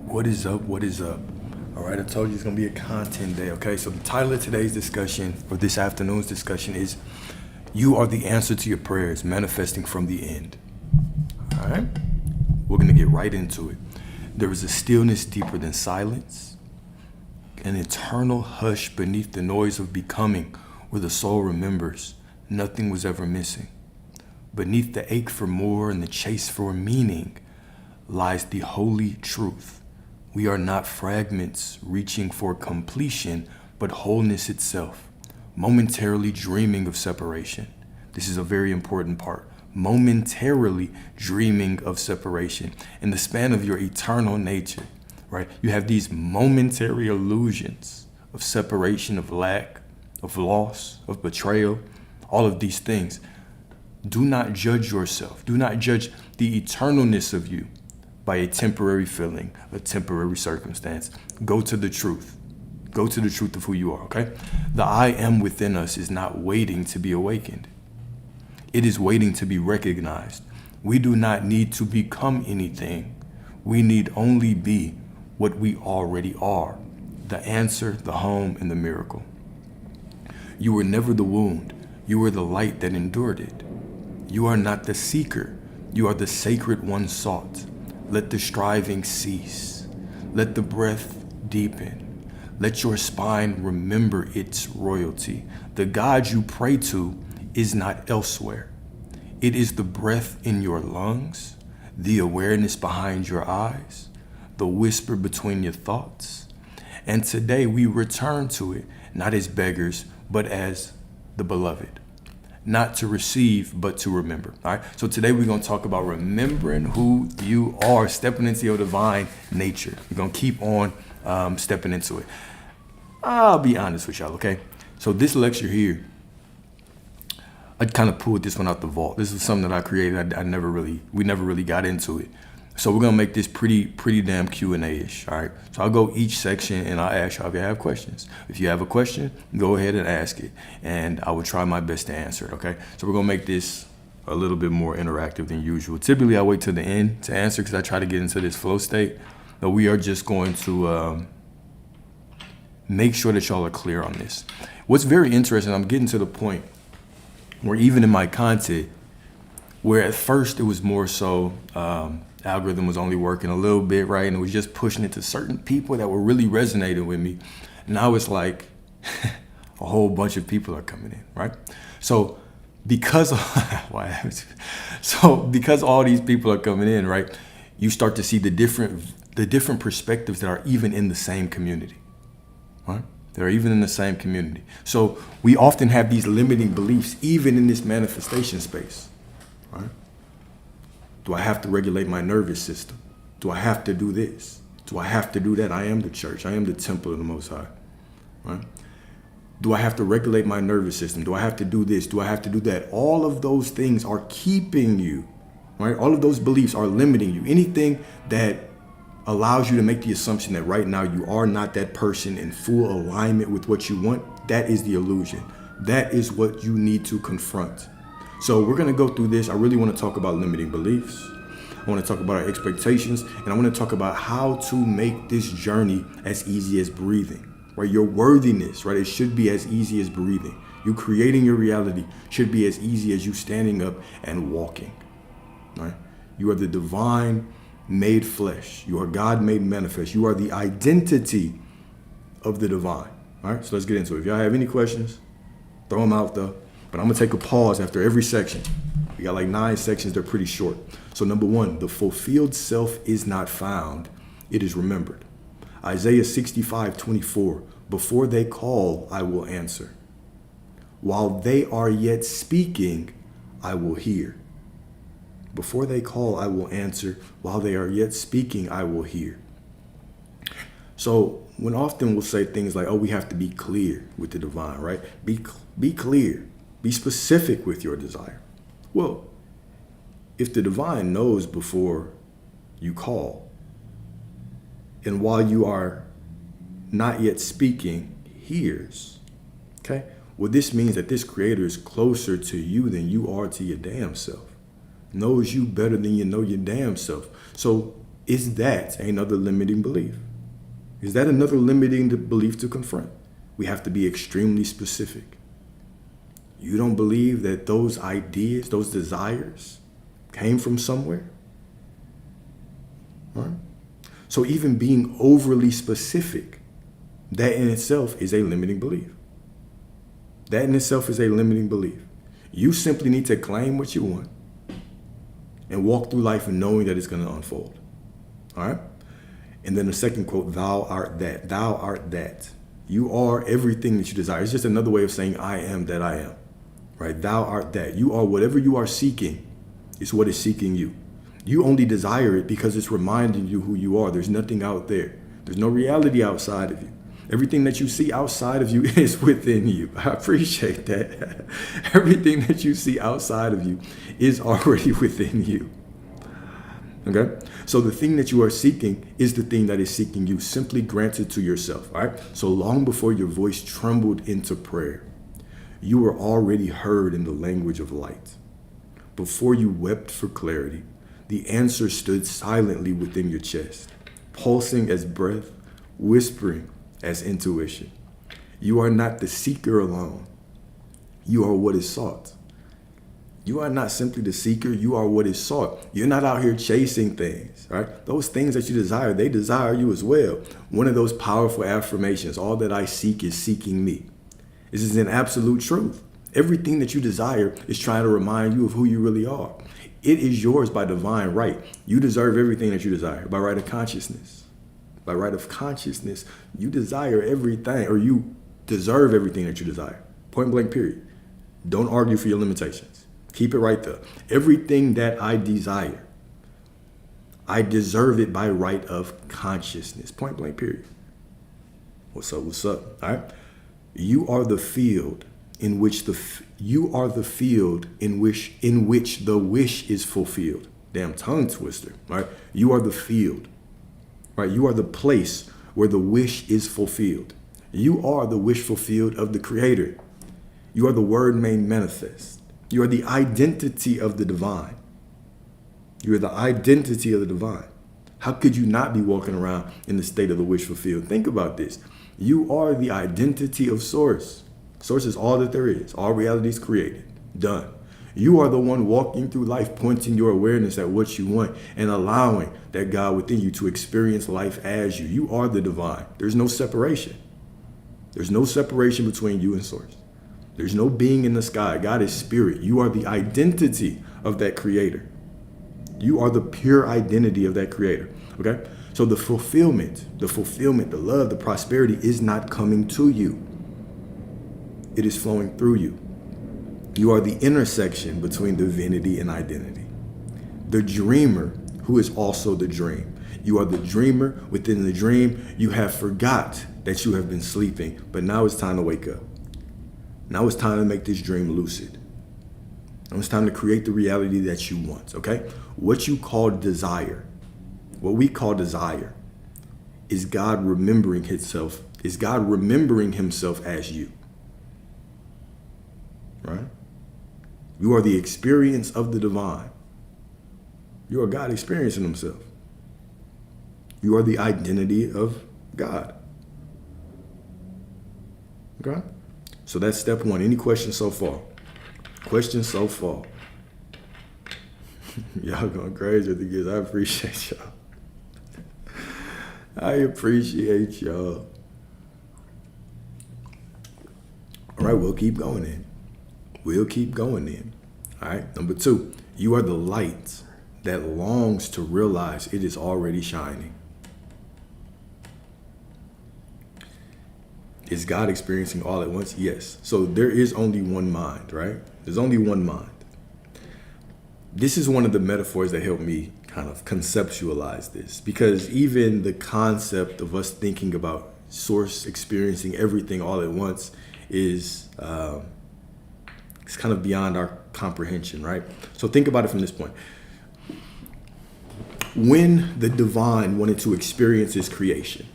What is up? What is up? All right, I told you it's gonna be a content day, okay? So the title of today's discussion, or this afternoon's discussion, is "You are the answer to your prayers, manifesting from the end." All right, we're gonna get right into it. There is a stillness deeper than silence, an eternal hush beneath the noise of becoming, where the soul remembers nothing was ever missing. Beneath the ache for more and the chase for meaning lies the holy truth. We are not fragments reaching for completion, but wholeness itself, momentarily dreaming of separation. This is a very important part. Momentarily dreaming of separation. In the span of your eternal nature, right? You have these momentary illusions of separation, of lack, of loss, of betrayal, all of these things. Do not judge yourself. Do not judge the eternalness of you by a temporary feeling, a temporary circumstance. Go to the truth. Go to the truth of who you are, okay? The I am within us is not waiting to be awakened. It is waiting to be recognized. We do not need to become anything. We need only be what we already are. The answer, the home, and the miracle. You were never the wound. You were the light that endured it. You are not the seeker. You are the sacred one sought. Let the striving cease. Let the breath deepen. Let your spine remember its royalty. The God you pray to is not elsewhere. It is the breath in your lungs, the awareness behind your eyes, the whisper between your thoughts. And today we return to it, not as beggars, but as the beloved. Not to receive, but to remember. All right. So today we're going to talk about remembering who you are, stepping into your divine nature. We're going to keep on stepping into it. I'll be honest with y'all, okay? So this lecture here, I kind of pulled this one out the vault. This is something that I created. We never really got into it. So we're gonna make this pretty damn Q&A-ish, all right? So I'll go each section and I'll ask y'all if you have questions. If you have a question, go ahead and ask it, and I will try my best to answer it, okay? So we're gonna make this a little bit more interactive than usual. Typically, I wait till the end to answer because I try to get into this flow state, but we are just going to make sure that y'all are clear on this. What's very interesting, I'm getting to the point where even in my content, where at first it was more so, algorithm was only working a little bit, right? And it was just pushing it to certain people that were really resonating with me. Now it's like a whole bunch of people are coming in, right? So because all these people are coming in, right, you start to see the different perspectives that are even in the same community, right? They're even in the same community. So we often have these limiting beliefs, even in this manifestation space, right? Do I have to regulate my nervous system? Do I have to do this? Do I have to do that? I am the church. I am the temple of the Most High, right? Do I have to regulate my nervous system? Do I have to do this? Do I have to do that? All of those things are keeping you, right? All of those beliefs are limiting you. Anything that allows you to make the assumption that right now you are not that person in full alignment with what you want, that is the illusion. That is what you need to confront. So we're going to go through this. I really want to talk about limiting beliefs. I want to talk about our expectations, and I want to talk about how to make this journey as easy as breathing, right? Your worthiness, right? It should be as easy as breathing. You creating your reality should be as easy as you standing up and walking, right? You are the divine made flesh. You are God made manifest. You are the identity of the divine. All right, so let's get into it. If y'all have any questions, throw them out though. But I'm gonna take a pause after every section. We got like 9 sections, they're pretty short. So number 1, the fulfilled self is not found, it is remembered. Isaiah 65:24, before they call, I will answer. While they are yet speaking, I will hear. Before they call, I will answer. While they are yet speaking, I will hear. So when often we'll say things like, oh, we have to be clear with the divine, right? Be clear. Be specific with your desire. Well, if the divine knows before you call, and while you are not yet speaking, hears, okay? Well, this means that this creator is closer to you than you are to your damn self. Knows you better than you know your damn self. So Is that another limiting belief? Is that another limiting belief to confront? We have to be extremely specific. You don't believe that those ideas, those desires came from somewhere? Right? So even being overly specific, that in itself is a limiting belief. That in itself is a limiting belief. You simply need to claim what you want and walk through life knowing that it's going to unfold. All right? And then the second quote, thou art that. Thou art that. You are everything that you desire. It's just another way of saying I am that I am. Right? Thou art that. You are whatever you are seeking is what is seeking you. You only desire it because it's reminding you who you are. There's nothing out there. There's no reality outside of you. Everything that you see outside of you is within you. I appreciate that. Everything that you see outside of you is already within you. Okay? So the thing that you are seeking is the thing that is seeking you. Simply grant it to yourself. All right? So long before your voice trembled into prayer, you were already heard in the language of light. Before you wept for clarity, the answer stood silently within your chest, pulsing as breath, whispering as intuition. You are not the seeker alone. You are what is sought. You are not simply the seeker. You are what is sought. You're not out here chasing things, right? Those things that you desire, they desire you as well. One of those powerful affirmations, all that I seek is seeking me. This is an absolute truth. Everything that you desire is trying to remind you of who you really are. It is yours by divine right. You deserve everything that you desire by right of consciousness. By right of consciousness, you desire everything, or you deserve everything that you desire. Point blank, period. Don't argue for your limitations. Keep it right there. Everything that I desire, I deserve it by right of consciousness. Point blank, period. What's up? What's up? All right. You are the field in which the wish is fulfilled. Damn tongue twister. Right? You are the field. Right? You are the place where the wish is fulfilled. You are the wish fulfilled of the Creator. You are the Word made manifest. You are the identity of the divine. You are the identity of the divine. How could you not be walking around in the state of the wish fulfilled? Think about this. You are the identity of Source. Source is all that there is. All reality is created. Done. You are the one walking through life, pointing your awareness at what you want and allowing that God within you to experience life as you. You are the divine. There's no separation. There's no separation between you and Source. There's no being in the sky. God is spirit. You are the identity of that Creator. You are the pure identity of that Creator. Okay? So the fulfillment, the love, the prosperity is not coming to you. It is flowing through you. You are the intersection between divinity and identity. The dreamer who is also the dream. You are the dreamer within the dream. You have forgot that you have been sleeping, but now it's time to wake up. Now it's time to make this dream lucid. Now it's time to create the reality that you want, okay? What you call desire, what we call desire, is God remembering himself as you. Right? You are the experience of the divine. You are God experiencing himself. You are the identity of God. Okay? So that's step one. Any questions so far? Questions so far? Y'all going crazy with the kids. I appreciate y'all. I appreciate y'all. All right, we'll keep going in. We'll keep going in. All right. Number two, you are the light that longs to realize it is already shining. Is God experiencing all at once? Yes. So there is only one mind, right? There's only one mind. This is one of the metaphors that helped me kind of conceptualize this, because even the concept of us thinking about Source experiencing everything all at once is it's kind of beyond our comprehension, right? So think about it from this point. When the divine wanted to experience his creation,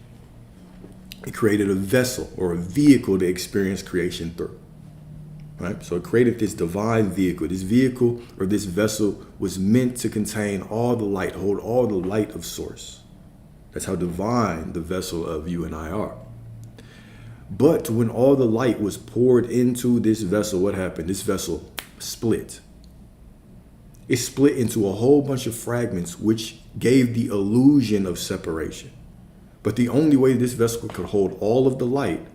it created a vessel or a vehicle to experience creation through. right? So it created this divine vehicle. This vehicle or this vessel was meant to contain all the light, hold all the light of source. That's how divine the vessel of you and I are. But when all the light was poured into this vessel, what happened? This vessel split. It split into a whole bunch of fragments, which gave the illusion of separation. But the only way this vessel could hold all of the light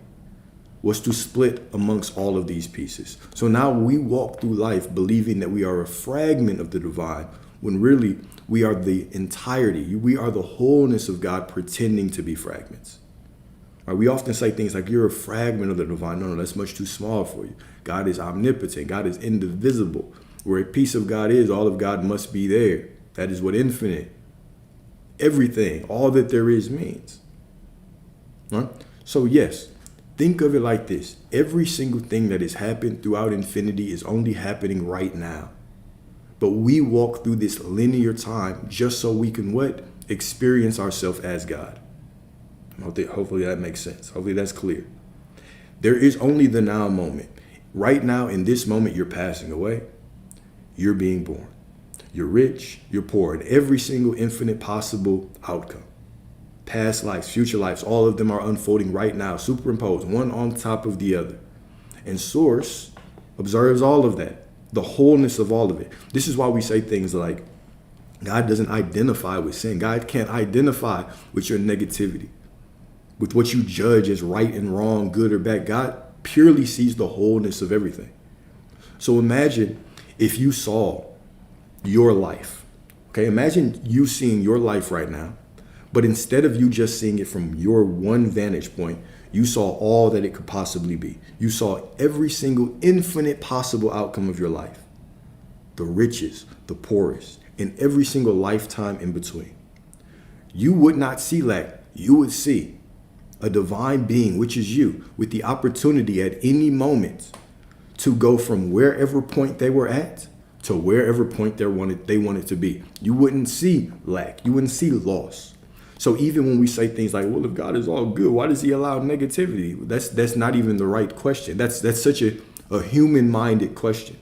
was to split amongst all of these pieces. So now we walk through life believing that we are a fragment of the divine, when really we are the entirety. We are the wholeness of God pretending to be fragments. Right? We often say things like, you're a fragment of the divine. No, that's much too small for you. God is omnipotent. God is indivisible. Where a piece of God is, all of God must be there. That is what infinite, everything, all that there is means. Right? So yes, think of it like this. Every single thing that has happened throughout infinity is only happening right now. But we walk through this linear time just so we can what? Experience ourselves as God. Hopefully that makes sense. Hopefully that's clear. There is only the now moment. Right now, in this moment, you're passing away. You're being born. You're rich, you're poor, in every single infinite possible outcome. Past lives, future lives, all of them are unfolding right now, superimposed, one on top of the other. And Source observes all of that, the wholeness of all of it. This is why we say things like, God doesn't identify with sin. God can't identify with your negativity, with what you judge as right and wrong, good or bad. God purely sees the wholeness of everything. So imagine if you saw your life, okay? Imagine you seeing your life right now, but instead of you just seeing it from your one vantage point, you saw all that it could possibly be. You saw every single infinite possible outcome of your life, the richest, the poorest, and every single lifetime in between. You would not see lack. You would see a divine being, which is you, with the opportunity at any moment to go from wherever point they were at to wherever point they wanted to be. You wouldn't see lack. You wouldn't see loss. So even when we say things like, well, if God is all good, why does he allow negativity? That's not even the right question. That's such a human-minded question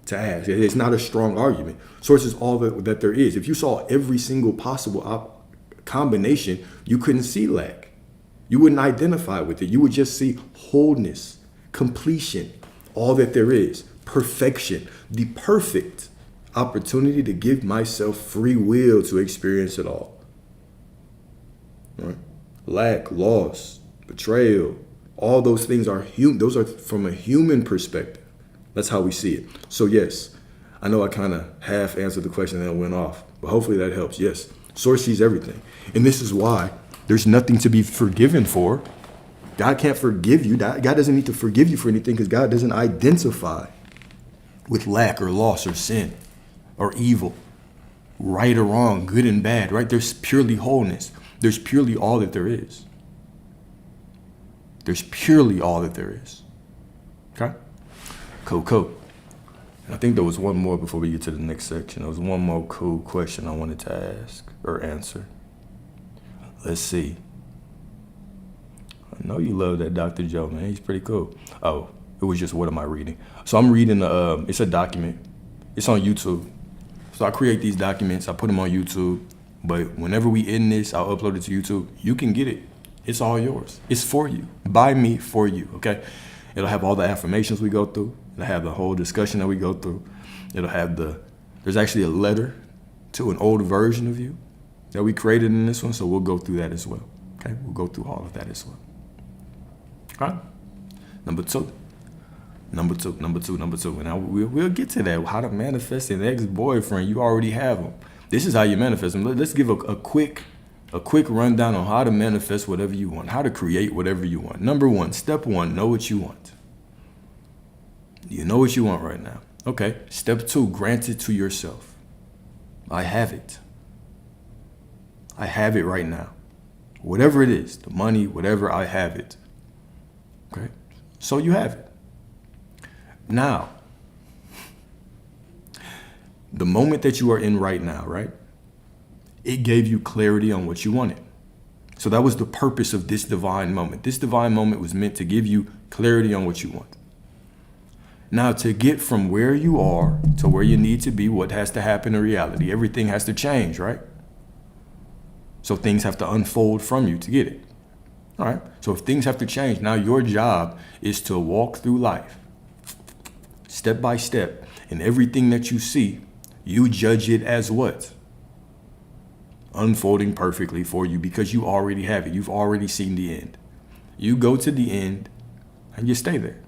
to ask. It's not a strong argument. Source is all that there is. If you saw every single possible combination, you couldn't see lack. You wouldn't identify with it. You would just see wholeness, completion, all that there is, perfection, the perfect opportunity to give myself free will to experience it all. Right? Lack, loss, betrayal, all those things are human. Those are from a human perspective. That's how we see it. So yes, I know I kind of half answered the question and then went off, but hopefully that helps. Yes, Source sees everything. And this is why there's nothing to be forgiven for. God can't forgive you. God doesn't need to forgive you for anything because God doesn't identify with lack or loss or sin or evil, right or wrong, good and bad, right? There's purely wholeness. There's purely all that there is. There's purely all that there is. Okay? Cool. And I think there was one more before we get to the next section. There was one more cool question I wanted to ask or answer. Let's see. I know you love that Dr. Joe, man. He's pretty cool. Oh, it was just, what am I reading? So I'm reading, it's a document. It's on YouTube. So I create these documents. I put them on YouTube. But whenever we end this, I'll upload it to YouTube. You can get it. It's all yours. It's for you. By me, for you, okay? It'll have all the affirmations we go through. It'll have the whole discussion that we go through. It'll have there's actually a letter to an old version of you that we created in this one. So we'll go through that as well, okay? We'll go through all of that as well. All right? Number two. And we'll get to that. How to manifest an ex-boyfriend. You already have them. This is how you manifest them. Let's give a quick rundown on how to manifest whatever you want, how to create whatever you want. Number one, step one, know what you want. You know what you want right now. Okay. Step two, grant it to yourself. I have it. I have it right now. Whatever it is, the money, whatever, I have it. Okay. So you have it. Now, the moment that you are in right now, right? It gave you clarity on what you wanted. So that was the purpose of this divine moment. This divine moment was meant to give you clarity on what you want. Now, to get from where you are to where you need to be, what has to happen in reality? Everything has to change, right? So things have to unfold from you to get it. All right. So if things have to change, now your job is to walk through life step by step, and everything that you see, you judge it as what? Unfolding perfectly for you, because you already have it. You've already seen the end. You go to the end and you stay there.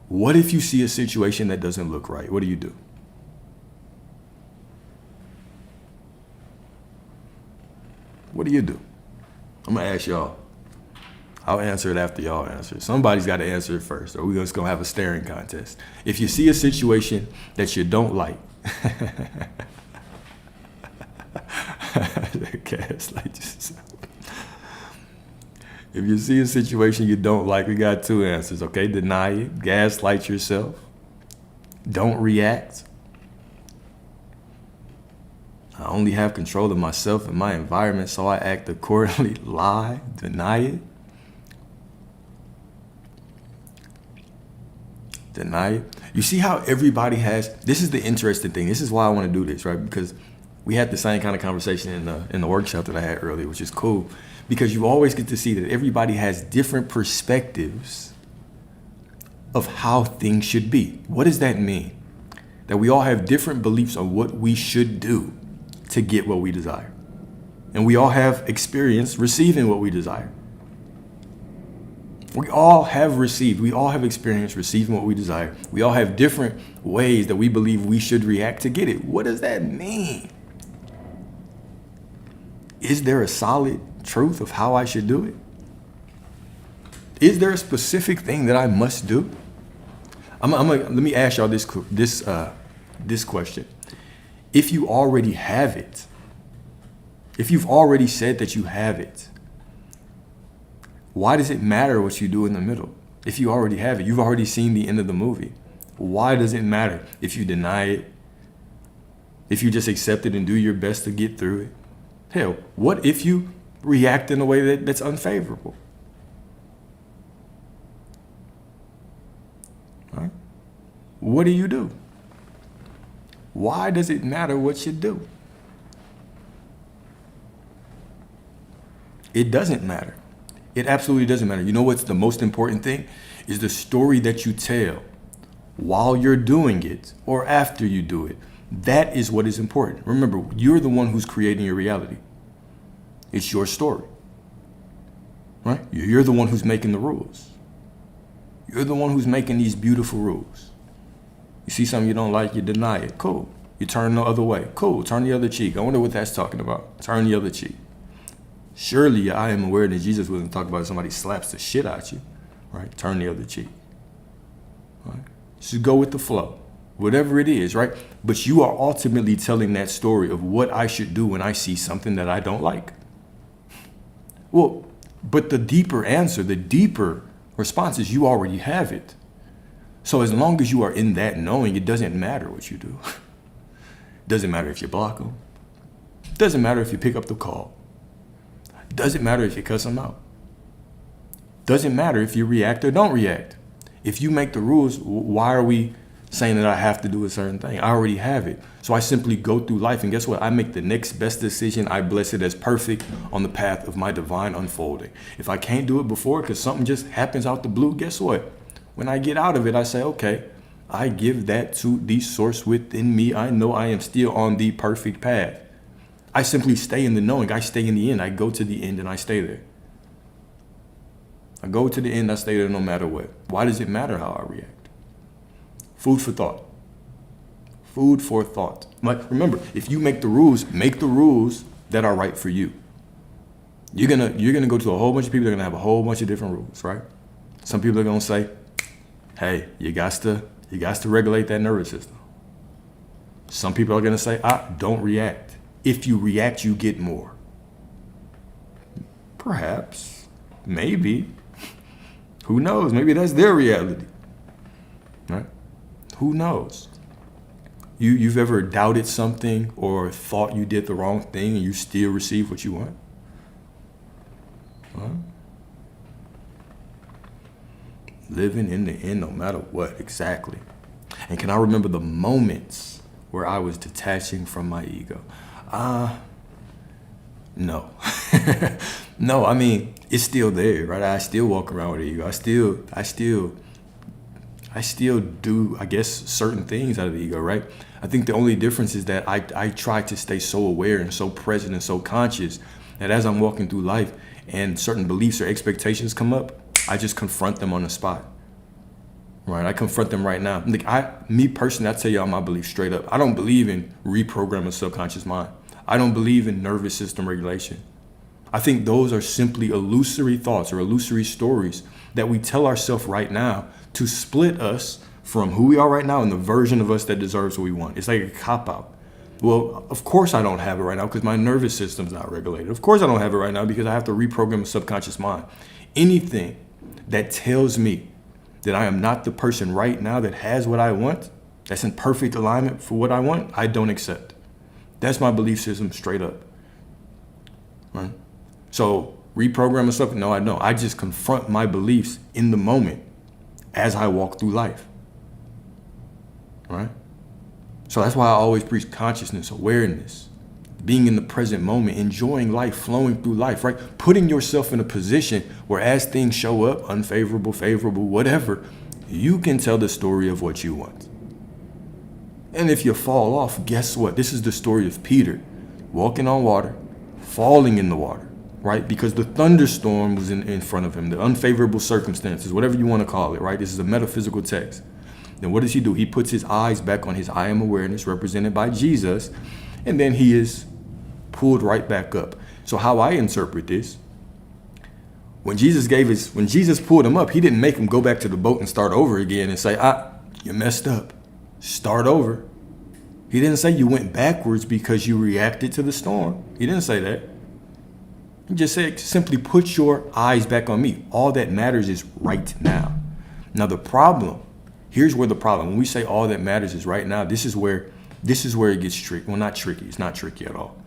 What if you see a situation that doesn't look right? What do you do? What do you do? I'm going to ask y'all. I'll answer it after y'all answer. Somebody's got to answer it first, or we're just going to have a staring contest. If you see a situation that you don't like, gaslight yourself. If you see a situation you don't like, we got two answers, okay? Deny it, gaslight yourself, don't react. I only have control of myself and my environment, so I act accordingly. Lie, deny it. Deny it. You see how everybody has, this is the interesting thing. This is why I want to do this, right? Because we had the same kind of conversation in the workshop that I had earlier, which is cool. Because you always get to see that everybody has different perspectives of how things should be. What does that mean? That we all have different beliefs on what we should do to get what we desire. And we all have experience receiving what we desire. We all have experienced receiving what we desire. We all have different ways that we believe we should react to get it. What does that mean? Is there a solid truth of how I should do it? Is there a specific thing that I must do? Let me ask y'all this question. If you already have it, if you've already said that you have it, why does it matter what you do in the middle? If you already have it, you've already seen the end of the movie. Why does it matter if you deny it? If you just accept it and do your best to get through it? Hell, what if you react in a way that's unfavorable? Right? What do you do? Why does it matter what you do? It doesn't matter. It absolutely doesn't matter. You know what's the most important thing? Is the story that you tell while you're doing it or after you do it. That is what is important. Remember, you're the one who's creating your reality. It's your story. Right? You're the one who's making the rules. You're the one who's making these beautiful rules. You see something you don't like, you deny it. Cool. You turn the other way. Cool. Turn the other cheek. I wonder what that's talking about. Turn the other cheek. Surely I am aware that Jesus wasn't talking about if somebody slaps the shit out you. Right? Turn the other cheek. Right? Just go with the flow. Whatever it is, right? But you are ultimately telling that story of what I should do when I see something that I don't like. Well, but the deeper answer, the deeper response is you already have it. So as long as you are in that knowing, it doesn't matter what you do. Doesn't matter if you block them. Doesn't matter if you pick up the call. Doesn't matter if you cuss them out. Doesn't matter if you react or don't react. If you make the rules, why are we saying that I have to do a certain thing? I already have it. So I simply go through life, and guess what? I make the next best decision. I bless it as perfect on the path of my divine unfolding. If I can't do it before because something just happens out the blue, guess what? When I get out of it, I say, okay, I give that to the source within me. I know I am still on the perfect path. I simply stay in the knowing. I stay in the end. I go to the end and I stay there. I go to the end, I stay there no matter what. Why does it matter how I react? Food for thought. Food for thought. Like, remember, if you make the rules that are right for you. You're gonna go to a whole bunch of people that are gonna have a whole bunch of different rules, right? Some people are gonna say, hey, you got to regulate that nervous system. Some people are gonna say, don't react. If you react, you get more. Perhaps, maybe. Who knows? Maybe that's their reality. Right? Who knows? You've ever doubted something or thought you did the wrong thing and you still receive what you want? Huh? living in the end no matter what, exactly. And can I remember the moments where I was detaching from my ego? No. No, I mean, it's still there, right? I still walk around with ego. I still do, I guess, certain things out of the ego, right? I think the only difference is that I try to stay so aware and so present and so conscious that as I'm walking through life and certain beliefs or expectations come up, I just confront them on the spot. Right, I confront them right now. Like me personally, I tell y'all my beliefs straight up. I don't believe in reprogramming subconscious mind. I don't believe in nervous system regulation. I think those are simply illusory thoughts or illusory stories that we tell ourselves right now to split us from who we are right now and the version of us that deserves what we want. It's like a cop-out. Well, of course I don't have it right now because my nervous system's not regulated. Of course I don't have it right now because I have to reprogram a subconscious mind. Anything that tells me that I am not the person right now that has what I want, that's in perfect alignment for what I want, I don't accept. That's my belief system straight up. Right? So reprogram myself? No, I don't. I just confront my beliefs in the moment as I walk through life. Right? So that's why I always preach consciousness, awareness, being in the present moment, enjoying life, flowing through life, right? Putting yourself in a position where as things show up, unfavorable, favorable, whatever, you can tell the story of what you want. And if you fall off, guess what? This is the story of Peter, walking on water, falling in the water, right? Because the thunderstorm was in front of him, the unfavorable circumstances, whatever you want to call it, right? This is a metaphysical text. Then what does he do? He puts his eyes back on his I am awareness represented by Jesus, and then he is pulled right back up. So how I interpret this, when Jesus pulled him up, he didn't make him go back to the boat and start over again and say, you messed up. Start over. He didn't say you went backwards because you reacted to the storm. He didn't say that. He just said, simply put your eyes back on me. All that matters is right now. Now here's where the problem, when we say all that matters is right now, this is where it gets tricky. Well, not tricky. It's not tricky at all.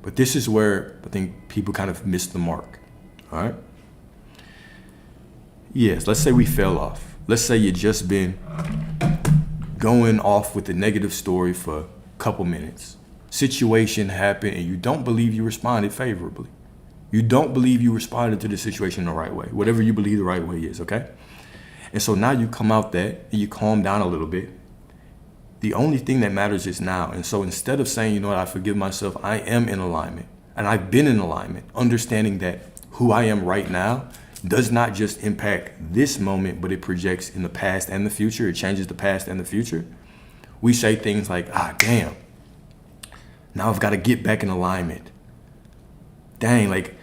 But this is where I think people kind of miss the mark. All right? Yes, let's say we fell off. Let's say you just been going off with a negative story for a couple minutes. Situation happened and you don't believe you responded favorably. You don't believe you responded to the situation in the right way, whatever you believe the right way is, okay? And so now you come out that and you calm down a little bit. The only thing that matters is now. And so instead of saying, you know what, I forgive myself, I am in alignment. And I've been in alignment, understanding that who I am right now does not just impact this moment, but it projects in the past and the future. It changes the past and the future. We say things like, damn, now I've got to get back in alignment. Dang, like,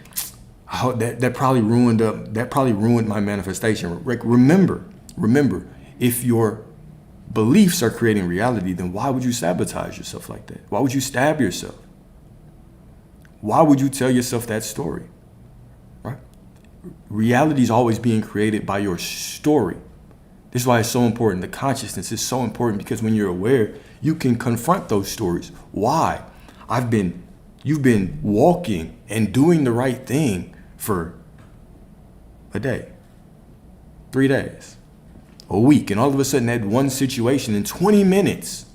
that probably ruined my manifestation. Like, remember, if your beliefs are creating reality, then why would you sabotage yourself like that? Why would you stab yourself? Why would you tell yourself that story? Right? Reality is always being created by your story. This is why it's so important. The consciousness is so important because when you're aware, you can confront those stories. Why? You've been walking and doing the right thing for a day, 3 days, a week, and all of a sudden that one situation in 20 minutes,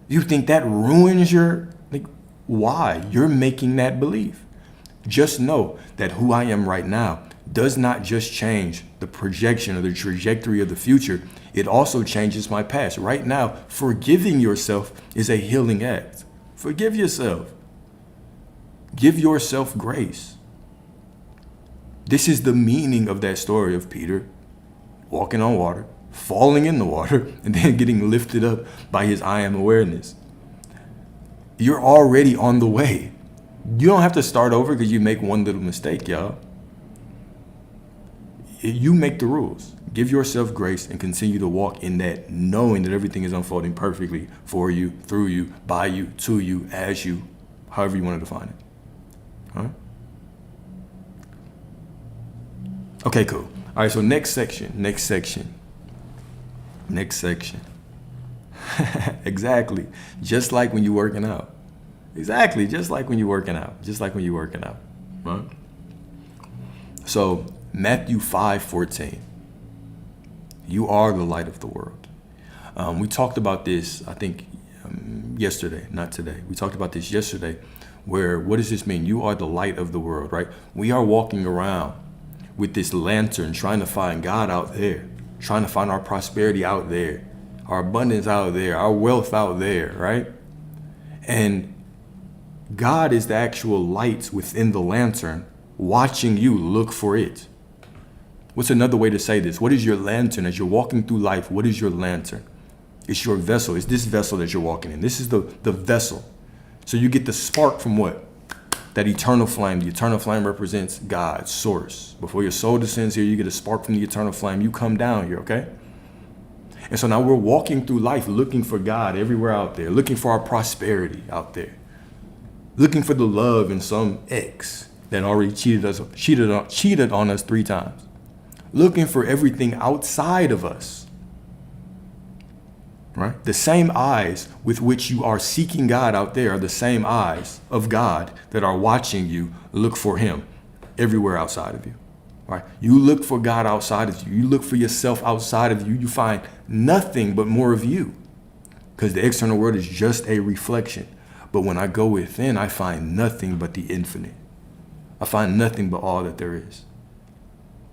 you think that ruins why? You're making that belief. Just know that who I am right now does not just change the projection or the trajectory of the future. It also changes my past. Right now, forgiving yourself is a healing act. Forgive yourself. Give yourself grace. This is the meaning of that story of Peter walking on water, falling in the water, and then getting lifted up by his I am awareness. You're already on the way. You don't have to start over because you make one little mistake, y'all. You make the rules. Give yourself grace and continue to walk in that, knowing that everything is unfolding perfectly for you, through you, by you, to you, as you, however you want to define it. All right? Okay, cool. All right, so next section. Exactly. Just like when you're working out. Exactly. Just like when you're working out. Right? So Matthew 5:14. You are the light of the world. We talked about this, I think, yesterday, not today. We talked about this yesterday, where what does this mean? You are the light of the world, right? We are walking around with this lantern trying to find God out there, trying to find our prosperity out there, our abundance out there, our wealth out there, right? And God is the actual light within the lantern, watching you look for it. What's another way to say this? What is your lantern as you're walking through life? What is your lantern? It's your vessel. It's this vessel that you're walking in. This is the vessel. So you get the spark from what? That eternal flame. The eternal flame represents God, source. Before your soul descends here, you get a spark from the eternal flame. You come down here, okay? And so now we're walking through life looking for God everywhere out there, looking for our prosperity out there, looking for the love in some ex that already cheated on us 3 times, looking for everything outside of us. Right? The same eyes with which you are seeking God out there are the same eyes of God that are watching you look for him everywhere outside of you. Right? You look for God outside of you. You look for yourself outside of you. You find nothing but more of you, because the external world is just a reflection. But when I go within, I find nothing but the infinite. I find nothing but all that there is.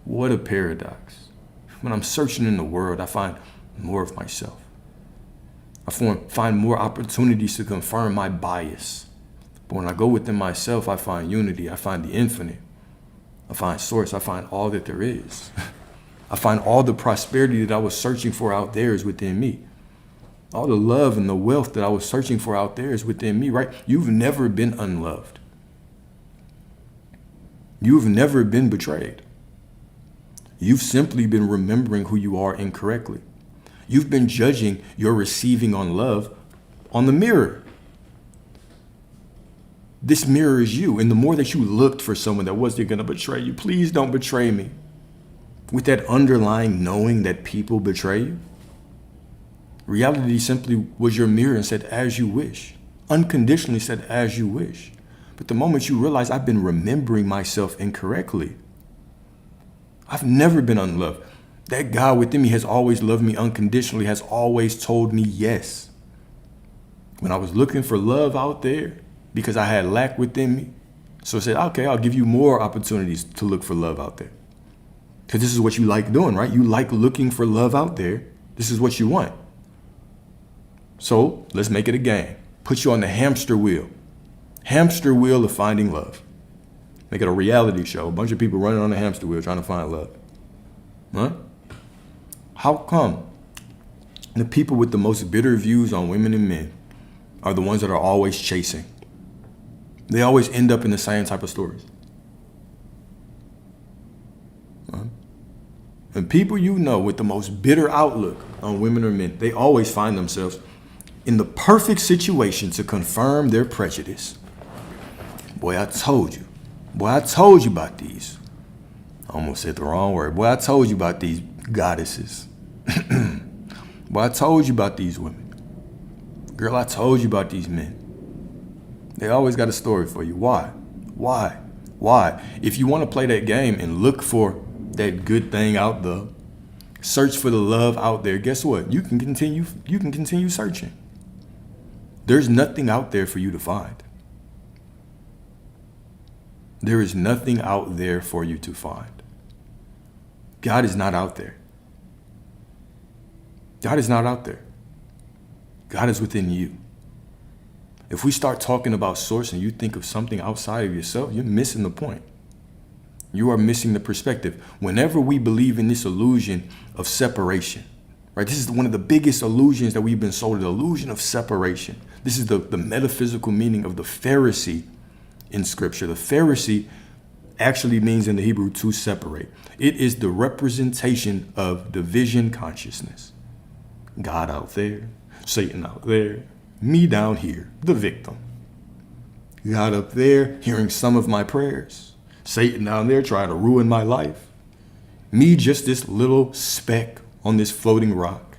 What a paradox. When I'm searching in the world, I find more of myself. I find more opportunities to confirm my bias. But when I go within myself, I find unity. I find the infinite. I find source. I find all that there is. I find all the prosperity that I was searching for out there is within me. All the love and the wealth that I was searching for out there is within me, right? You've never been unloved. You've never been betrayed. You've simply been remembering who you are incorrectly. You've been judging your receiving on love on the mirror. This mirror is you. And the more that you looked for someone that wasn't going to betray you, please don't betray me, with that underlying knowing that people betray you, reality simply was your mirror and said, as you wish. Unconditionally said, as you wish. But the moment you realize I've been remembering myself incorrectly, I've never been unloved. That God within me has always loved me unconditionally, has always told me yes. When I was looking for love out there because I had lack within me, so I said, okay, I'll give you more opportunities to look for love out there. Because this is what you like doing, right? You like looking for love out there. This is what you want. So let's make it a game. Put you on the hamster wheel of finding love. Make it a reality show. A bunch of people running on the hamster wheel trying to find love. Huh? How come the people with the most bitter views on women and men are the ones that are always chasing? They always end up in the same type of stories. Huh? And people you know with the most bitter outlook on women or men, they always find themselves in the perfect situation to confirm their prejudice. Boy, I told you. Boy, I told you about these. I almost said the wrong word. Boy, I told you about these goddesses. Boy, I told you about these women. Girl, I told you about these men. They always got a story for you. Why? Why? If you want to play that game and look for that good thing out there, search for the love out there, guess what? You can continue searching. There's nothing out there for you to find. There is nothing out there for you to find. God is not out there. God is not out there. God is within you. If we start talking about source and you think of something outside of yourself, you're missing the point. You are missing the perspective. Whenever we believe in this illusion of separation, right? This is one of the biggest illusions that we've been sold, the illusion of separation. This is the metaphysical meaning of the Pharisee in Scripture. The Pharisee actually means in the Hebrew to separate. It is the representation of division consciousness. God out there, Satan out there, me down here, the victim. God up there hearing some of my prayers. Satan down there trying to ruin my life. Me just this little speck on this floating rock.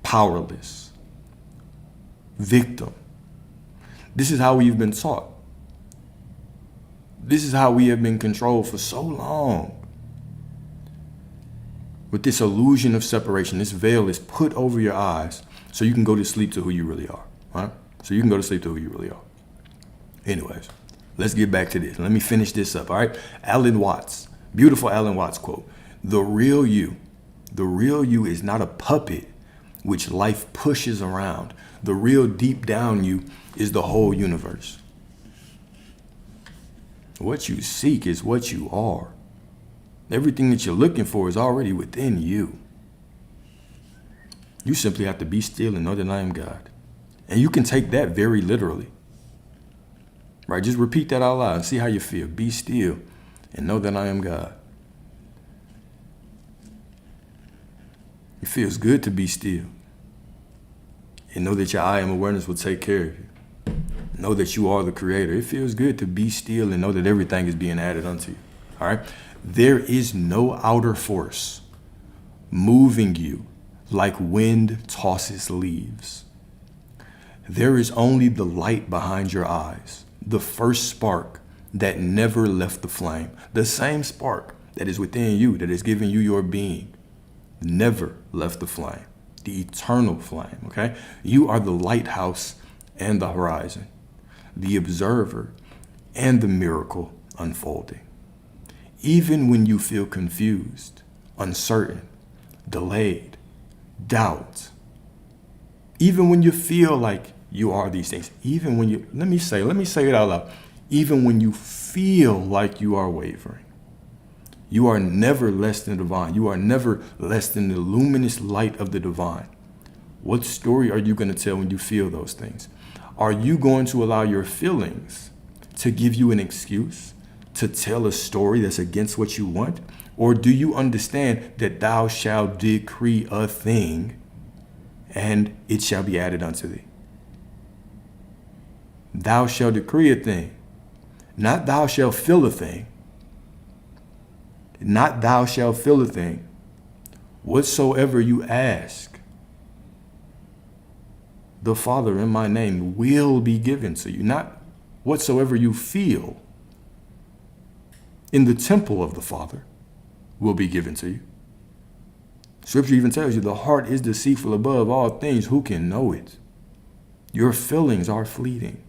Powerless. Victim. This is how we've been taught. This is how we have been controlled for so long. with this illusion of separation. This veil is put over your eyes so you can go to sleep to who you really are, right? So you can go to sleep to who you really are. Anyways, let's get back to this. Let me finish this up, all right? Alan Watts, beautiful Alan Watts quote. The real you is not a puppet which life pushes around. The real deep down you is the whole universe. What you seek is what you are. Everything that you're looking for is already within you. You simply have to be still and know that I am God. And you can take that very literally. Right? Just repeat that out loud and see how you feel. Be still and know that I am God. It feels good to be still. And know that your I am awareness will take care of you. Know that you are the creator. It feels good to be still and know that everything is being added unto you. All right? There is no outer force moving you like wind tosses leaves. There is only the light behind your eyes, the first spark that never left the flame, the same spark that is within you, that is giving you your being, never left the flame, the eternal flame, okay? You are the lighthouse and the horizon, the observer and the miracle unfolding. Even when you feel confused, uncertain, delayed, doubt, even when you feel like you are these things, even when you, let me say it out loud, even when you feel like you are wavering, you are never less than the divine. You are never less than the luminous light of the divine. What story are you going to tell when you feel those things? Are you going to allow your feelings to give you an excuse to tell a story that's against what you want? Or do you understand that thou shalt decree a thing and it shall be added unto thee? Thou shalt decree a thing, not thou shalt feel a thing. Not thou shalt feel a thing. Whatsoever you ask the Father in my name will be given to you. Not whatsoever you feel in the temple of the Father will be given to you. Scripture even tells you the heart is deceitful above all things. Who can know it? Your feelings are fleeting.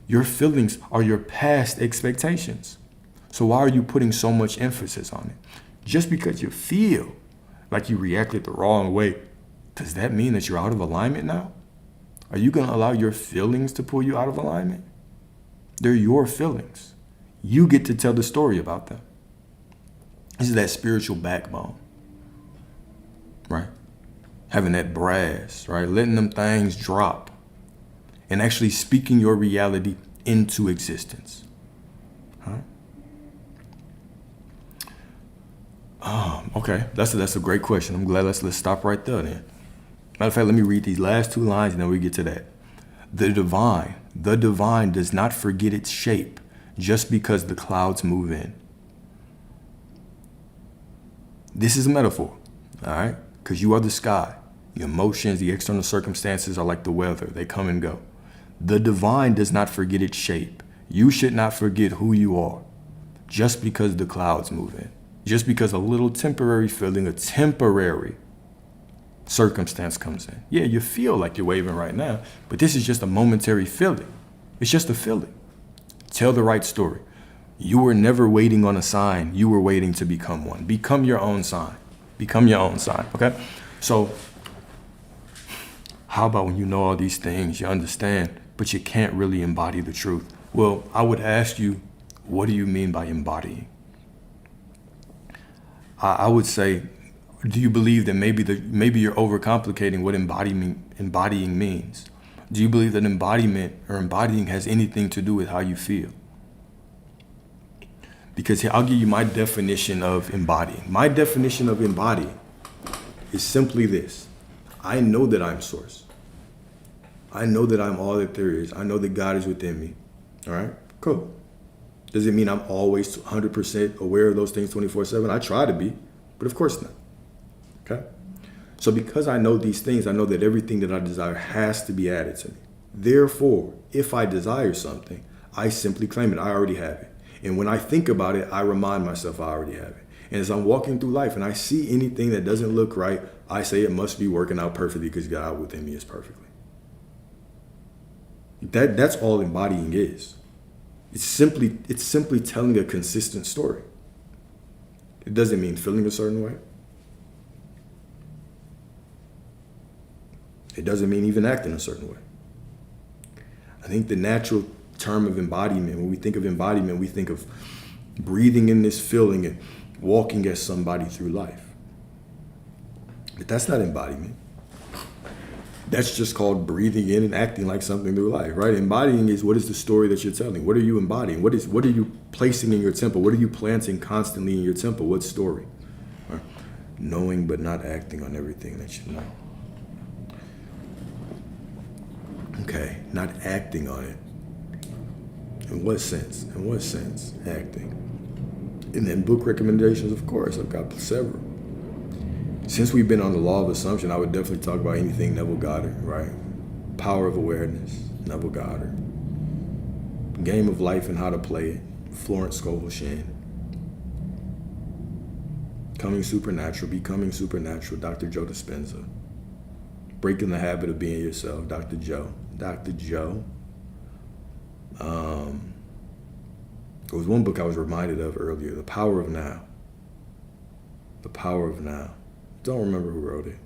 Your feelings are your past expectations. So why are you putting so much emphasis on it? Just because you feel like you reacted the wrong way, does that mean that you're out of alignment now? Are you going to allow your feelings to pull you out of alignment? They're your feelings. You get to tell the story about them. This is that spiritual backbone, right? Having that brass, right? Letting them things drop and actually speaking your reality into existence. Huh? Okay, that's a great question. I'm glad. Let's stop right there then. Matter of fact, let me read these last two lines and then we get to that. The divine does not forget its shape just because the clouds move in. This is a metaphor, all right? Because you are the sky. The emotions, the external circumstances are like the weather. They come and go. The divine does not forget its shape. You should not forget who you are just because the clouds move in. Just because a little temporary feeling, a temporary circumstance comes in. Yeah, you feel like you're waving right now, but this is just a momentary feeling. It's just a feeling. Tell the right story. You were never waiting on a sign. You were waiting to become one. Become your own sign. Become your own sign, okay? So how about when you know all these things, you understand, but you can't really embody the truth? Well, I would ask you, what do you mean by embodying? I would say, do you believe that maybe you're overcomplicating what embodying means? Do you believe that embodiment or embodying has anything to do with how you feel? Because here, I'll give you my definition of embodying. My definition of embodying is simply this. I know that I'm source. I know that I'm all that there is. I know that God is within me. All right, cool. Does it mean I'm always 100% aware of those things 24/7? I try to be, but of course not. Okay? So because I know these things, I know that everything that I desire has to be added to me. Therefore, if I desire something, I simply claim it. I already have it. And when I think about it, I remind myself I already have it. And as I'm walking through life and I see anything that doesn't look right, I say it must be working out perfectly because God within me is perfectly. That's all embodying is. It's simply telling a consistent story. It doesn't mean feeling a certain way. It doesn't mean even acting a certain way. I think the natural term of embodiment, when we think of embodiment, we think of breathing in this feeling and walking as somebody through life. But that's not embodiment. That's just called breathing in and acting like something through life, right? Embodying is, what is the story that you're telling? What are you embodying? What are you placing in your temple? What are you planting constantly in your temple? What story? Right? Knowing but not acting on everything that you know. Okay, not acting on it. In what sense? In what sense? Acting. And then book recommendations, of course. I've got several. Since we've been on the law of assumption, I would definitely talk about anything Neville Goddard, right? Power of Awareness, Neville Goddard. Game of Life and How to Play It, Florence Scovel Shinn. Becoming Supernatural, Dr. Joe Dispenza. Breaking the Habit of Being Yourself, Dr. Joe. There was one book I was reminded of earlier, The Power of Now. The Power of Now. Don't remember who wrote it.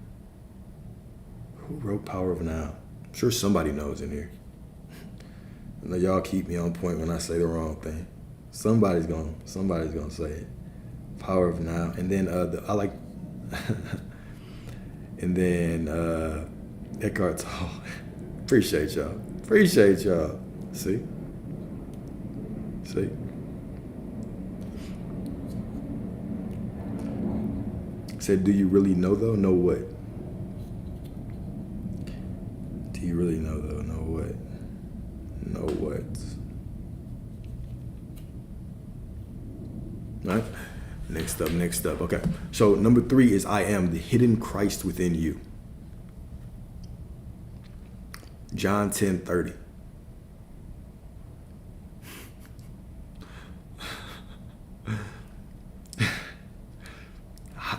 Who wrote Power of Now? I'm sure somebody knows in here. And y'all keep me on point when I say the wrong thing. Somebody's gonna say it. Power of Now. And then and then Eckhart Tolle. Appreciate y'all. See? Said, do you really know though? Know what? Do you really know though? Know what? Know what? All right? Next up. Okay. So number 3 is I am the hidden Christ within you. John 10:30.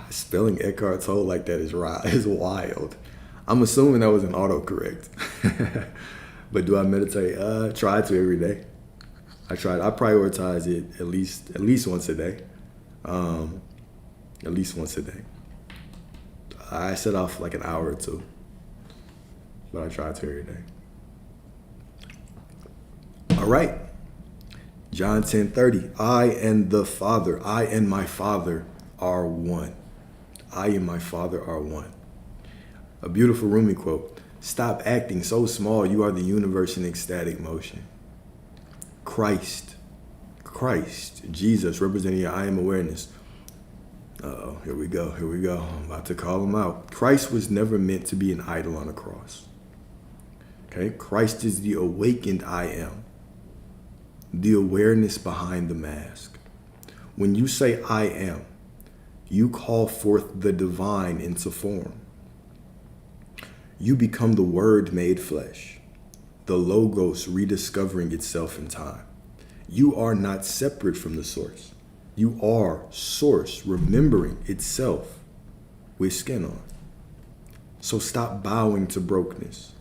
Spelling Eckhart Tolle like that is wild. I'm assuming that was an autocorrect. But do I meditate? Try to every day. I prioritize it at least once a day. At least once a day. I set off like an hour or two, but I try to every day. All right. John 10:30. I and the Father, I and my Father are one. I and my Father are one. A beautiful Rumi quote. Stop acting so small, you are the universe in ecstatic motion. Christ, Jesus, representing your I am awareness. Uh-oh, here we go. I'm about to call him out. Christ was never meant to be an idol on a cross. Okay, Christ is the awakened I am. The awareness behind the mask. When you say I am, you call forth the divine into form. You become the Word made flesh, the Logos rediscovering itself in time. You are not separate from the source. You are source remembering itself with skin on. So stop bowing to brokenness.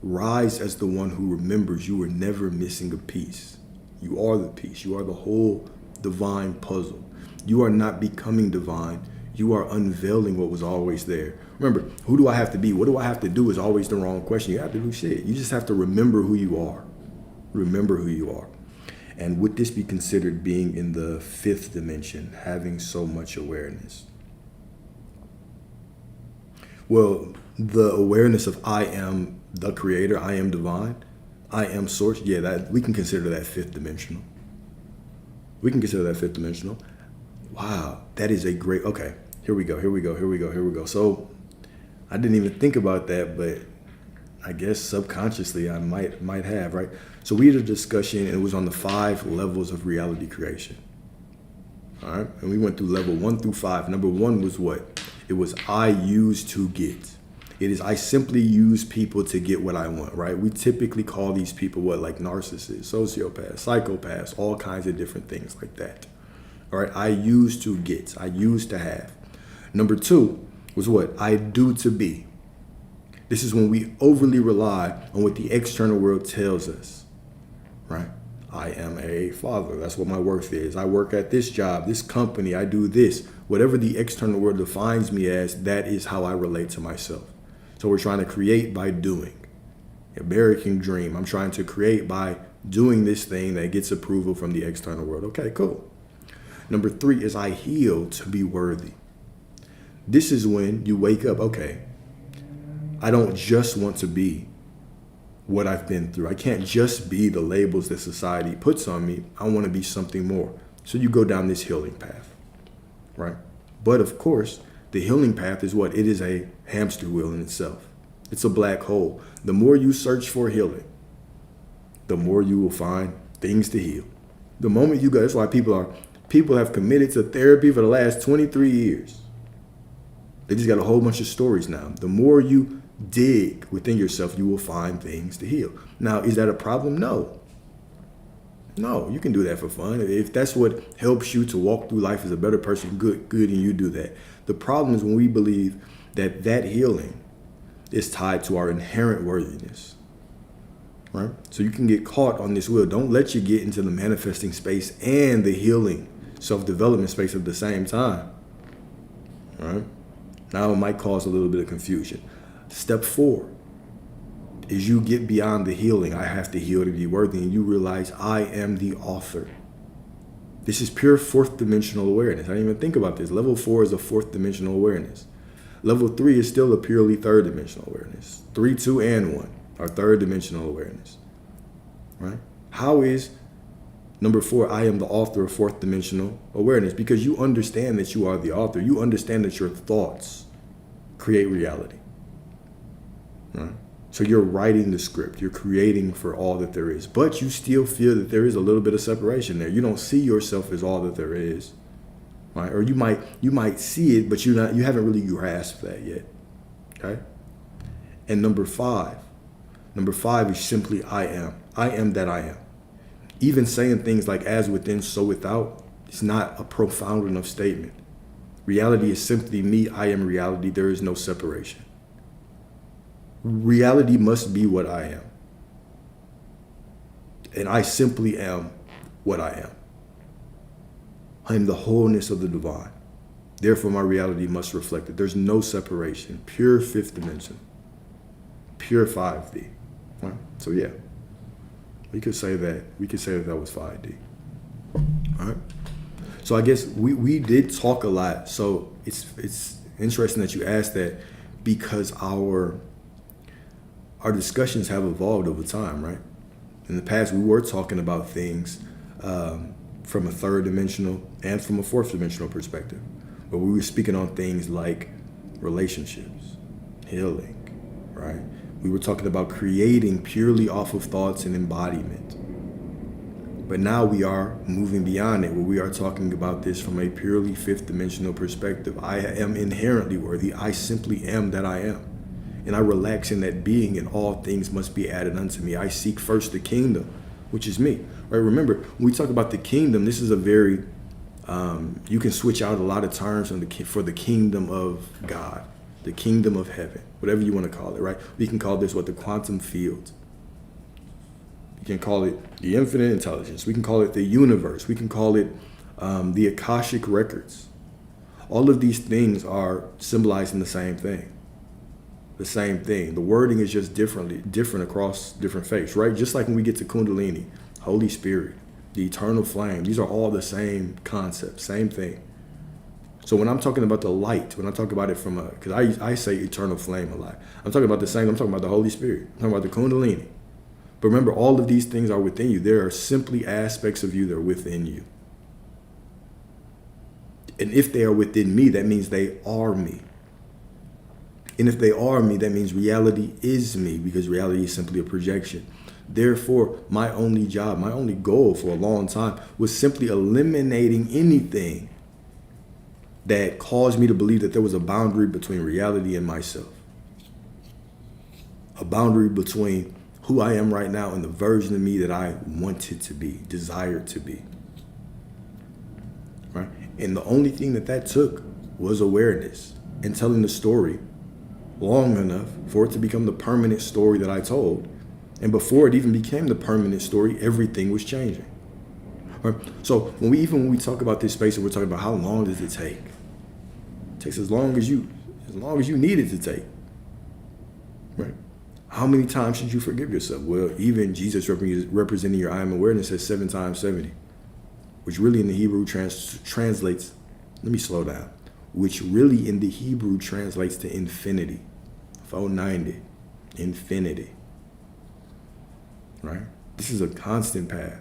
Rise as the one who remembers you were never missing a piece. You are the piece. You are the whole divine puzzle. You are not becoming divine. You are unveiling what was always there. Remember, who do I have to be? What do I have to do is always the wrong question. You have to do shit. You just have to remember who you are. Remember who you are. And would this be considered being in the 5th dimension, having so much awareness? Well, the awareness of I am the creator, I am divine, I am source, yeah, that we can consider that 5th dimensional. Wow, that is a great, okay, here we go. So I didn't even think about that, but I guess subconsciously I might have, right? So we had a discussion, and it was on the 5 levels of reality creation. All right, and we went through level 1 through 5. Number 1 was what? It was I use to get. It is I simply use people to get what I want, right? We typically call these people what? Like narcissists, sociopaths, psychopaths, all kinds of different things like that. All right. I used to get. I used to have. Number 2 was what? I do to be. This is when we overly rely on what the external world tells us, right? I am a father. That's what my worth is. I work at this job, this company. I do this. Whatever the external world defines me as, that is how I relate to myself. So we're trying to create by doing. American dream. I'm trying to create by doing this thing that gets approval from the external world. Okay, cool. Number 3 is I heal to be worthy. This is when you wake up, okay, I don't just want to be what I've been through. I can't just be the labels that society puts on me. I want to be something more. So you go down this healing path, right? But of course, the healing path is what? It is a hamster wheel in itself. It's a black hole. The more you search for healing, the more you will find things to heal. The moment you go, that's why people have committed to therapy for the last 23 years. They just got a whole bunch of stories now. The more you dig within yourself, you will find things to heal. Now, is that a problem? No. No, you can do that for fun. If that's what helps you to walk through life as a better person, good, and you do that. The problem is when we believe that healing is tied to our inherent worthiness, right? So you can get caught on this wheel. Don't let you get into the manifesting space and the healing, self-development space at the same time, right? Now it might cause a little bit of confusion. Step 4 is you get beyond the healing. I have to heal to be worthy. And you realize I am the author. This is pure 4th dimensional awareness. I didn't even think about this. Level 4 is a 4th dimensional awareness. Level 3 is still a purely 3rd dimensional awareness. 3, 2, and 1 are 3rd dimensional awareness, right? How is number 4, I am the author of 4th dimensional awareness? Because you understand that you are the author. You understand that your thoughts create reality. Right? So you're writing the script, you're creating for all that there is, but you still feel that there is a little bit of separation there. You don't see yourself as all that there is, right? Or you might see it, but you haven't really grasped that yet. Okay. And number 5 is simply I am that I am. Even saying things like as within, so without, it's not a profound enough statement. Reality is simply me. I am reality. There is no separation. Reality must be what I am. And I simply am what I am. I am the wholeness of the divine. Therefore, my reality must reflect it. There's no separation. Pure 5th dimension. Pure 5D. Right? So yeah, we could say that that was 5D. All right. So I guess we did talk a lot. So it's interesting that you asked that, because our discussions have evolved over time, right? In the past, we were talking about things from a 3rd dimensional and from a 4th dimensional perspective, but we were speaking on things like relationships, healing, right? We were talking about creating purely off of thoughts and embodiment. But now we are moving beyond it, where we are talking about this from a purely 5th dimensional perspective. I am inherently worthy. I simply am that I am. And I relax in that being, and all things must be added unto me. I seek first the kingdom, which is me. Right? Remember, when we talk about the kingdom, this is a very, you can switch out a lot of terms for the kingdom of God, the kingdom of heaven, whatever you want to call it, right? We can call this the quantum field. You can call it the infinite intelligence. We can call it the universe. We can call it the Akashic records. All of these things are symbolizing the same thing. The same thing. The wording is just different across different faiths, right? Just like when we get to Kundalini, Holy Spirit, the eternal flame, these are all the same concept, same thing. So when I'm talking about the light, when I talk about it because I say eternal flame a lot, I'm talking about the same. I'm talking about the Holy Spirit. I'm talking about the Kundalini. But remember, all of these things are within you. There are simply aspects of you that are within you. And if they are within me, that means they are me. And if they are me, that means reality is me, because reality is simply a projection. Therefore, my only job, my only goal for a long time was simply eliminating anything that caused me to believe that there was a boundary between reality and myself. A boundary between who I am right now and the version of me that I wanted to be, desired to be. Right? And the only thing that took was awareness and telling the story long enough for it to become the permanent story that I told. And before it even became the permanent story, everything was changing. Right? So when we talk about this space, and we're talking about how long does it take? It takes as long as you need it to take. Right? How many times should you forgive yourself? Well, even Jesus representing your I am awareness says 7 times 70, which really in the Hebrew translates, let me slow down, which really in the Hebrew translates to infinity. 490, infinity. Right? This is a constant path.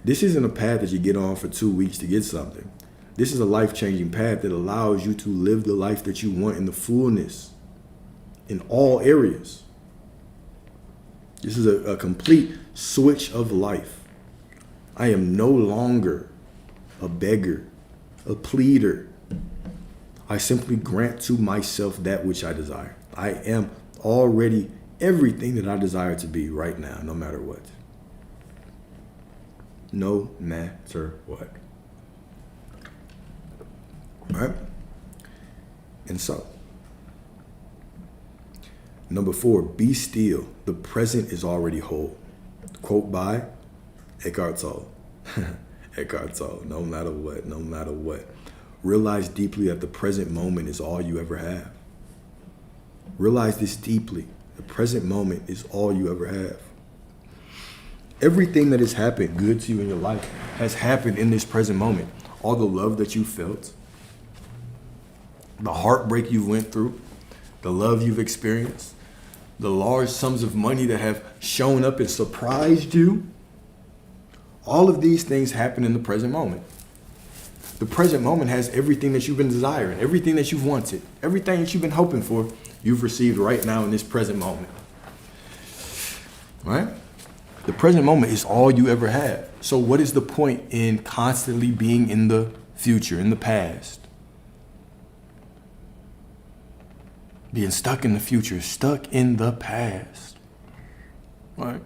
This isn't a path that you get on for 2 weeks to get something. This is a life-changing path that allows you to live the life that you want in the fullness, in all areas. This is a complete switch of life. I am no longer a beggar, a pleader. I simply grant to myself that which I desire. I am already everything that I desire to be right now, no matter what. No matter what. Right? And so, number 4, be still. The present is already whole. Quote by Eckhart Tolle. Eckhart Tolle, no matter what, no matter what. Realize deeply that the present moment is all you ever have. Realize this deeply. The present moment is all you ever have. Everything that has happened good to you in your life has happened in this present moment. All the love that you felt, the heartbreak you went through, the love you've experienced, the large sums of money that have shown up and surprised you. All of these things happen in the present moment. The present moment has everything that you've been desiring, everything that you've wanted, everything that you've been hoping for, you've received right now in this present moment. Right? The present moment is all you ever have. So what is the point in constantly being in the future, in the past? Being stuck in the future, stuck in the past. Right?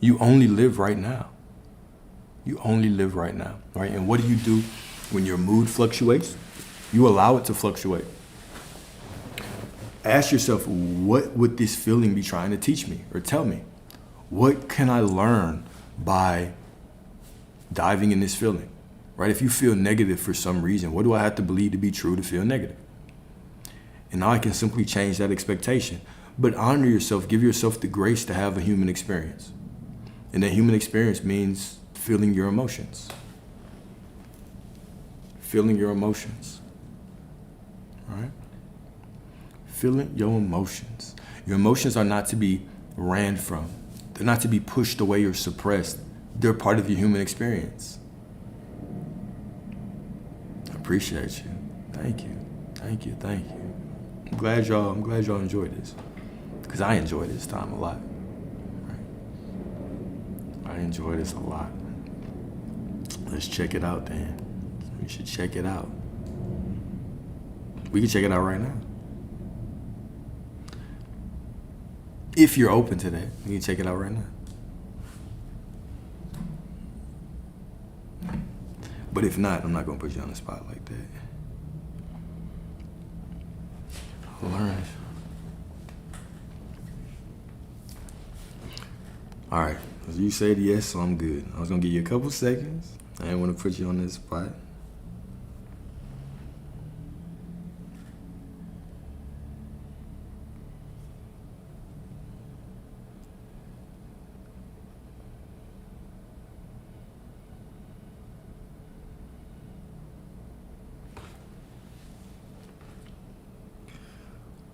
You only live right now. You only live right now. Right? And what do you do when your mood fluctuates? You allow it to fluctuate. Ask yourself, what would this feeling be trying to teach me or tell me? What can I learn by diving in this feeling? Right? If you feel negative for some reason, what do I have to believe to be true to feel negative? And now I can simply change that expectation. But honor yourself, give yourself the grace to have a human experience. And that human experience means feeling your emotions. Feeling your emotions. All right? Feeling your emotions. Your emotions are not to be ran from. They're not to be pushed away or suppressed. They're part of your human experience. I appreciate you. Thank you. Thank you. Thank you. I'm glad y'all enjoyed this. Because I enjoy this time a lot. Right? I enjoy this a lot. Let's check it out then. We should check it out. We can check it out right now. If you're open to that, you can check it out right now. But if not, I'm not gonna put you on the spot like that. All right. All right, you said yes, so I'm good. I was gonna give you a couple seconds. I didn't want to put you on this spot.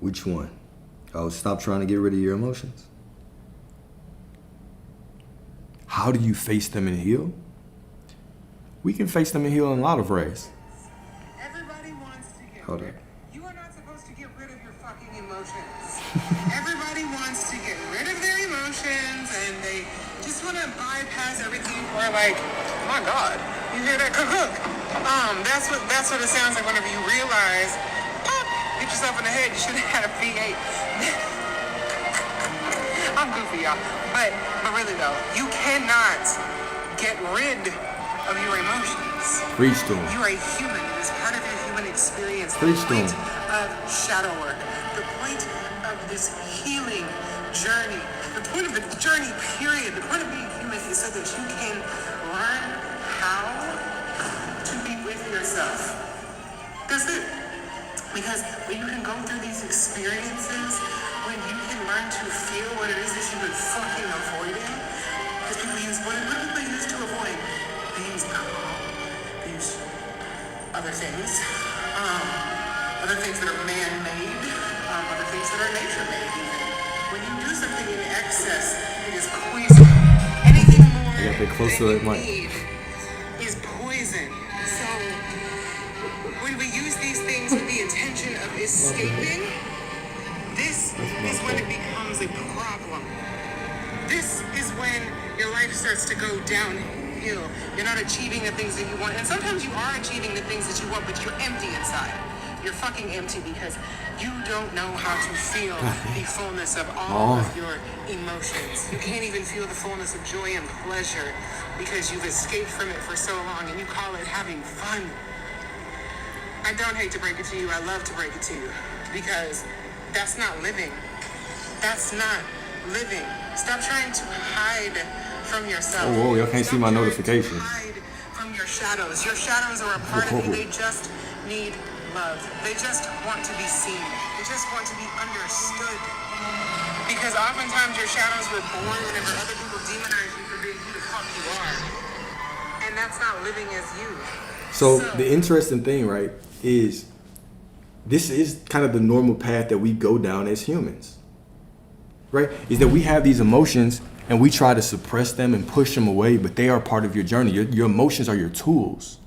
Which one? Oh, stop trying to get rid of your emotions? How do you face them and heal? We can face them and heal in a lot of ways. Everybody wants to get Hold rid. on. You are not supposed to get rid of your fucking emotions. Everybody wants to get rid of their emotions and they just want to bypass everything or like, oh my God, you hear that cook? That's what it sounds like whenever you realize, pop, hit yourself in the head, you should have had a V8. I'm goofy, y'all. But really though, you cannot get rid of your emotions. Preach to him. You are a human. It is part of your human experience. Preach The to point him. of shadow work, the point of this healing journey, the point of the journey, period, the point of being human is so that you can learn how to be with yourself. That's it. Because when you can go through these experiences, when you can learn to feel what it is that you've been fucking avoiding, because people use, what do people use to avoid? They use alcohol, they use other things that are man-made, other things that are nature-made even. When you do something in excess, it is poison. Anything more I got that close to than that mic. you need is poison. So when we use these things with the intention of escaping, this is when it becomes a problem. This is when your life starts to go downhill. You're not achieving the things that you want. And sometimes you are achieving the things that you want, but you're empty inside. You're fucking empty because you don't know how to feel the fullness of all of your emotions. You can't even feel the fullness of joy and pleasure because you've escaped from it for so long and you call it having fun. I don't hate to break it to you. I love to break it to you because that's not living. That's not living. Stop trying to hide from yourself. Oh, whoa, y'all can't see my Stop trying to notifications. hide from your shadows. Your shadows are a part of you. They just need love. They just want to be seen. They just want to be understood. Because oftentimes your shadows were born whenever other people demonize you for being who the fuck you are. And that's not living as you. So the interesting thing, right, is this is kind of the normal path that we go down as humans, right? Is that we have these emotions and we try to suppress them and push them away, but they are part of your journey. Your emotions are your tools.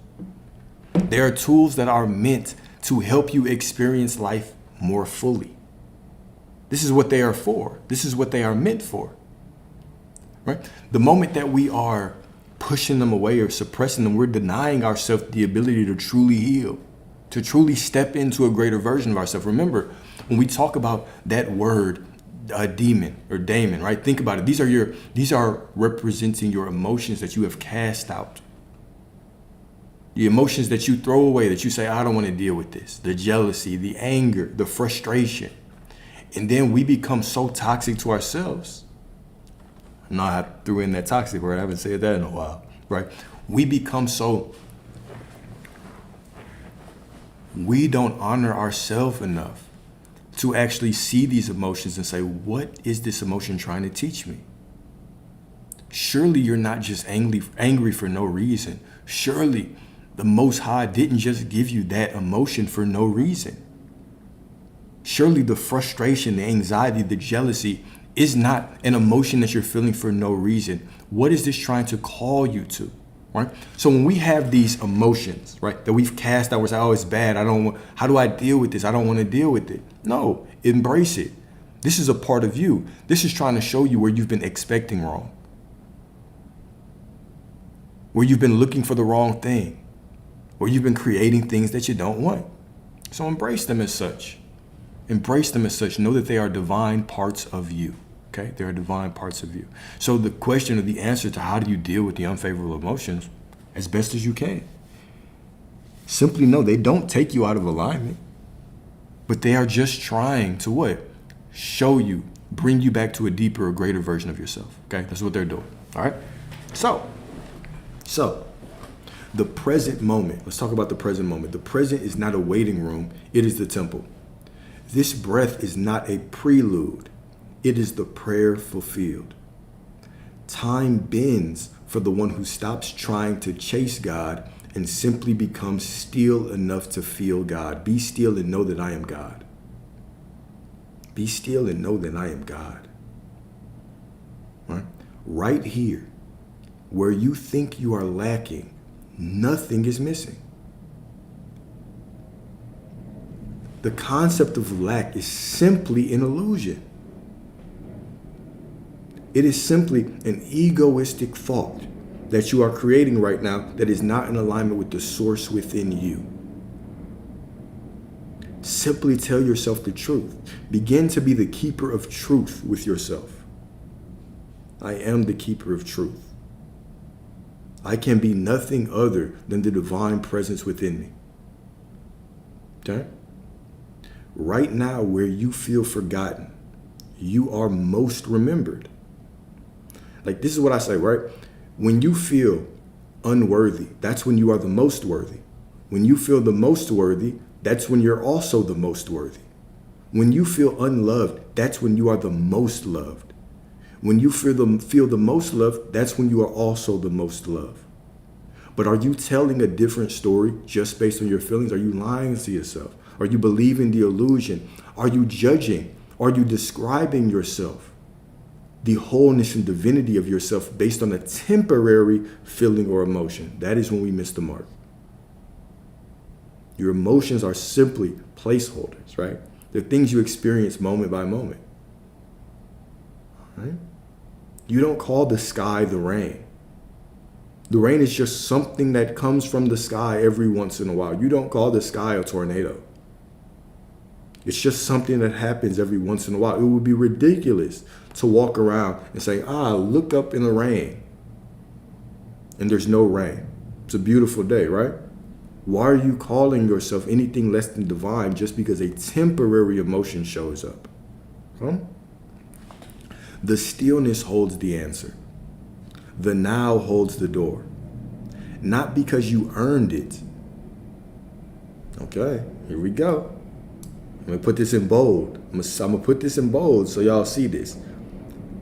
They are tools that are meant to help you experience life more fully. This is what they are for. This is what they are meant for, right? The moment that we are pushing them away or suppressing them, we're denying ourselves the ability to truly heal, to truly step into a greater version of ourselves. Remember, when we talk about that word, demon or daemon, right? Think about it. These are representing your emotions that you have cast out. The emotions that you throw away, that you say, I don't want to deal with this. The jealousy, the anger, the frustration. And then we become so toxic to ourselves. No, I threw in that toxic word. I haven't said that in a while, right? We become so, we don't honor ourselves enough to actually see these emotions and say, what is this emotion trying to teach me? Surely you're not just angry for no reason. Surely the Most High didn't just give you that emotion for no reason. Surely the frustration, the anxiety, the jealousy is not an emotion that you're feeling for no reason. What is this trying to call you to, right? So when we have these emotions, right, that we've cast out, we're saying, oh, it's bad. How do I deal with this? I don't want to deal with it. No, embrace it. This is a part of you. This is trying to show you where you've been expecting wrong, where you've been looking for the wrong thing, where you've been creating things that you don't want. So embrace them as such. Embrace them as such. Know that they are divine parts of you. Okay? They are divine parts of you. So the question or the answer to how do you deal with the unfavorable emotions as best as you can. Simply know they don't take you out of alignment, but they are just trying to what? Show you, bring you back to a deeper or greater version of yourself. Okay? That's what they're doing. All right? So the present moment. Let's talk about the present moment. The present is not a waiting room. It is the temple. This breath is not a prelude. It is the prayer fulfilled. Time bends for the one who stops trying to chase God and simply becomes still enough to feel God. Be still and know that I am God. Be still and know that I am God. Right here, where you think you are lacking, nothing is missing. The concept of lack is simply an illusion. It is simply an egoistic thought that you are creating right now that is not in alignment with the source within you. Simply tell yourself the truth. Begin to be the keeper of truth with yourself. I am the keeper of truth. I can be nothing other than the divine presence within me. Okay? Right now, where you feel forgotten, you are most remembered. Like, this is what I say, right? When you feel unworthy, that's when you are the most worthy. When you feel the most worthy, that's when you're also the most worthy. When you feel unloved, that's when you are the most loved. When you feel the most loved, that's when you are also the most loved. But are you telling a different story just based on your feelings? Are you lying to yourself? Are you believing the illusion? Are you judging? Are you describing yourself, the wholeness and divinity of yourself based on a temporary feeling or emotion? That is when we miss the mark. Your emotions are simply placeholders, right? They're things you experience moment by moment. Right? You don't call the sky the rain. The rain is just something that comes from the sky every once in a while. You don't call the sky a tornado. It's just something that happens every once in a while. It would be ridiculous to walk around and say, look up in the rain. And there's no rain. It's a beautiful day, right? Why are you calling yourself anything less than divine just because a temporary emotion shows up? Huh? The stillness holds the answer. The now holds the door. Not because you earned it. Okay, here we go. I'm going to put this in bold. I'm going to put this in bold so y'all see this.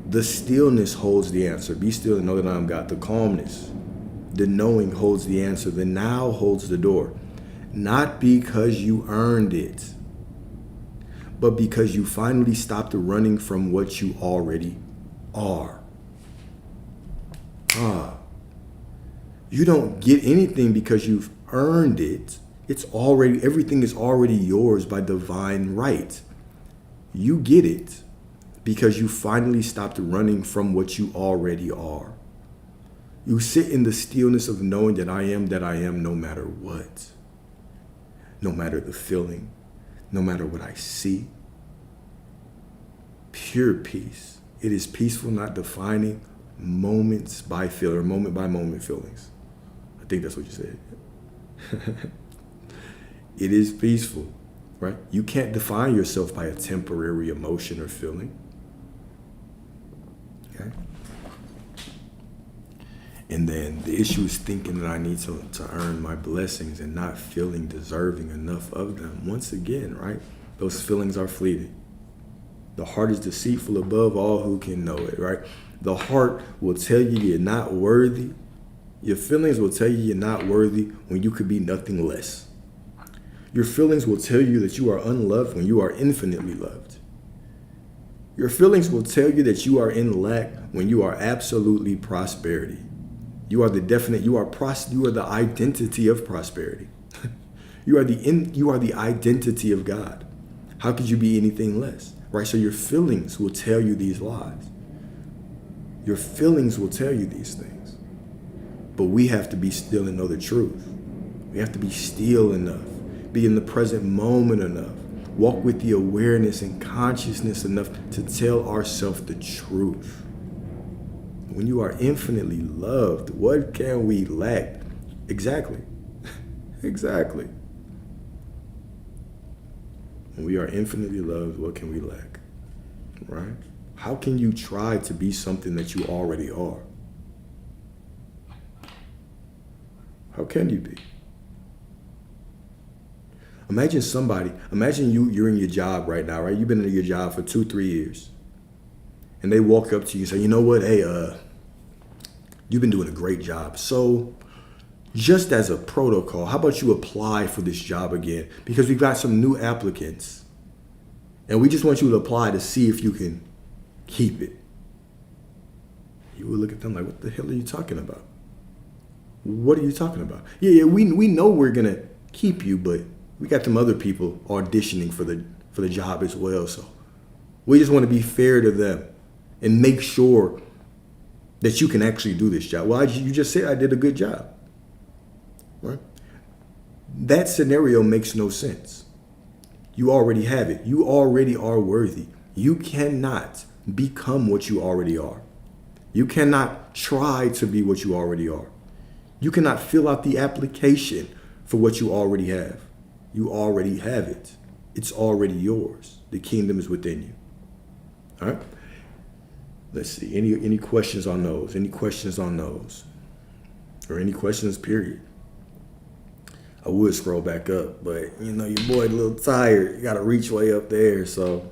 The stillness holds the answer. Be still and know that I am God. The calmness, the knowing holds the answer. The now holds the door. Not because you earned it, but because you finally stopped running from what you already are. You don't get anything because you've earned it. Everything is already yours by divine right. You get it because you finally stopped running from what you already are. You sit in the stillness of knowing that I am no matter what. No matter the feeling, no matter what I see. Pure peace. It is peaceful, not defining moments by feeling or moment by moment feelings. I think that's what you said. It is peaceful, right? You can't define yourself by a temporary emotion or feeling. Okay? And then the issue is thinking that I need to earn my blessings and not feeling deserving enough of them. Once again, right? Those feelings are fleeting. The heart is deceitful above all who can know it, right? The heart will tell you you're not worthy. Your feelings will tell you you're not worthy when you could be nothing less. Your feelings will tell you that you are unloved when you are infinitely loved. Your feelings will tell you that you are in lack when you are absolutely prosperity. You are the identity of prosperity. You are the identity of God. How could you be anything less? Right? So your feelings will tell you these lies. Your feelings will tell you these things. But we have to be still and know the truth. We have to be still enough, be in the present moment enough, walk with the awareness and consciousness enough to tell ourselves the truth. When you are infinitely loved, what can we lack? Exactly. Exactly. When we are infinitely loved, what can we lack? Right? How can you try to be something that you already are? How can you be? Imagine you're in your job right now, right? You've been in your job for 2-3 years. And they walk up to you and say, you know what? Hey, you've been doing a great job. So just as a protocol, how about you apply for this job again? Because we've got some new applicants. And we just want you to apply to see if you can keep it. You would look at them like, what the hell are you talking about? What are you talking about? Yeah, we know we're going to keep you, but we got some other people auditioning for the job as well. So we just want to be fair to them and make sure that you can actually do this job. Well, you just said I did a good job. Right? That scenario makes no sense. You already have it. You already are worthy. You cannot become what you already are. You cannot try to be what you already are. You cannot fill out the application for what you already have. You already have it. It's already yours. The kingdom is within you. All right? Let's see. Any questions on those? Any questions on those? Or any questions, period? I would scroll back up, but you know, your boy a little tired. You gotta reach way up there, so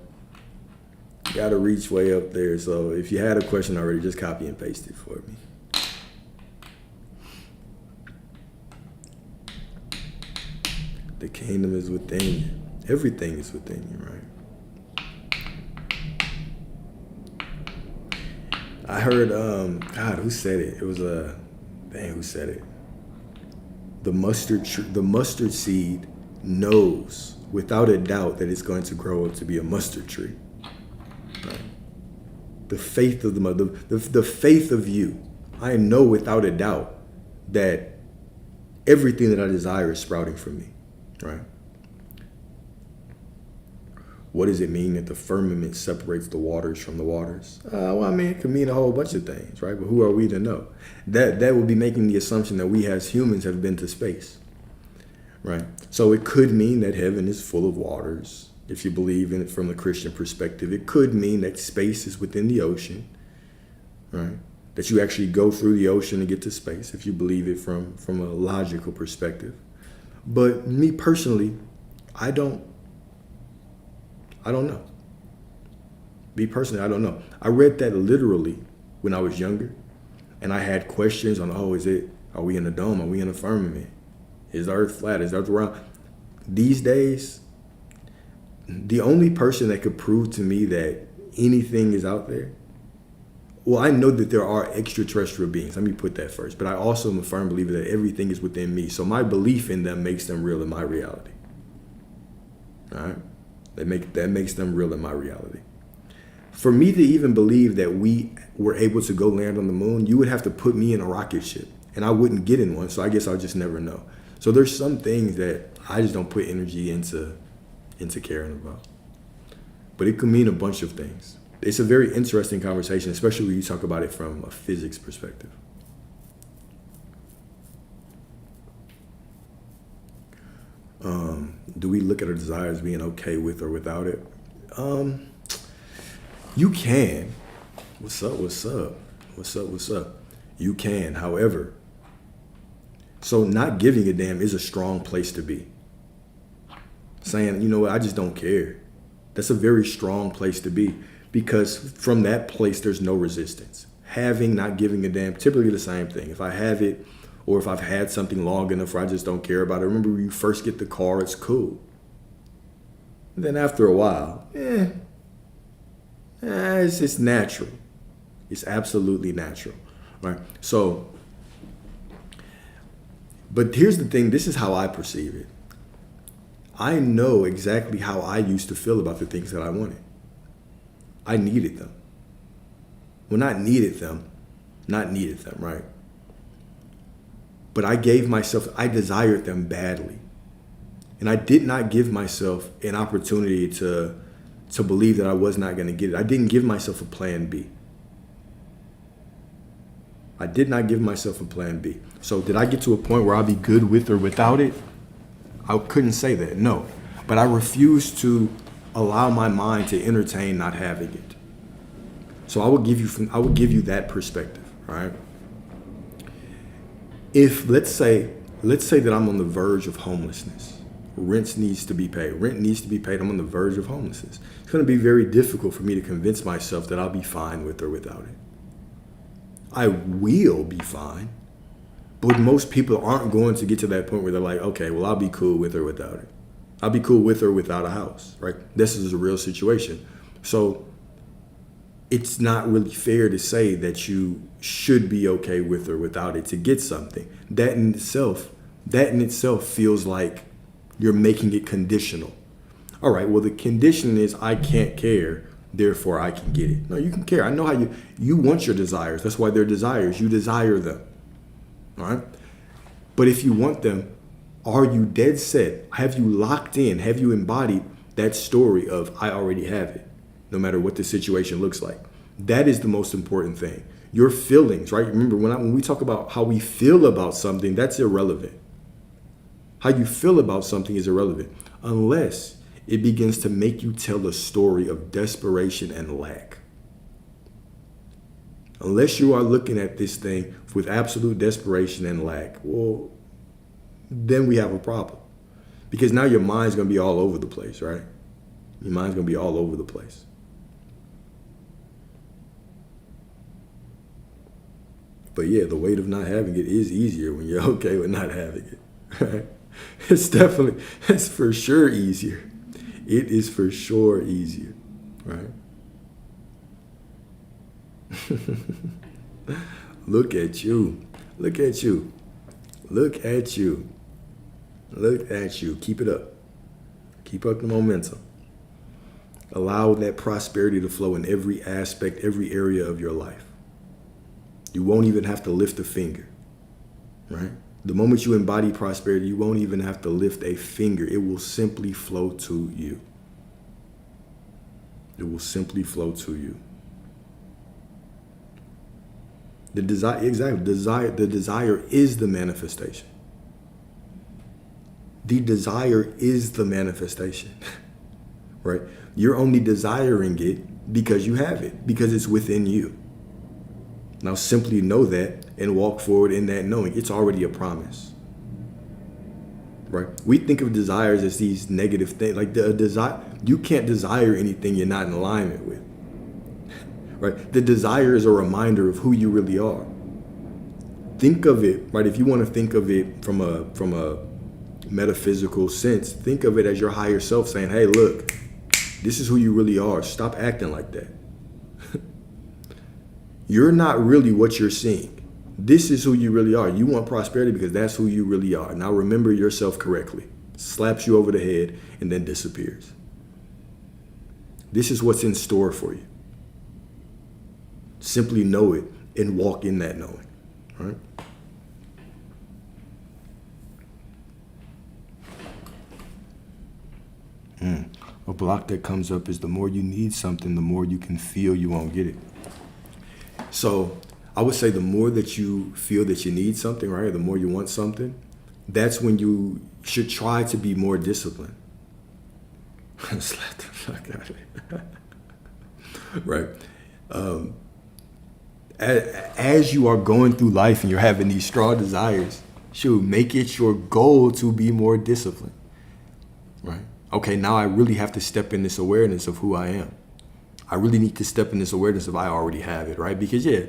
if you had a question already, just copy and paste it for me. The kingdom is within you. Everything is within you, right? I heard, God, who said it? It was who said it? The mustard seed knows without a doubt that it's going to grow up to be a mustard tree. Right? The faith of the faith of you. I know without a doubt that everything that I desire is sprouting from me. Right? What does it mean that the firmament separates the waters from the waters? Well, I mean, it could mean a whole bunch of things, right? But who are we to know? That would be making the assumption that we as humans have been to space, right? So it could mean that heaven is full of waters, if you believe in it from the Christian perspective. It could mean that space is within the ocean, right? That you actually go through the ocean to get to space, if you believe it from a logical perspective. But me personally, I don't know. Me personally, I don't know. I read that literally when I was younger, and I had questions on, are we in a dome? Are we in a firmament? Is the earth flat? Is the earth round? These days, the only person that could prove to me that anything is out there, well, I know that there are extraterrestrial beings. Let me put that first. But I also am a firm believer that everything is within me. So my belief in them makes them real in my reality. All right? That makes them real in my reality. For me to even believe that we were able to go land on the moon, you would have to put me in a rocket ship, and I wouldn't get in one, so I guess I'll just never know. So there's some things that I just don't put energy into caring about. But it could mean a bunch of things. It's a very interesting conversation, especially when you talk about it from a physics perspective. Do we look at our desires being okay with or without it? You can. What's up? You can. However, so not giving a damn is a strong place to be. Saying, you know what, I just don't care. That's a very strong place to be, because from that place, there's no resistance. Having, not giving a damn, typically the same thing. If I have it, or if I've had something long enough where I just don't care about it. Remember when you first get the car, it's cool. And then after a while, it's just natural. It's absolutely natural, right? So, but here's the thing. This is how I perceive it. I know exactly how I used to feel about the things that I wanted. I needed them. Well, not needed them, right? But I desired them badly. And I did not give myself an opportunity to believe that I was not going to get it. I didn't give myself a plan B. So did I get to a point where I'll be good with or without it? I couldn't say that, no. But I refused to allow my mind to entertain not having it. So I would give you that perspective, right? If let's say that I'm on the verge of homelessness, rent needs to be paid. I'm on the verge of homelessness. It's going to be very difficult for me to convince myself that I'll be fine with or without it. I will be fine, but most people aren't going to get to that point where they're like, okay, well, I'll be cool with or without it. I'll be cool with or without a house, right? This is a real situation. So it's not really fair to say that you should be okay with or without it to get something. That in itself feels like you're making it conditional. All right, well, the condition is I can't care, therefore I can get it. No, you can care. I know how you want your desires. That's why they're desires. You desire them. All right? But if you want them, are you dead set? Have you locked in? Have you embodied that story of I already have it, no matter what the situation looks like? That is the most important thing. Your feelings, right? Remember, when we talk about how we feel about something, that's irrelevant. How you feel about something is irrelevant unless it begins to make you tell a story of desperation and lack. Unless you are looking at this thing with absolute desperation and lack, well, then we have a problem. Because now your mind's going to be all over the place, right? Your mind's going to be all over the place. But yeah, the weight of not having it is easier when you're okay with not having it, right? It's for sure easier. It is for sure easier, right? Look at you. Look at you. Look at you. Look at you. Keep it up. Keep up the momentum. Allow that prosperity to flow in every aspect, every area of your life. You won't even have to lift a finger, right? The moment you embody prosperity, you won't even have to lift a finger. It will simply flow to you. It will simply flow to you. The desire is the manifestation. The desire is the manifestation, right? You're only desiring it because you have it, because it's within you. Now simply know that and walk forward in that knowing. It's already a promise, right? We think of desires as these negative things. Like the desire, you can't desire anything you're not in alignment with, right? The desire is a reminder of who you really are. Think of it, right? If you want to think of it from a metaphysical sense, think of it as your higher self saying, hey, look, this is who you really are. Stop acting like that. You're not really what you're seeing. This is who you really are. You want prosperity because that's who you really are. Now remember yourself correctly. Slaps you over the head and then disappears. This is what's in store for you. Simply know it and walk in that knowing, right? A block that comes up is the more you need something, the more you can feel you won't get it. So I would say the more that you feel that you need something, right? The more you want something, that's when you should try to be more disciplined. Slap the fuck out of it. Right? As you are going through life and you're having these strong desires, shoot, make it your goal to be more disciplined. Right? Okay, now I really have to step in this awareness of who I am. I really need to step in this awareness of I already have it, right? Because yeah,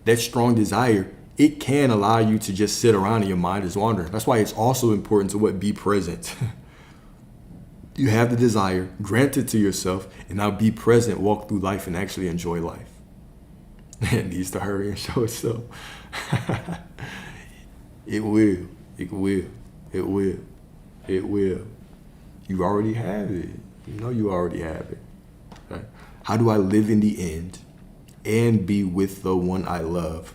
that strong desire, it can allow you to just sit around and your mind is wandering. That's why it's also important to be present. You have the desire, grant it to yourself, and now be present, walk through life and actually enjoy life. It needs to hurry and show itself. It will. It will. It will. It will. You already have it. You know you already have it. Right? How do I live in the end and be with the one I love?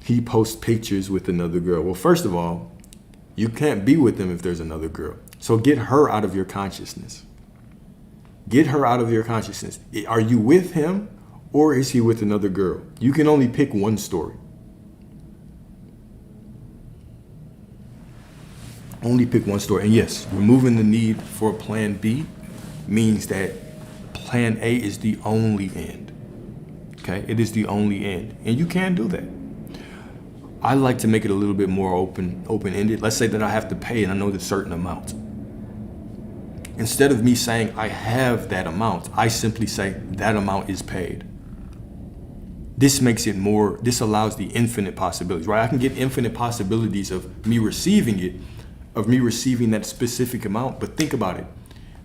He posts pictures with another girl. Well, first of all, you can't be with them if there's another girl. So get her out of your consciousness. Get her out of your consciousness. Are you with him or is he with another girl? You can only pick one story. Only pick one story. And yes, removing the need for plan B means that plan A is the only end. Okay? It is the only end. And you can do that. I like to make it a little bit more open-ended. Let's say that I have to pay and I know the certain amount. Instead of me saying I have that amount, I simply say that amount is paid. This makes it more, this allows the infinite possibilities, right? I can get infinite possibilities of me receiving it, of me receiving that specific amount. But think about it.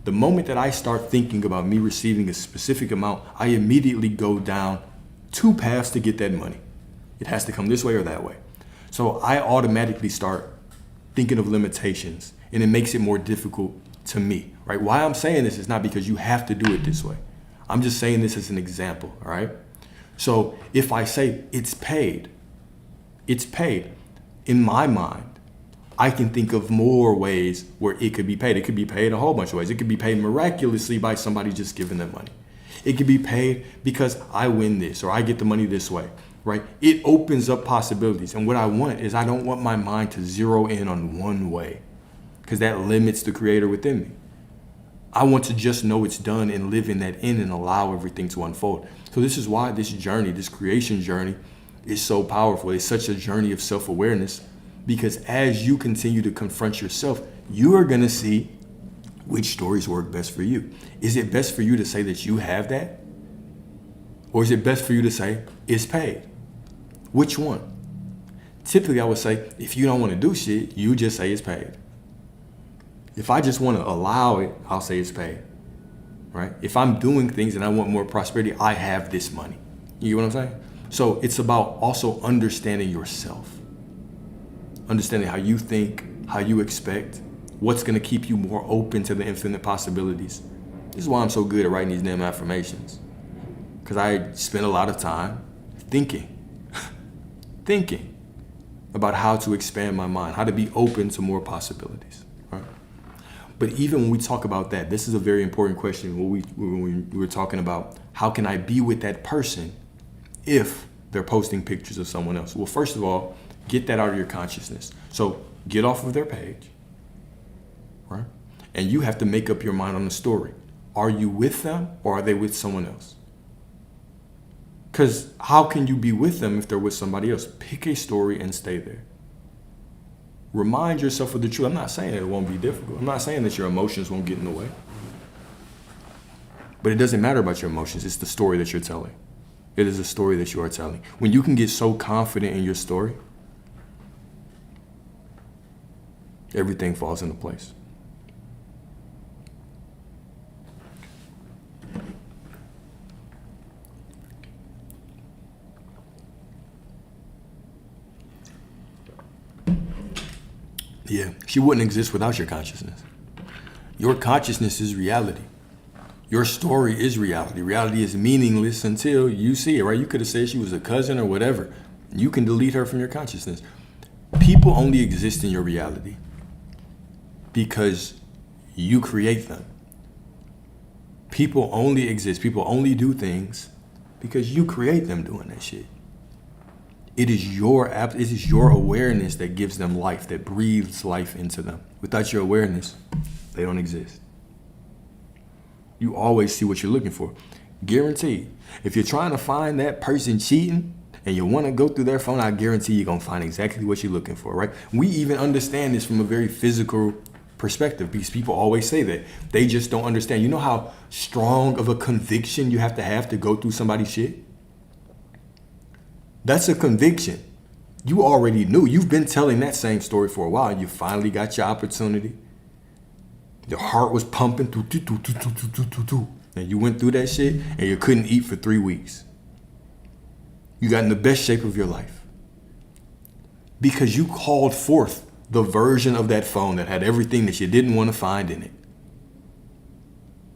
The moment that I start thinking about me receiving a specific amount, I immediately go down two paths to get that money. It has to come this way or that way. So I automatically start thinking of limitations, and it makes it more difficult to me, right? Why I'm saying this is not because you have to do it this way. I'm just saying this as an example, all right? So if I say it's paid, in my mind, I can think of more ways where it could be paid. It could be paid a whole bunch of ways. It could be paid miraculously by somebody just giving them money. It could be paid because I win this or I get the money this way. right? It opens up possibilities. And what I want is I don't want my mind to zero in on one way, because that limits the creator within me. I want to just know it's done and live in that and allow everything to unfold. So this is why this journey, this creation journey, is so powerful. It's such a journey of self-awareness, because as you continue to confront yourself, you are going to see which stories work best for you. Is it best for you to say that you have that? Or is it best for you to say it's paid? Which one? Typically, I would say, if you don't want to do shit, you just say it's paid. If I just want to allow it, I'll say it's paid, right? If I'm doing things and I want more prosperity, I have this money. You get what I'm saying? So it's about also understanding yourself, understanding how you think, how you expect, what's going to keep you more open to the infinite possibilities. This is why I'm so good at writing these damn affirmations, because I spend a lot of time thinking about how to expand my mind, how to be open to more possibilities. Right? But even when we talk about that, this is a very important question. When we were talking about how can I be with that person if they're posting pictures of someone else? Well, first of all, get that out of your consciousness. So get off of their page, right? And you have to make up your mind on the story. Are you with them or are they with someone else? Because how can you be with them if they're with somebody else? Pick a story and stay there. Remind yourself of the truth. I'm not saying that it won't be difficult. I'm not saying that your emotions won't get in the way. But it doesn't matter about your emotions. It's the story that you're telling. It is a story that you are telling. When you can get so confident in your story, everything falls into place. Yeah, she wouldn't exist without your consciousness. Your consciousness is reality. Your story is reality. Reality is meaningless until you see it, right? You could have said she was a cousin or whatever. You can delete her from your consciousness. People only exist in your reality because you create them. People only exist. People only do things because you create them doing that shit. It is your awareness that gives them life, that breathes life into them. Without your awareness, they don't exist. You always see what you're looking for. Guaranteed. If you're trying to find that person cheating and you want to go through their phone, I guarantee you're going to find exactly what you're looking for, right? We even understand this from a very physical perspective because people always say that. They just don't understand. You know how strong of a conviction you have to go through somebody's shit? That's a conviction. You already knew. You've been telling that same story for a while. And you finally got your opportunity. Your heart was pumping. And you went through that shit and you couldn't eat for 3 weeks. You got in the best shape of your life. Because you called forth the version of that phone that had everything that you didn't want to find in it.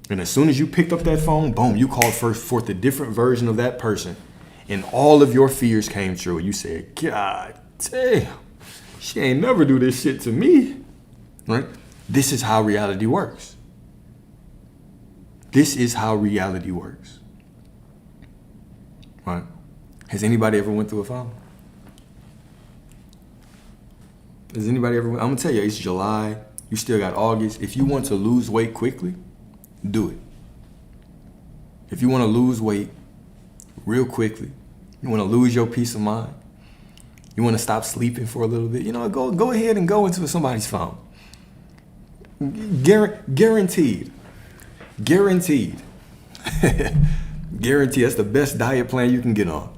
And as soon as you picked up that phone, boom, you called forth a different version of that person. And all of your fears came true. You said, God damn, she ain't never do this shit to me. Right? This is how reality works. This is how reality works. Right? Has anybody ever went through a phone? Has anybody ever? I'm going to tell you, it's July. You still got August. If you want to lose weight quickly, do it. If you want to lose weight real quickly, you want to lose your peace of mind, you want to stop sleeping for a little bit, go ahead and go into somebody's phone. Guaranteed. Guaranteed. Guaranteed. That's the best diet plan you can get on.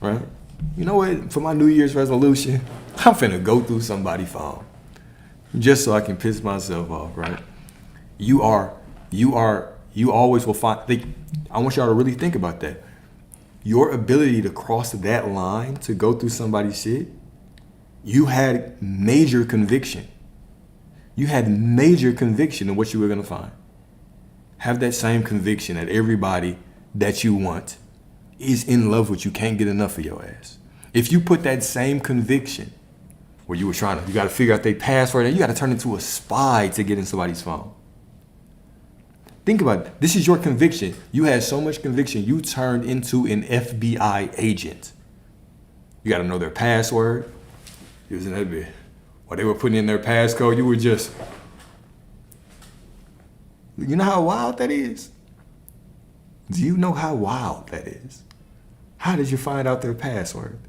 Right? You know what? For my New Year's resolution, I'm finna go through somebody's phone just so I can piss myself off, right? You always will find, I want y'all to really think about that. Your ability to cross that line, to go through somebody's shit, you had major conviction. You had major conviction in what you were going to find. Have that same conviction that everybody that you want is in love with you, can't get enough of your ass. If you put that same conviction where you got to figure out their password and you got to turn into a spy to get in somebody's phone. Think about it. This is your conviction. You had so much conviction, you turned into an FBI agent. You got to know their password. You was in that bit. While they were putting in their passcode, you were just, you know how wild that is? Do you know how wild that is? How did you find out their password?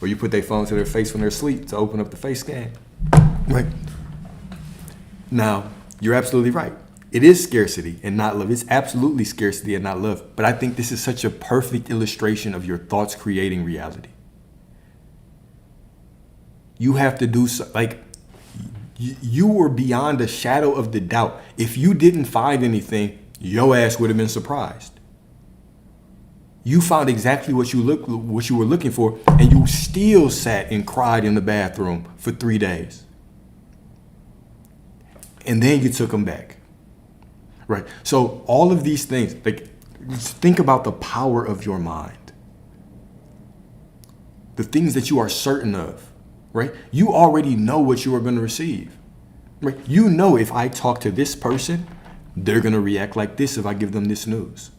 Or you put their phone to their face when they're asleep to open up the face scan. Right. Now, you're absolutely right. It is scarcity and not love. It's absolutely scarcity and not love. But I think this is such a perfect illustration of your thoughts creating reality. You have to do so, like, you were beyond a shadow of the doubt. If you didn't find anything, your ass would have been surprised. You found exactly what you were looking for, and you still sat and cried in the bathroom for 3 days. And then you took them back. Right? So all of these things, like, just think about the power of your mind. The things that you are certain of, right? You already know what you are going to receive. Right? You know, if I talk to this person, they're going to react like this if I give them this news.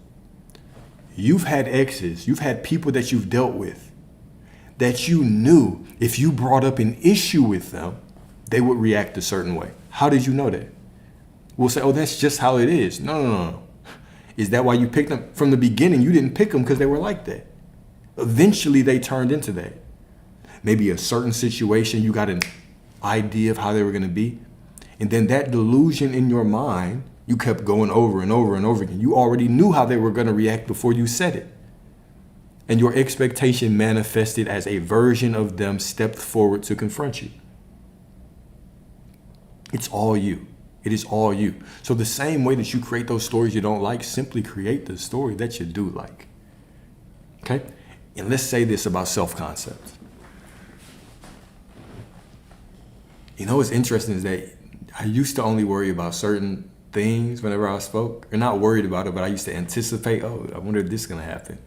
You've had exes, you've had people that you've dealt with that you knew if you brought up an issue with them, they would react a certain way. How did you know that? We'll say, oh, that's just how it is. No. Is that why you picked them? From the beginning, you didn't pick them because they were like that. Eventually, they turned into that. Maybe a certain situation, you got an idea of how they were going to be. And then that delusion in your mind, you kept going over and over and over again. You already knew how they were going to react before you said it. And your expectation manifested as a version of them stepped forward to confront you. It's all you. It is all you. So the same way that you create those stories you don't like, simply create the story that you do like. Okay? And let's say this about self-concept. You know what's interesting is that I used to only worry about certain things whenever I spoke. Or not worried about it, but I used to anticipate, oh, I wonder if this is going to happen.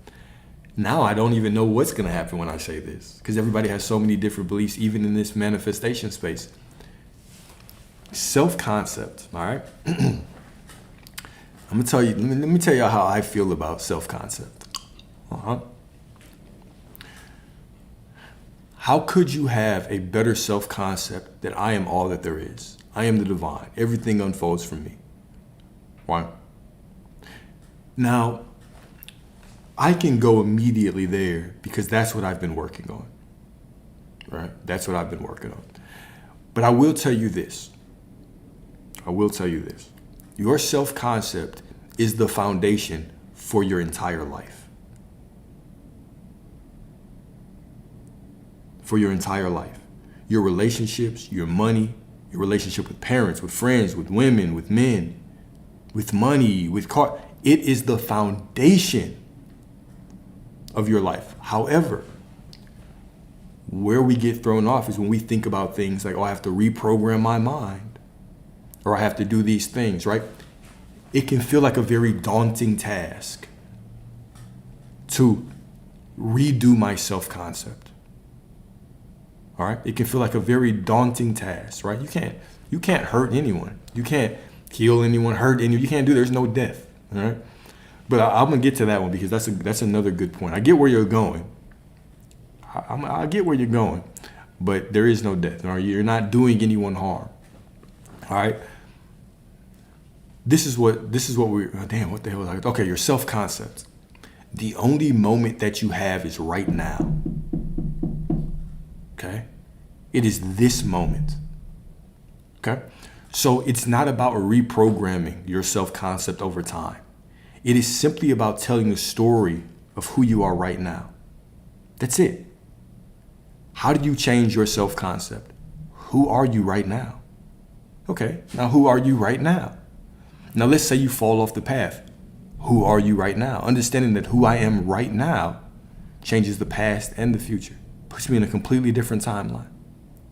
Now I don't even know what's going to happen when I say this. Because everybody has so many different beliefs, even in this manifestation space. Self-concept, all right? I'm going to tell you, let me tell you how I feel about self-concept. How could you have a better self-concept that I am all that there is? I am the divine. Everything unfolds from me. Why? Now, I can go immediately there because that's what I've been working on, right? That's what I've been working on. But I will tell you this. Your self-concept is the foundation for your entire life. For your entire life. Your relationships, your money, your relationship with parents, with friends, with women, with men, with money, with car. It is the foundation of your life. However, where we get thrown off is when we think about things like, oh, I have to reprogram my mind, or I have to do these things, right? It can feel like a very daunting task to redo my self-concept. All right? It can feel like a very daunting task, right? You can't hurt anyone. You can't kill anyone, hurt anyone. You can't do, there's no death, all right? But I'm going to get to that one because that's another good point. I get where you're going. I get where you're going, but there is no death. All right? You're not doing anyone harm. All right? This is what we, oh, damn, what the hell was I? Okay, your self-concept. The only moment that you have is right now. Okay? It is this moment. Okay? So it's not about reprogramming your self-concept over time. It is simply about telling the story of who you are right now. That's it. How do you change your self-concept? Who are you right now? Okay, now who are you right now? Now let's say you fall off the path. Who are you right now? Understanding that who I am right now changes the past and the future. Puts me in a completely different timeline.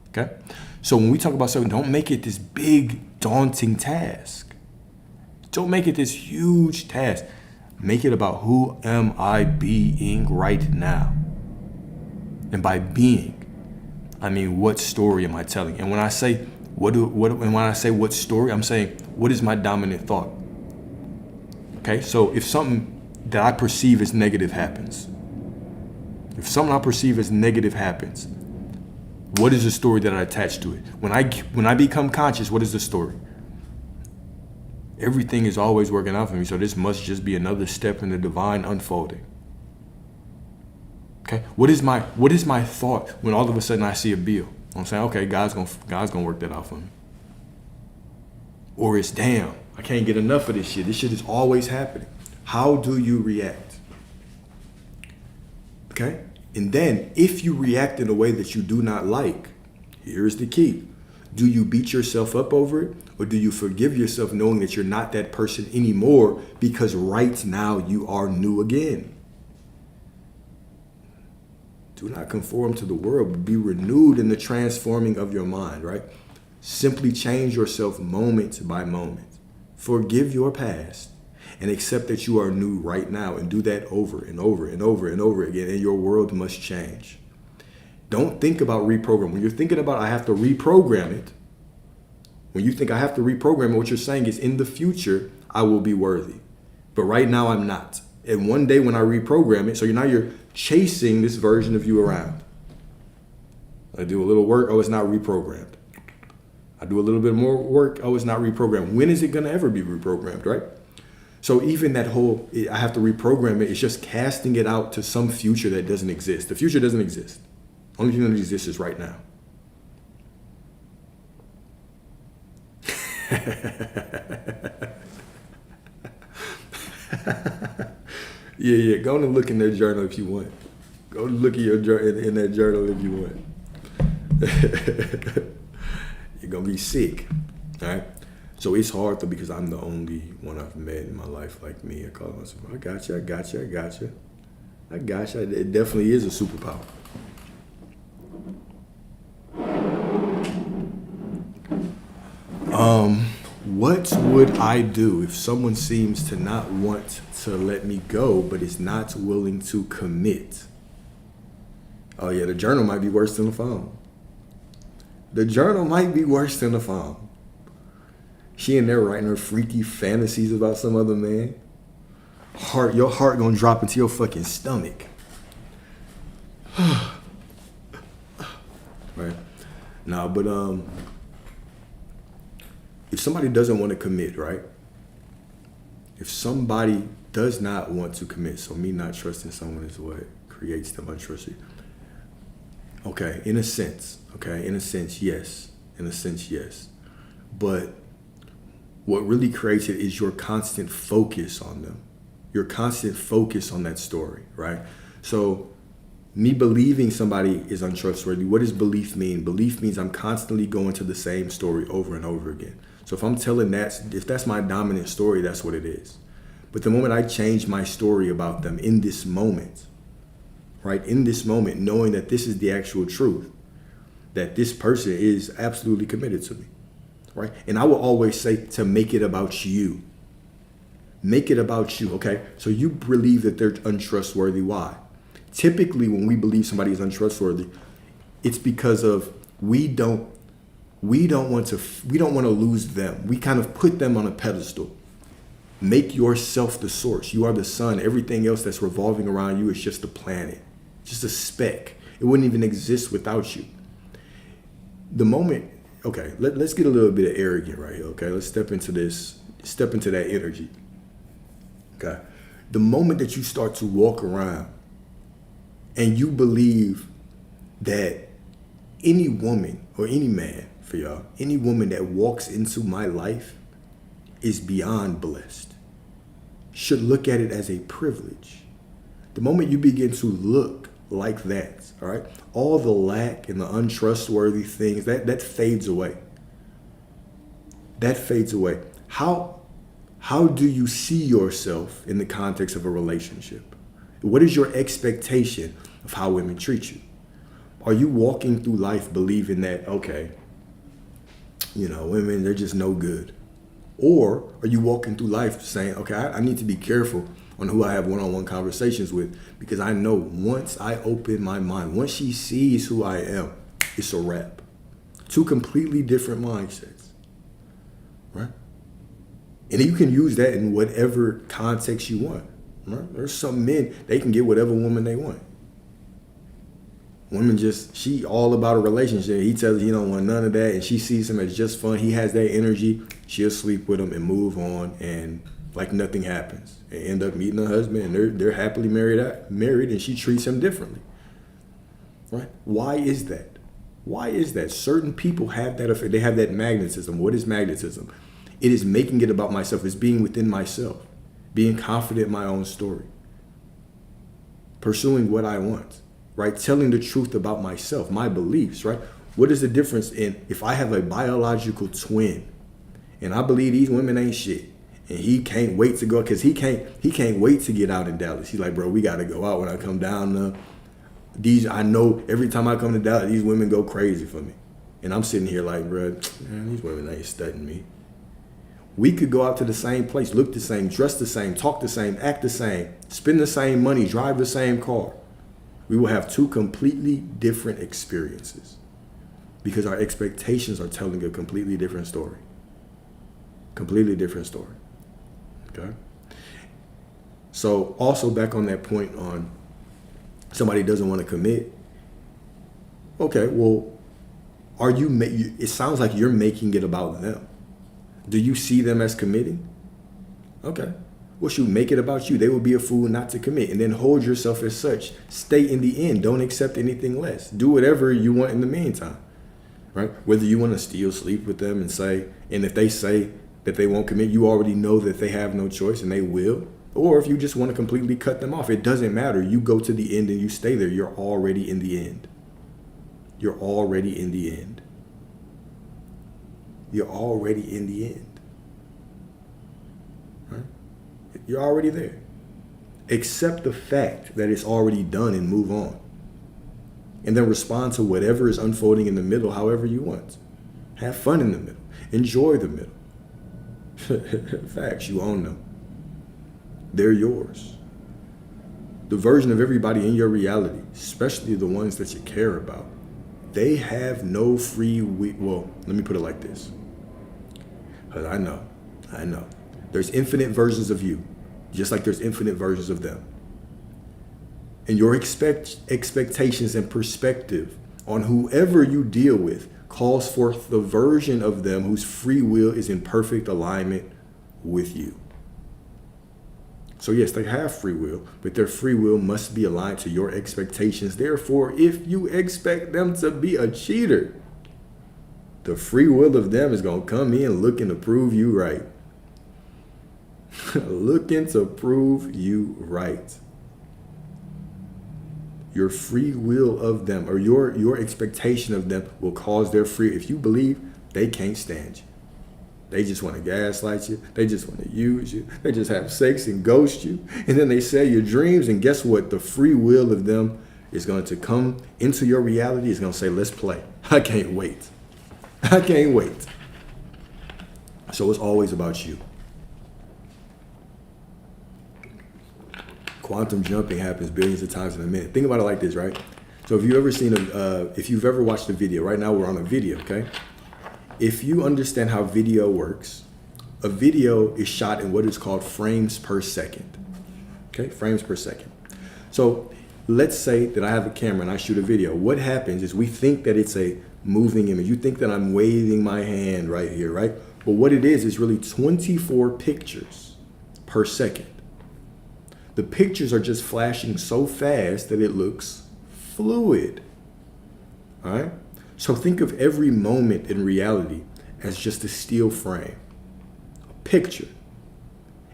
Okay? So when we talk about something, don't make it this big, daunting task. Don't make it this huge task. Make it about who am I being right now? And by being, I mean, what story am I telling? And when I say And when I say what story, I'm saying, what is my dominant thought? Okay, so if something that I perceive as negative happens, what is the story that I attach to it? When I become conscious, what is the story? Everything is always working out for me, so this must just be another step in the divine unfolding. Okay, what is my thought when all of a sudden I see a bill? I'm saying, okay, God's gonna work that out for me. Or it's, damn, I can't get enough of this shit. This shit is always happening. How do you react? Okay? And then, if you react in a way that you do not like, here's the key. Do you beat yourself up over it? Or do you forgive yourself knowing that you're not that person anymore because right now you are new again? Do not conform to the world, but be renewed in the transforming of your mind, right? Simply change yourself moment by moment. Forgive your past and accept that you are new right now, and do that over and over and over and over again, and your world must change. Don't think about reprogram. When you're thinking about I have to reprogram it, when you think I have to reprogram it, what you're saying is in the future, I will be worthy. But right now I'm not. And one day when I reprogram it, so you're chasing this version of you around. I do a little work, oh, it's not reprogrammed. I do a little bit more work, oh, it's not reprogrammed. When is it gonna ever be reprogrammed, right? So even that whole, I have to reprogram it, it's just casting it out to some future that doesn't exist. The future doesn't exist. Only thing that exists is right now. Yeah. Go and look in their journal if you want. Go look at your in that journal if you want. You're gonna be sick, all right? So it's hard though because I'm the only one I've met in my life like me. I call myself, I got you. It definitely is a superpower. What would I do if someone seems to not want to let me go, but is not willing to commit? Oh yeah, the journal might be worse than the phone. She in there writing her freaky fantasies about some other man. Your heart gonna drop into your fucking stomach. Right? Nah, but if somebody doesn't want to commit, right? If somebody does not want to commit, so me not trusting someone is what creates them untrusted. Okay, in a sense, yes. But what really creates it is your constant focus on them. Your constant focus on that story, right? So me believing somebody is untrustworthy, what does belief mean? Belief means I'm constantly going to the same story over and over again. So if I'm telling if that's my dominant story, that's what it is. But the moment I change my story about them in this moment, right? In this moment, knowing that this is the actual truth, that this person is absolutely committed to me, right? And I will always say to make it about you. Make it about you, okay? So you believe that they're untrustworthy. Why? Typically, when we believe somebody is untrustworthy, it's because of we don't want to lose them. We kind of put them on a pedestal. Make yourself the source. You are the sun. Everything else that's revolving around you is just a planet, just a speck. It wouldn't even exist without you. The moment, okay, let's get a little bit of arrogant right here, okay? Let's step into that energy, okay? The moment that you start to walk around and you believe that any woman or any man, for y'all, any woman that walks into my life is beyond blessed, should look at it as a privilege. The moment you begin to look like that, all right, all the lack and the untrustworthy things, that fades away. That fades away. How do you see yourself in the context of a relationship? What is your expectation of how women treat you? Are you walking through life believing that, okay, women, they're just no good? Or are you walking through life saying, okay, I need to be careful on who I have one-on-one conversations with, because I know once I open my mind, once she sees who I am, it's a wrap. Two completely different mindsets, right? And you can use that in whatever context you want, right? There's some men, they can get whatever woman they want. Women she all about a relationship. He tells her he don't want none of that, and she sees him as just fun. He has that energy. She'll sleep with him and move on, and like nothing happens. And end up meeting a husband, and they're happily married, and she treats him differently. Right? Why is that? Why is that? Certain people have that effect. They have that magnetism. What is magnetism? It is making it about myself. It's being within myself, being confident in my own story, pursuing what I want. Right? Telling the truth about myself, my beliefs, right? What is the difference in if I have a biological twin and I believe these women ain't shit and he can't wait to go because he can't wait to get out in Dallas. He's like, bro, we got to go out when I come down. I know every time I come to Dallas, these women go crazy for me. And I'm sitting here like, bro, man, these women ain't studying me. We could go out to the same place, look the same, dress the same, talk the same, act the same, spend the same money, drive the same car. We will have two completely different experiences because our expectations are telling a completely different story. Completely different story. Okay? So also back on that point on somebody doesn't want to commit. Okay, well, it sounds like you're making it about them. Do you see them as committing? Okay. Well, shoot, make it about you. They will be a fool not to commit. And then hold yourself as such. Stay in the end. Don't accept anything less. Do whatever you want in the meantime. Right? Whether you want to still sleep with them and if they say that they won't commit, you already know that they have no choice and they will. Or if you just want to completely cut them off, it doesn't matter. You go to the end and you stay there. You're already in the end. You're already in the end. You're already in the end. Right? You're already there. Accept the fact that it's already done and move on. And then respond to whatever is unfolding in the middle however you want. Have fun in the middle. Enjoy the middle. Facts, you own them. They're yours. The version of everybody in your reality, especially the ones that you care about, they have no free will. Well, let me put it like this. Because I know. There's infinite versions of you, just like there's infinite versions of them. And your expectations and perspective on whoever you deal with calls forth the version of them whose free will is in perfect alignment with you. So yes, they have free will, but their free will must be aligned to your expectations. Therefore, if you expect them to be a cheater, the free will of them is going to come in looking to prove you right. Looking to prove you right. Your free will of them or your expectation of them will cause their free. If you believe they can't stand you. They just want to gaslight you. They just want to use you. They just have sex and ghost you. And then they sell your dreams. And guess what? The free will of them is going to come into your reality. It's going to say, let's play. I can't wait. I can't wait. So it's always about you. Quantum jumping happens billions of times in a minute. Think about it like this, right? So if you've ever watched a video, right now we're on a video, okay? If you understand how video works, a video is shot in what is called frames per second. Okay, frames per second. So let's say that I have a camera and I shoot a video. What happens is we think that it's a moving image. You think that I'm waving my hand right here, right? But what it is really 24 pictures per second. The pictures are just flashing so fast that it looks fluid. All right? So think of every moment in reality as just a steel frame, a picture.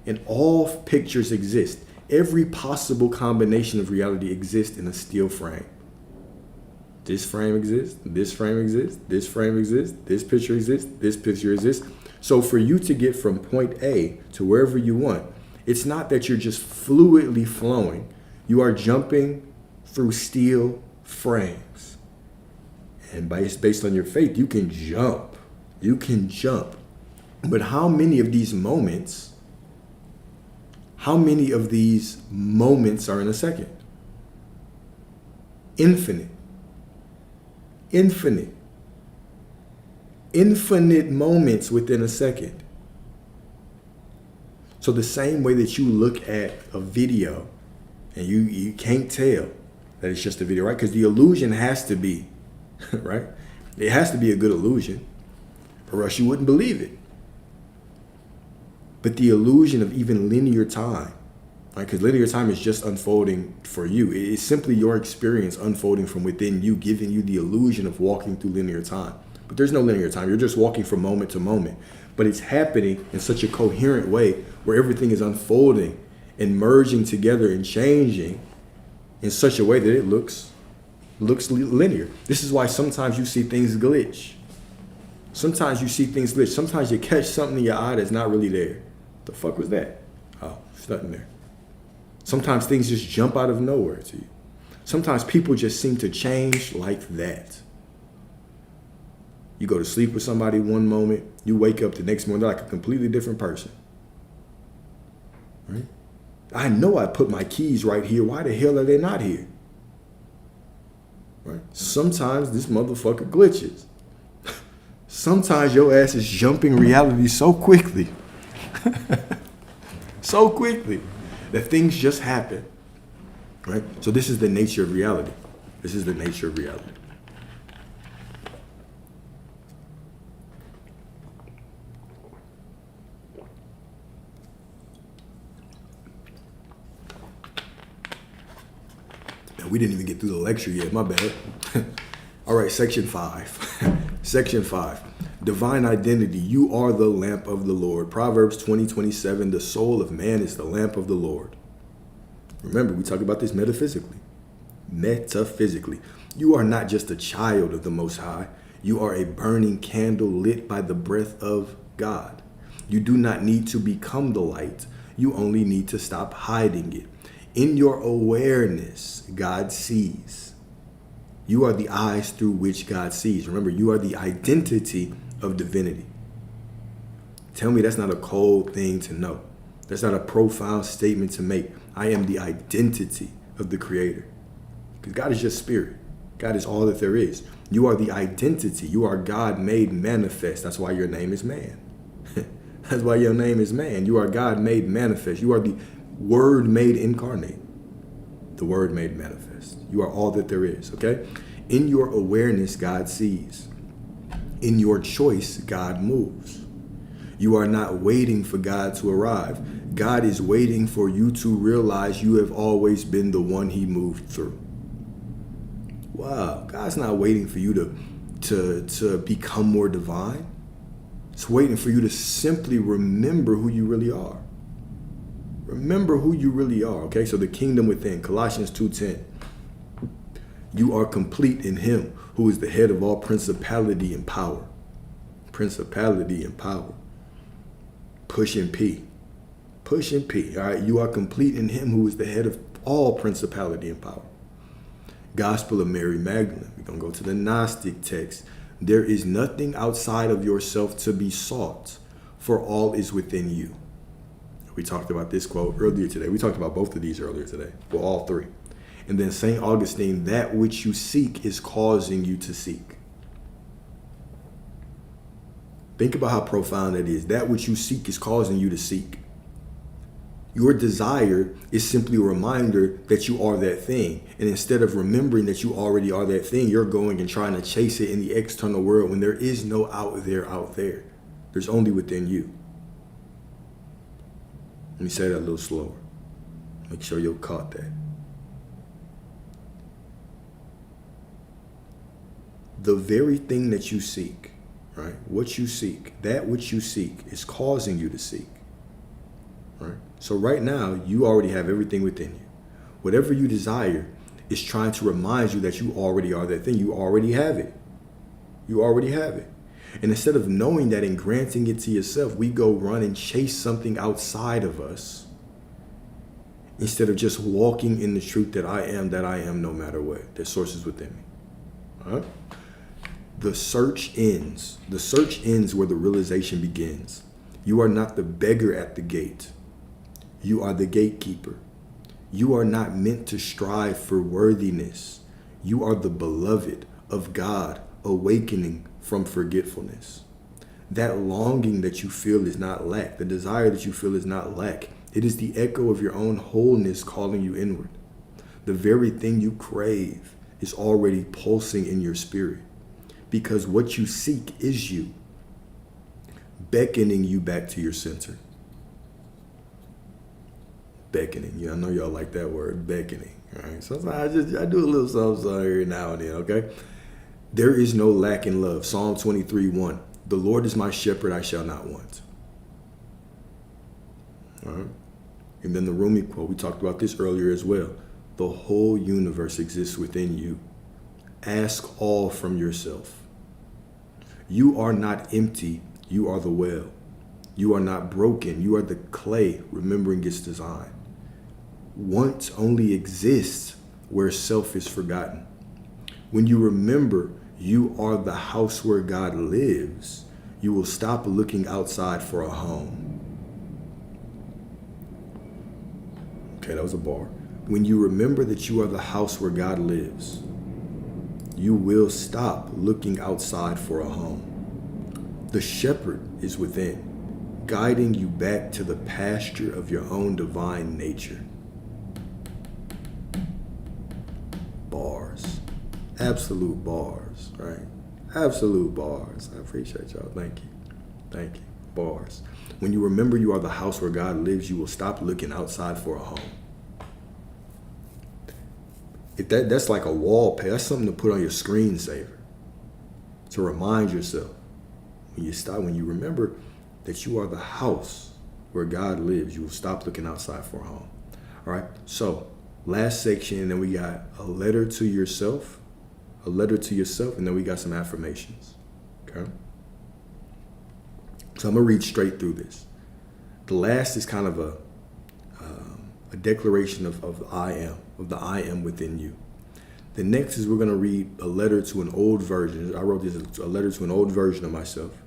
And all pictures exist. Every possible combination of reality exists in a steel frame. This frame exists, this frame exists, this frame exists, this picture exists, this picture exists. So for you to get from point A to wherever you want, it's not that you're just fluidly flowing. You are jumping through steel frames. And based on your faith, you can jump. You can jump. But how many of these moments are in a second? Infinite. Infinite. Infinite moments within a second. So the same way that you look at a video and you can't tell that it's just a video, right? Because the illusion has to be, right? It has to be a good illusion, or else you wouldn't believe it. But the illusion of even linear time, right? Because linear time is just unfolding for you. It's simply your experience unfolding from within you, giving you the illusion of walking through linear time. But there's no linear time. You're just walking from moment to moment. But it's happening in such a coherent way where everything is unfolding and merging together and changing in such a way that it looks linear. This is why sometimes you see things glitch. Sometimes you see things glitch. Sometimes you catch something in your eye that's not really there. The fuck was that? Oh, there's nothing there. Sometimes things just jump out of nowhere to you. Sometimes people just seem to change like that. You go to sleep with somebody one moment, you wake up the next morning, they're like a completely different person. Right? I know I put my keys right here. Why the hell are they not here? Right? Sometimes this motherfucker glitches. Sometimes your ass is jumping reality so quickly. So quickly that things just happen. Right? So this is the nature of reality. This is the nature of reality. We didn't even get through the lecture yet, my bad. All right, section 5. Section 5. Divine identity. You are the lamp of the Lord. Proverbs 20:27. The soul of man is the lamp of the Lord. Remember, we talk about this metaphysically. Metaphysically. You are not just a child of the Most High. You are a burning candle lit by the breath of God. You do not need to become the light. You only need to stop hiding it. In your awareness, God sees. You are the eyes through which God sees. Remember, you are the identity of divinity. Tell me that's not a cold thing to know. That's not a profound statement to make. I am the identity of the Creator. Because God is just spirit. God is all that there is. You are the identity. You are God made manifest. That's why your name is man. That's why your name is man. You are God made manifest. You are the Word made incarnate, the Word made manifest. You are all that there is, okay? In your awareness, God sees. In your choice, God moves. You are not waiting for God to arrive. God is waiting for you to realize you have always been the one He moved through. Wow, God's not waiting for you to become more divine. It's waiting for you to simply remember who you really are. Remember who you really are, okay? So the kingdom within, Colossians 2:10. You are complete in Him who is the head of all principality and power. Principality and power. Pushing P. Pushing P, all right? You are complete in Him who is the head of all principality and power. Gospel of Mary Magdalene. We're going to go to the Gnostic text. There is nothing outside of yourself to be sought, for all is within you. We talked about this quote earlier today. We talked about both of these earlier today. Well, all three. And then St. Augustine, that which you seek is causing you to seek. Think about how profound that is. That which you seek is causing you to seek. Your desire is simply a reminder that you are that thing. And instead of remembering that you already are that thing, you're going and trying to chase it in the external world when there is no out there. There's only within you. Let me say that a little slower. Make sure you caught that. The very thing that you seek, right? What you seek, that which you seek is causing you to seek, right? So right now, you already have everything within you. Whatever you desire is trying to remind you that you already are that thing. You already have it. You already have it. And instead of knowing that and granting it to yourself, we go run and chase something outside of us instead of just walking in the truth that I am no matter what. There's sources within me. All right? The search ends. The search ends where the realization begins. You are not the beggar at the gate. You are the gatekeeper. You are not meant to strive for worthiness. You are the beloved of God, awakening from forgetfulness. That longing that you feel is not lack. The desire that you feel is not lack. It is the echo of your own wholeness calling you inward. The very thing you crave is already pulsing in your spirit, because what you seek is you, beckoning you back to your center. Beckoning. Yeah, I know y'all like that word, beckoning. Right? Sometimes I do a little something here now and then, okay? There is no lack in love. Psalm 23:1. The Lord is my shepherd, I shall not want. All right? And then the Rumi quote, we talked about this earlier as well. The whole universe exists within you. Ask all from yourself. You are not empty, you are the well. You are not broken, you are the clay remembering its design. Want only exists where self is forgotten. When you remember you are the house where God lives, you will stop looking outside for a home. Okay, that was a bar. When you remember that you are the house where God lives, you will stop looking outside for a home. The shepherd is within, guiding you back to the pasture of your own divine nature. Bars. Absolute bars, right? Absolute bars. I appreciate y'all. Thank you. Thank you. Bars. When you remember you are the house where God lives, you will stop looking outside for a home. If that's like a wallpaper, that's something to put on your screensaver to remind yourself. When you remember that you are the house where God lives, you will stop looking outside for a home. All right. So last section, and then we got a letter to yourself, and then we got some affirmations. Okay. So I'm gonna read straight through this. The last is kind of a declaration of the I am within you. The next is we're gonna read a letter to an old version. I wrote this a letter to an old version of myself.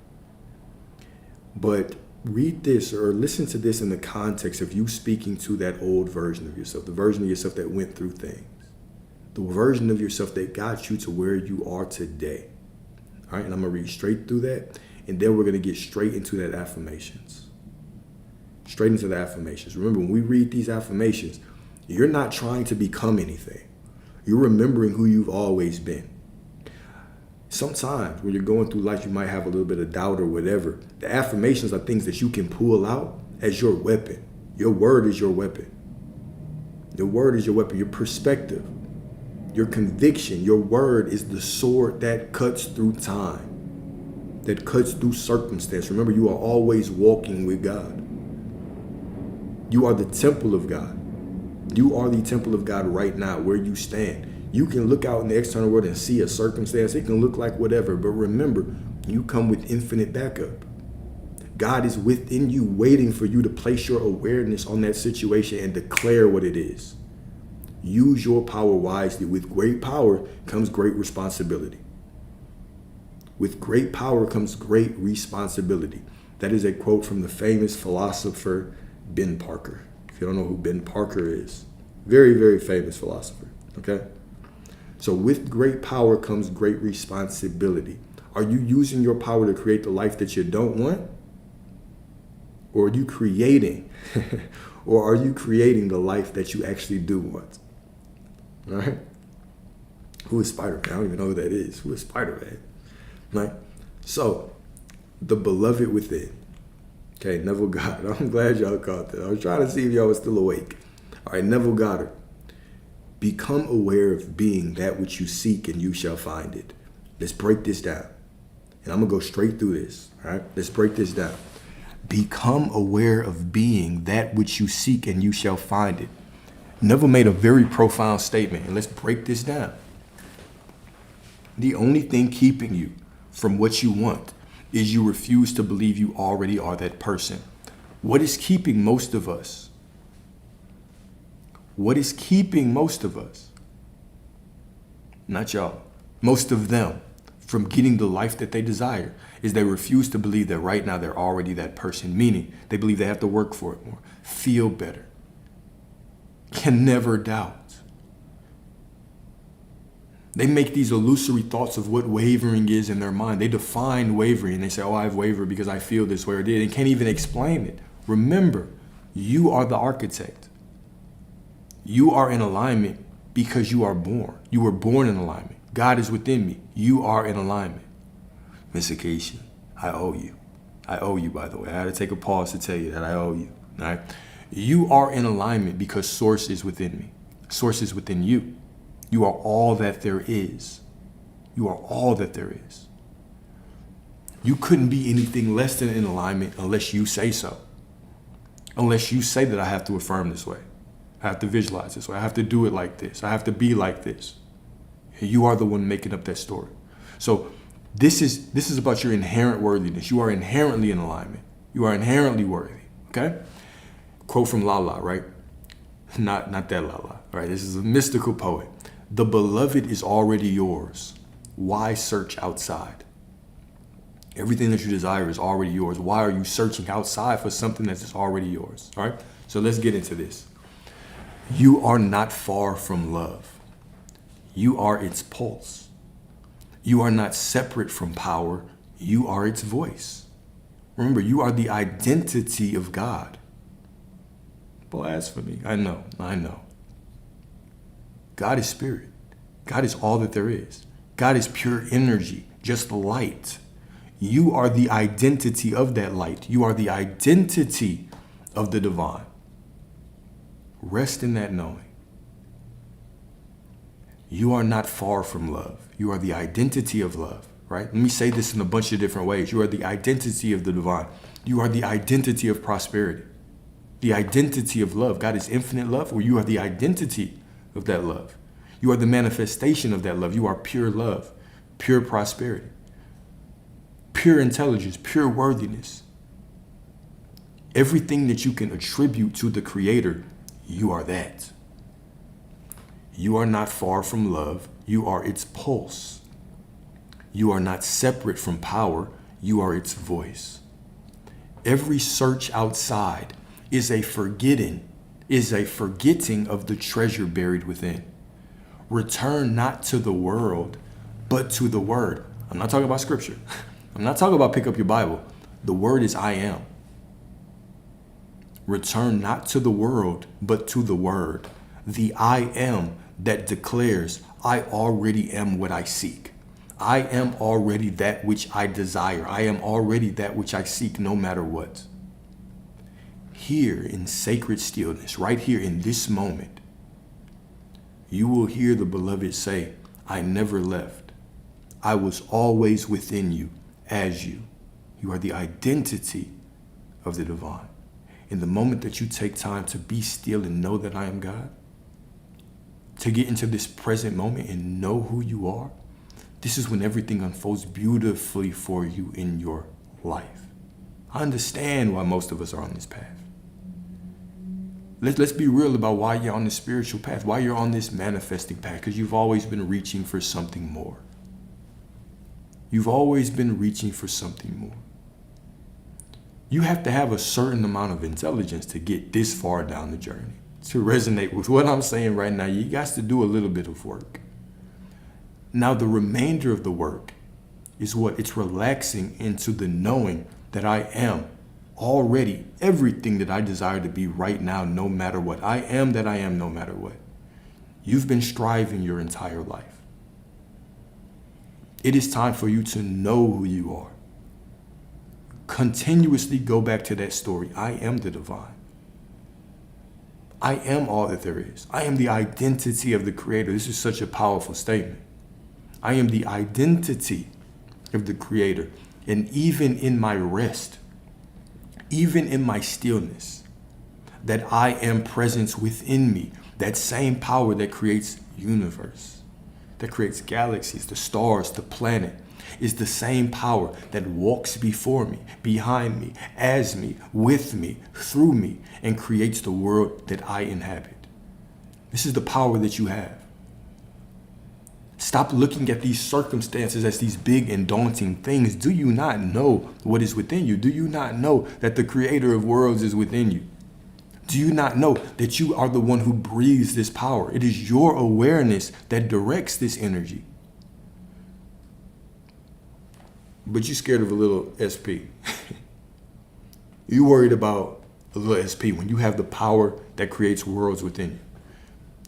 But read this or listen to this in the context of you speaking to that old version of yourself, the version of yourself that went through things, the version of yourself that got you to where you are today. All right, and I'm gonna read straight through that, and then we're gonna get straight into that affirmations. Straight into the affirmations. Remember, when we read these affirmations, you're not trying to become anything. You're remembering who you've always been. Sometimes when you're going through life, you might have a little bit of doubt or whatever. The affirmations are things that you can pull out as your weapon. Your word is your weapon. Your word is your weapon. Your perspective, your conviction, your word is the sword that cuts through time, that cuts through circumstance. Remember, you are always walking with God. You are the temple of God. You are the temple of God right now where you stand. You can look out in the external world and see a circumstance. It can look like whatever, but remember, you come with infinite backup. God is within you, waiting for you to place your awareness on that situation and declare what it is. Use your power wisely. With great power comes great responsibility. With great power comes great responsibility. That is a quote from the famous philosopher Ben Parker. If you don't know who Ben Parker is, very, very famous philosopher, okay? So with great power comes great responsibility. Are you using your power to create the life that you don't want? Or are you creating, the life that you actually do want? All right? Who is Spider-Man? I don't even know who that is. Who is Spider-Man? Right? So, the beloved within. Okay, Neville Goddard. I'm glad y'all caught that. I was trying to see if y'all was still awake. All right, Neville Goddard. Become aware of being that which you seek and you shall find it. Let's break this down. And I'm going to go straight through this. All right, let's break this down. Become aware of being that which you seek and you shall find it. Neville made a very profound statement, and let's break this down. The only thing keeping you from what you want is you refuse to believe you already are that person. What is keeping most of us? What is keeping most of us? Not y'all. Most of them from getting the life that they desire is they refuse to believe that right now they're already that person, meaning they believe they have to work for it more, feel better, can never doubt. They make these illusory thoughts of what wavering is in their mind. They define wavering. They say, oh, I've wavered because I feel this way or did, and can't even explain it. Remember, you are the architect. You are in alignment because you are born. You were born in alignment. God is within me. You are in alignment. Miss Acacia, I owe you. I owe you, by the way. I had to take a pause to tell you that I owe you. All right? You are in alignment because Source is within me. Source is within you. You are all that there is. You are all that there is. You couldn't be anything less than in alignment unless you say so. Unless you say that I have to affirm this way. I have to visualize this way. I have to do it like this. I have to be like this. You are the one making up that story. So this is about your inherent worthiness. You are inherently in alignment. You are inherently worthy. Okay? Quote from Lala, right? Not that Lala, right? This is a mystical poet. The beloved is already yours. Why search outside? Everything that you desire is already yours. Why are you searching outside for something that is already yours? All right? So let's get into this. You are not far from love. You are its pulse. You are not separate from power. You are its voice. Remember, you are the identity of God. Blasphemy. I know. God is spirit. God is all that there is. God is pure energy, just light. You are the identity of that light. You are the identity of the divine. Rest in that knowing. You are not far from love. You are the identity of love, right? Let me say this in a bunch of different ways. You are the identity of the divine. You are the identity of prosperity. The identity of love. God is infinite love, or you are the identity of that love. You are the manifestation of that love. You are pure love, pure prosperity, pure intelligence, pure worthiness. Everything that you can attribute to the Creator, you are that. You are not far from love. You are its pulse. You are not separate from power. You are its voice. Every search outside is a forgetting of the treasure buried within. Return not to the world, but to the word. I'm not talking about scripture. I'm not talking about pick up your Bible. The word is I am. Return not to the world, but to the word. The I am that declares I already am what I seek. I am already that which I desire. I am already that which I seek no matter what. Here in sacred stillness, right here in this moment, you will hear the beloved say, I never left. I was always within you as you. You are the identity of the divine. In the moment that you take time to be still and know that I am God, to get into this present moment and know who you are, this is when everything unfolds beautifully for you in your life. I understand why most of us are on this path. Let's be real about why you're on this spiritual path, why you're on this manifesting path, because you've always been reaching for something more. You've always been reaching for something more. You have to have a certain amount of intelligence to get this far down the journey. To resonate with what I'm saying right now, you got to do a little bit of work. Now, the remainder of the work is what? It's relaxing into the knowing that I am already everything that I desire to be right now, no matter what. I am that I am, no matter what. You've been striving your entire life. It is time for you to know who you are. Continuously go back to that story. I am the divine. I am all that there is. I am the identity of the Creator. This is such a powerful statement. I am the identity of the Creator. And even in my rest, even in my stillness, that I am presence within me, that same power that creates universe, that creates galaxies, the stars, the planet, is the same power that walks before me, behind me, as me, with me, through me, and creates the world that I inhabit. This is the power that you have. Stop looking at these circumstances as these big and daunting things. Do you not know what is within you? Do you not know that the Creator of worlds is within you? Do you not know that you are the one who breathes this power? It is your awareness that directs this energy. But you're scared of a little SP. You worried about a little SP when you have the power that creates worlds within you.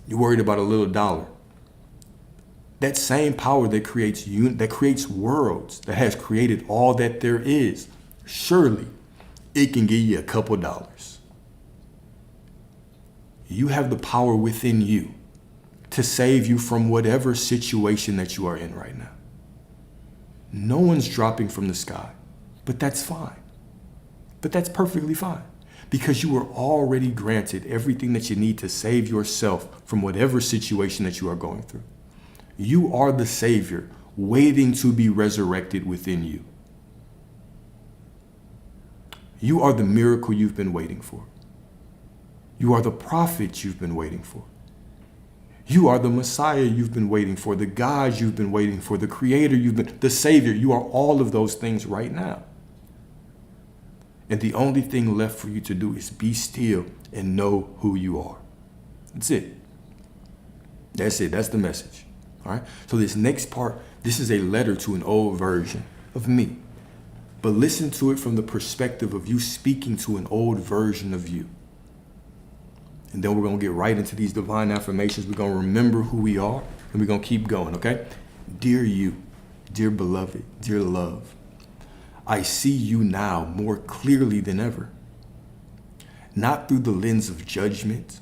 You're worried about a little dollar. That same power that creates worlds, that has created all that there is, surely it can give you a couple dollars. You have the power within you to save you from whatever situation that you are in right now. No one's dropping from the sky, but that's fine. But that's perfectly fine, because you were already granted everything that you need to save yourself from whatever situation that you are going through. You are the Savior waiting to be resurrected within you. You are the miracle you've been waiting for. You are the prophet you've been waiting for. You are the Messiah you've been waiting for, the God you've been waiting for, the Creator the Savior. You are all of those things right now. And the only thing left for you to do is be still and know who you are. That's it. That's it. That's the message. All right. So this next part, this is a letter to an old version of me. But listen to it from the perspective of you speaking to an old version of you. And then we're going to get right into these divine affirmations. We're going to remember who we are, and we're going to keep going, okay? Dear you, dear beloved, dear love, I see you now more clearly than ever. Not through the lens of judgment,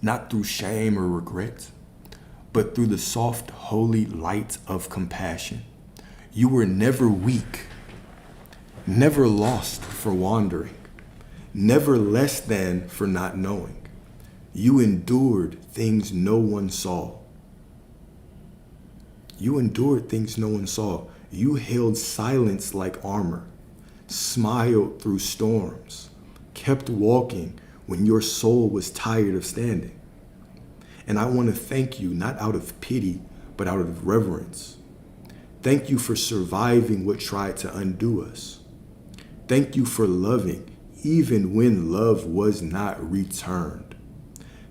not through shame or regret, but through the soft, holy light of compassion. You were never weak, never lost for wandering, never less than for not knowing. You endured things no one saw. You endured things no one saw. You held silence like armor, smiled through storms, kept walking when your soul was tired of standing. And I want to thank you, not out of pity, but out of reverence. Thank you for surviving what tried to undo us. Thank you for loving even when love was not returned.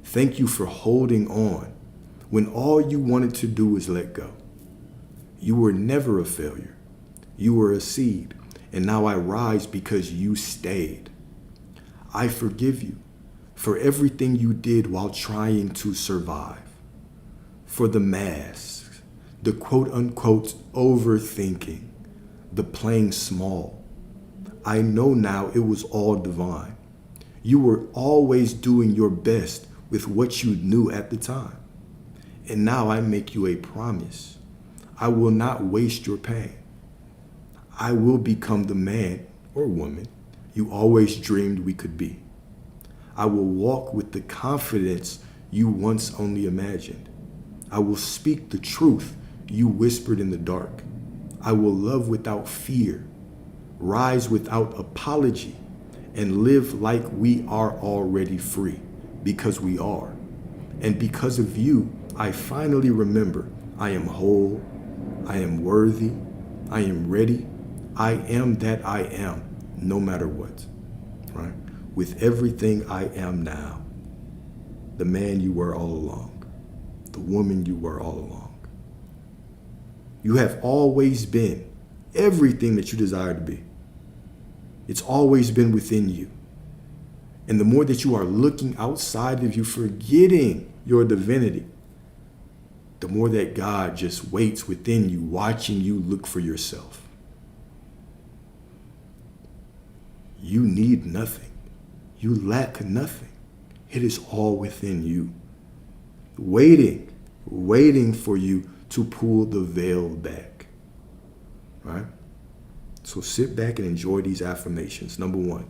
Thank you for holding on when all you wanted to do was let go. You were never a failure. You were a seed, and now I rise because you stayed. I forgive you for everything you did while trying to survive. For the masks, the quote-unquote overthinking, the playing small. I know now it was all divine. You were always doing your best with what you knew at the time. And now I make you a promise. I will not waste your pain. I will become the man or woman you always dreamed we could be. I will walk with the confidence you once only imagined. I will speak the truth you whispered in the dark. I will love without fear, rise without apology, and live like we are already free, because we are. And because of you, I finally remember I am whole, I am worthy, I am ready, I am that I am, no matter what, right? With everything I am now, the man you were all along, the woman you were all along. You have always been everything that you desire to be. It's always been within you. And the more that you are looking outside of you, forgetting your divinity, the more that God just waits within you, watching you look for yourself. You need nothing. You lack nothing. It is all within you, waiting for you to pull the veil back, right? So sit back and enjoy these affirmations. Number one,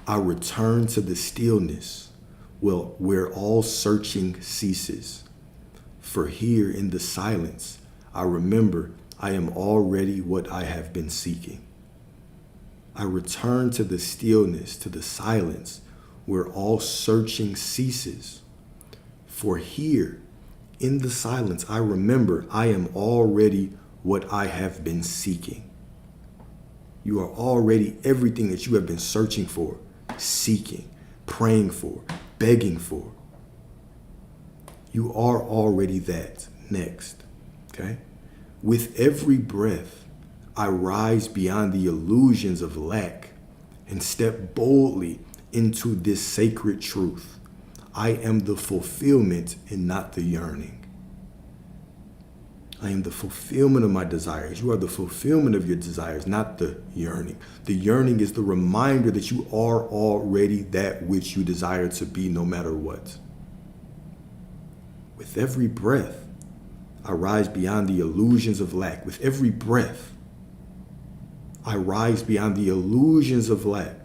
I return to the stillness where all searching ceases. For here in the silence, I remember I am already what I have been seeking. I return to the stillness, to the silence, where all searching ceases. For here in the silence, I remember I am already what I have been seeking. You are already everything that you have been searching for, seeking. praying for, begging for. You are already that. Next, okay? With every breath, I rise beyond the illusions of lack and step boldly into this sacred truth. I am the fulfillment and not the yearning. I am the fulfillment of my desires. You are the fulfillment of your desires, not the yearning. The yearning is the reminder that you are already that which you desire to be, no matter what. With every breath, I rise beyond the illusions of lack. With every breath, I rise beyond the illusions of lack.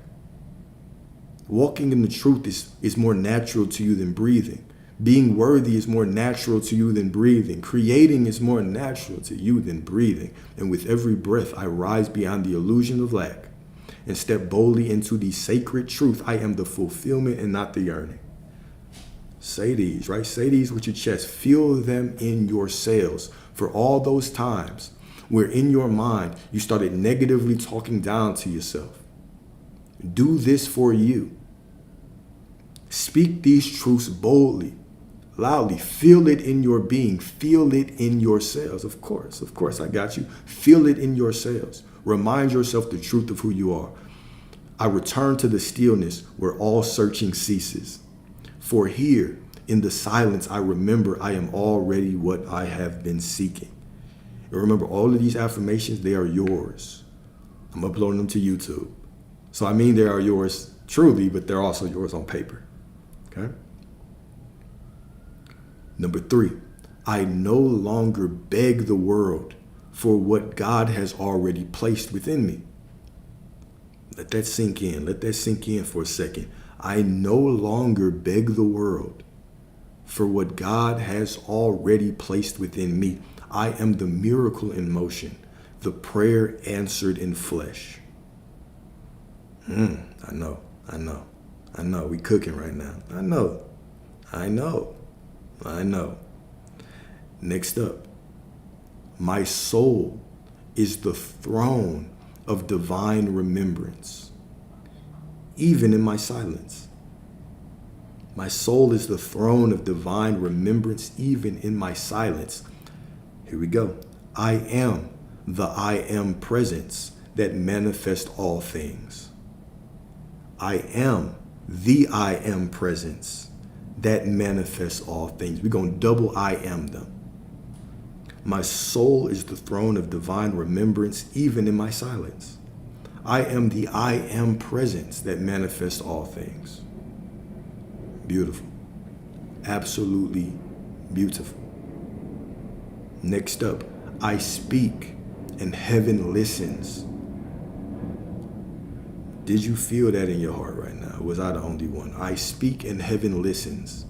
Walking in the truth is more natural to you than breathing. Being worthy is more natural to you than breathing. Creating is more natural to you than breathing. And with every breath, I rise beyond the illusion of lack and step boldly into the sacred truth. I am the fulfillment and not the yearning. Say these, right? Say these with your chest. Feel them in your cells for all those times where in your mind you started negatively talking down to yourself. Do this for you. Speak these truths boldly, loudly. Feel it in your being. Feel it in your cells. Of course, I got you. Feel it in your cells. Remind yourself the truth of who you are. I return to the stillness where all searching ceases. For here, in the silence, I remember I am already what I have been seeking. And remember, all of these affirmations, they are yours. I'm uploading them to YouTube. So I mean, they are yours truly, but they're also yours on paper. Okay? Number 3, I no longer beg the world for what God has already placed within me. Let that sink in. Let that sink in for a second. I no longer beg the world for what God has already placed within me. I am the miracle in motion, the prayer answered in flesh. I know. We cooking right now. I know. Next up, my soul is the throne of divine remembrance, even in my silence. My soul is the throne of divine remembrance, even in my silence. Here we go. I am the I am presence that manifests all things. I am the I am presence that manifests all things. We're going to double I am them. My soul is the throne of divine remembrance, even in my silence. I am the I am presence that manifests all things. Beautiful. Absolutely beautiful. Next up, I speak and heaven listens. Did you feel that in your heart right now? Was I the only one? I speak and heaven listens.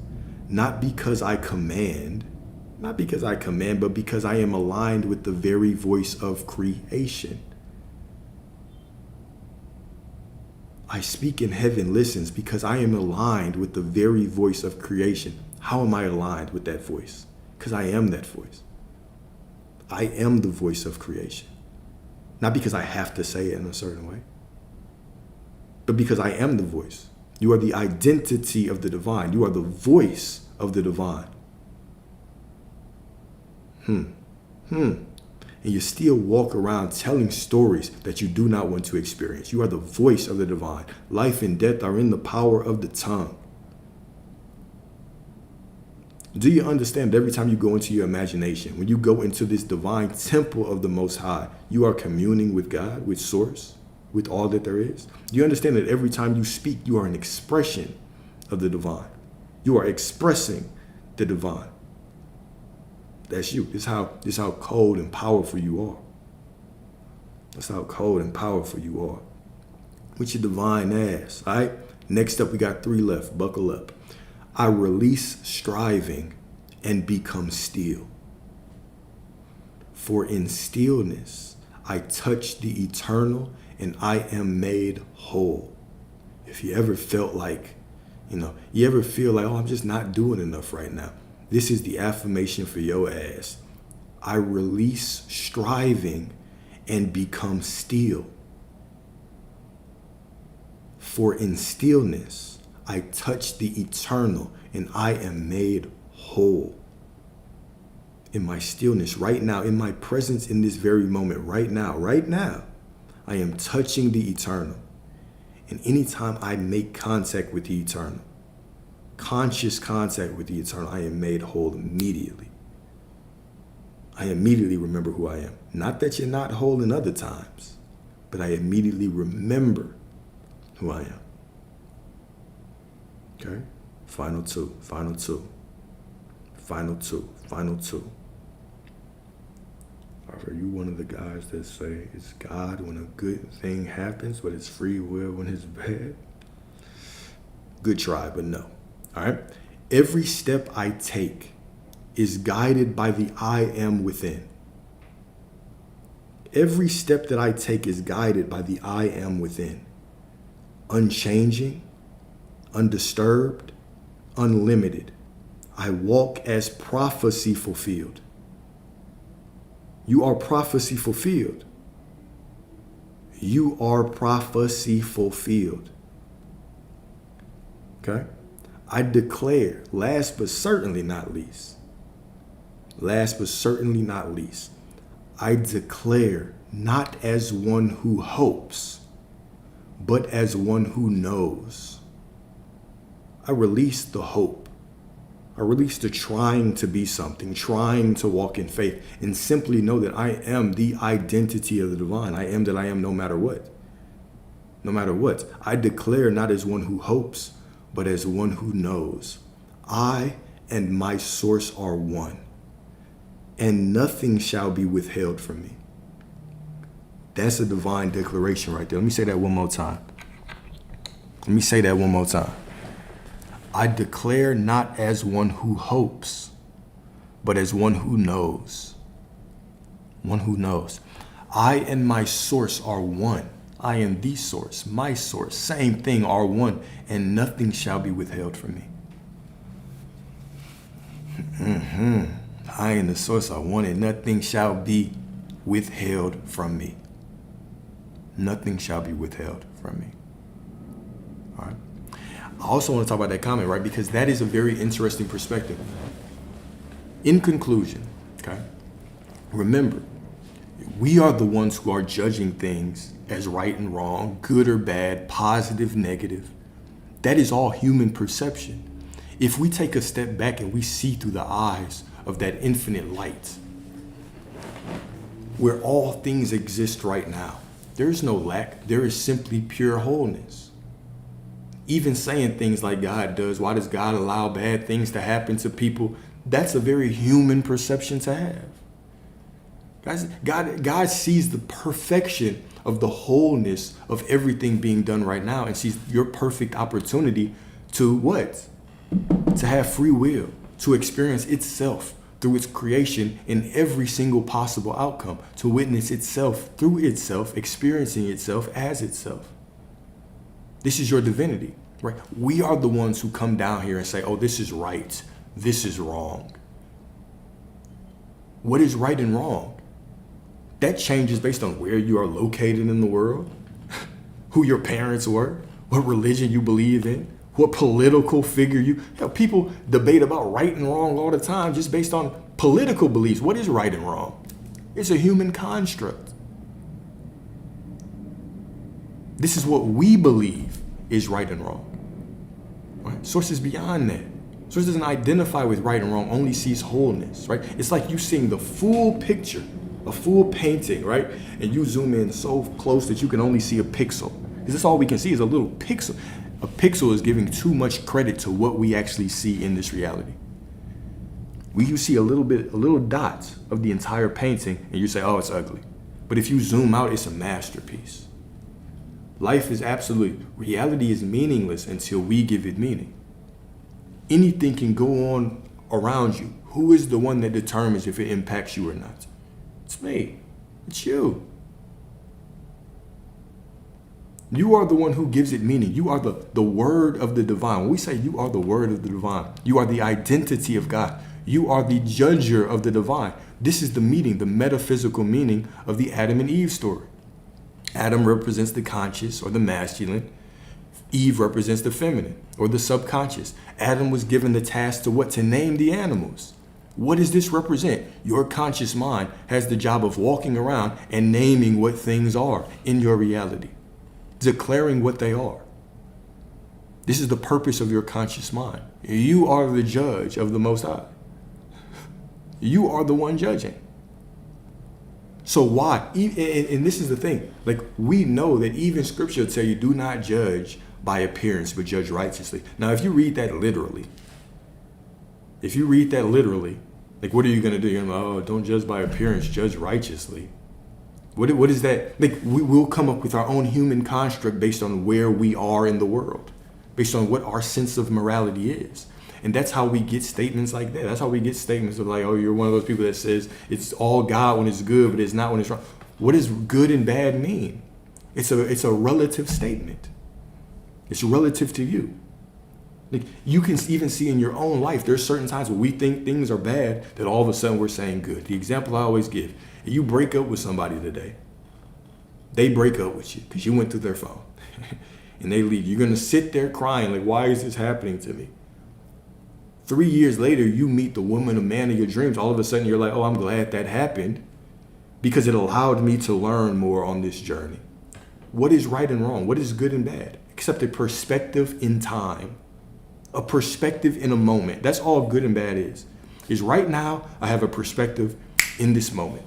Not because I command, but because I am aligned with the very voice of creation. I speak and heaven listens because I am aligned with the very voice of creation. How am I aligned with that voice? Because I am that voice. I am the voice of creation. Not because I have to say it in a certain way, but because I am the voice. You are the identity of the divine. You are the voice of the divine. And you still walk around telling stories that you do not want to experience. You are the voice of the divine. Life and death are in the power of the tongue. Do you understand that every time you go into your imagination, when you go into this divine temple of the Most High, you are communing with God, with Source, with all that there is? Do you understand that every time you speak, you are an expression of the divine? You are expressing the divine. That's you. This is how cold and powerful you are. That's how cold and powerful you are. With your divine ass. All right. Next up, we got 3 left. Buckle up. I release striving and become still. For in stillness, I touch the eternal and I am made whole. If you ever felt like, you ever feel like, oh, I'm just not doing enough right now. This is the affirmation for your ass. I release striving and become still. For in stillness, I touch the eternal and I am made whole. In my stillness right now, in my presence in this very moment, right now, I am touching the eternal. And anytime I make contact with the eternal, conscious contact with the eternal, I am made whole immediately. I immediately remember who I am. Not that you're not whole in other times, but I immediately remember who I am. Okay? Final two. Are you one of the guys that say it's God when a good thing happens, but it's free will when it's bad? Good try, but no. All right? Every step I take is guided by the I am within. Every step that I take is guided by the I am within. Unchanging, undisturbed, unlimited. I walk as prophecy fulfilled. You are prophecy fulfilled. You are prophecy fulfilled. Okay? I declare, last but certainly not least, I declare not as one who hopes, but as one who knows. I release the hope. I release the trying to be something, trying to walk in faith, and simply know that I am the identity of the divine. I am that I am no matter what. No matter what. I declare not as one who hopes, but as one who knows. I and my source are one, and nothing shall be withheld from me. That's a divine declaration right there. Let me say that one more time. I declare not as one who hopes, but as one who knows. One who knows. I and my source are one. I am the source, my source, same thing, are one, and nothing shall be withheld from me. I and the source are one, and nothing shall be withheld from me. Nothing shall be withheld from me. All right. I also want to talk about that comment, right? Because that is a very interesting perspective. In conclusion, okay, remember, we are the ones who are judging things as right and wrong, good or bad, positive, negative. That is all human perception. If we take a step back and we see through the eyes of that infinite light, where all things exist right now, there is no lack, there is simply pure wholeness. Even saying things like God does, why does God allow bad things to happen to people? That's a very human perception to have. Guys, God sees the perfection of the wholeness of everything being done right now and sees your perfect opportunity to what? To have free will, to experience itself through its creation in every single possible outcome, to witness itself through itself, experiencing itself as itself. This is your divinity, right? We are the ones who come down here and say, oh, this is right, this is wrong. What is right and wrong? That changes based on where you are located in the world, who your parents were, what religion you believe in, what political figure you... People debate about right and wrong all the time just based on political beliefs. What is right and wrong? It's a human construct. This is what we believe is right and wrong. Right? Source is beyond that. Source doesn't identify with right and wrong, only sees wholeness, right? It's like you seeing the full picture, a full painting, right? And you zoom in so close that you can only see a pixel. Because that's all we can see is a little pixel. A pixel is giving too much credit to what we actually see in this reality. You see a little dot of the entire painting and you say, oh, it's ugly. But if you zoom out, it's a masterpiece. Life is reality is meaningless until we give it meaning. Anything can go on around you. Who is the one that determines if it impacts you or not? It's me. It's you. You are the one who gives it meaning. You are the word of the divine. When we say you are the word of the divine, you are the identity of God. You are the judger of the divine. This is the meaning, the metaphysical meaning of the Adam and Eve story. Adam represents the conscious or the masculine. Eve represents the feminine or the subconscious. Adam was given the task to what? To name the animals. What does this represent? Your conscious mind has the job of walking around and naming what things are in your reality, declaring what they are. This is the purpose of your conscious mind. You are the judge of the Most High. You are the one judging. So why? And this is the thing. Like, we know that even Scripture will tell you, do not judge by appearance, but judge righteously. Now, if you read that literally, like, what are you going to do? You're going to, oh, don't judge by appearance, judge righteously. What is that? Like, we'll come up with our own human construct based on where we are in the world, based on what our sense of morality is. And that's how we get statements like that. That's how we get statements of like, oh, you're one of those people that says it's all God when it's good, but it's not when it's wrong. What does good and bad mean? It's a relative statement. It's relative to you. Like, you can even see in your own life, there's certain times where we think things are bad that all of a sudden we're saying good. The example I always give, you break up with somebody today. They break up with you because you went through their phone and they leave. You're going to sit there crying like, why is this happening to me? 3 years later, you meet the woman or man of your dreams. All of a sudden, you're like, oh, I'm glad that happened because it allowed me to learn more on this journey. What is right and wrong? What is good and bad? Except a perspective in time, a perspective in a moment. That's all good and bad is right now, I have a perspective in this moment.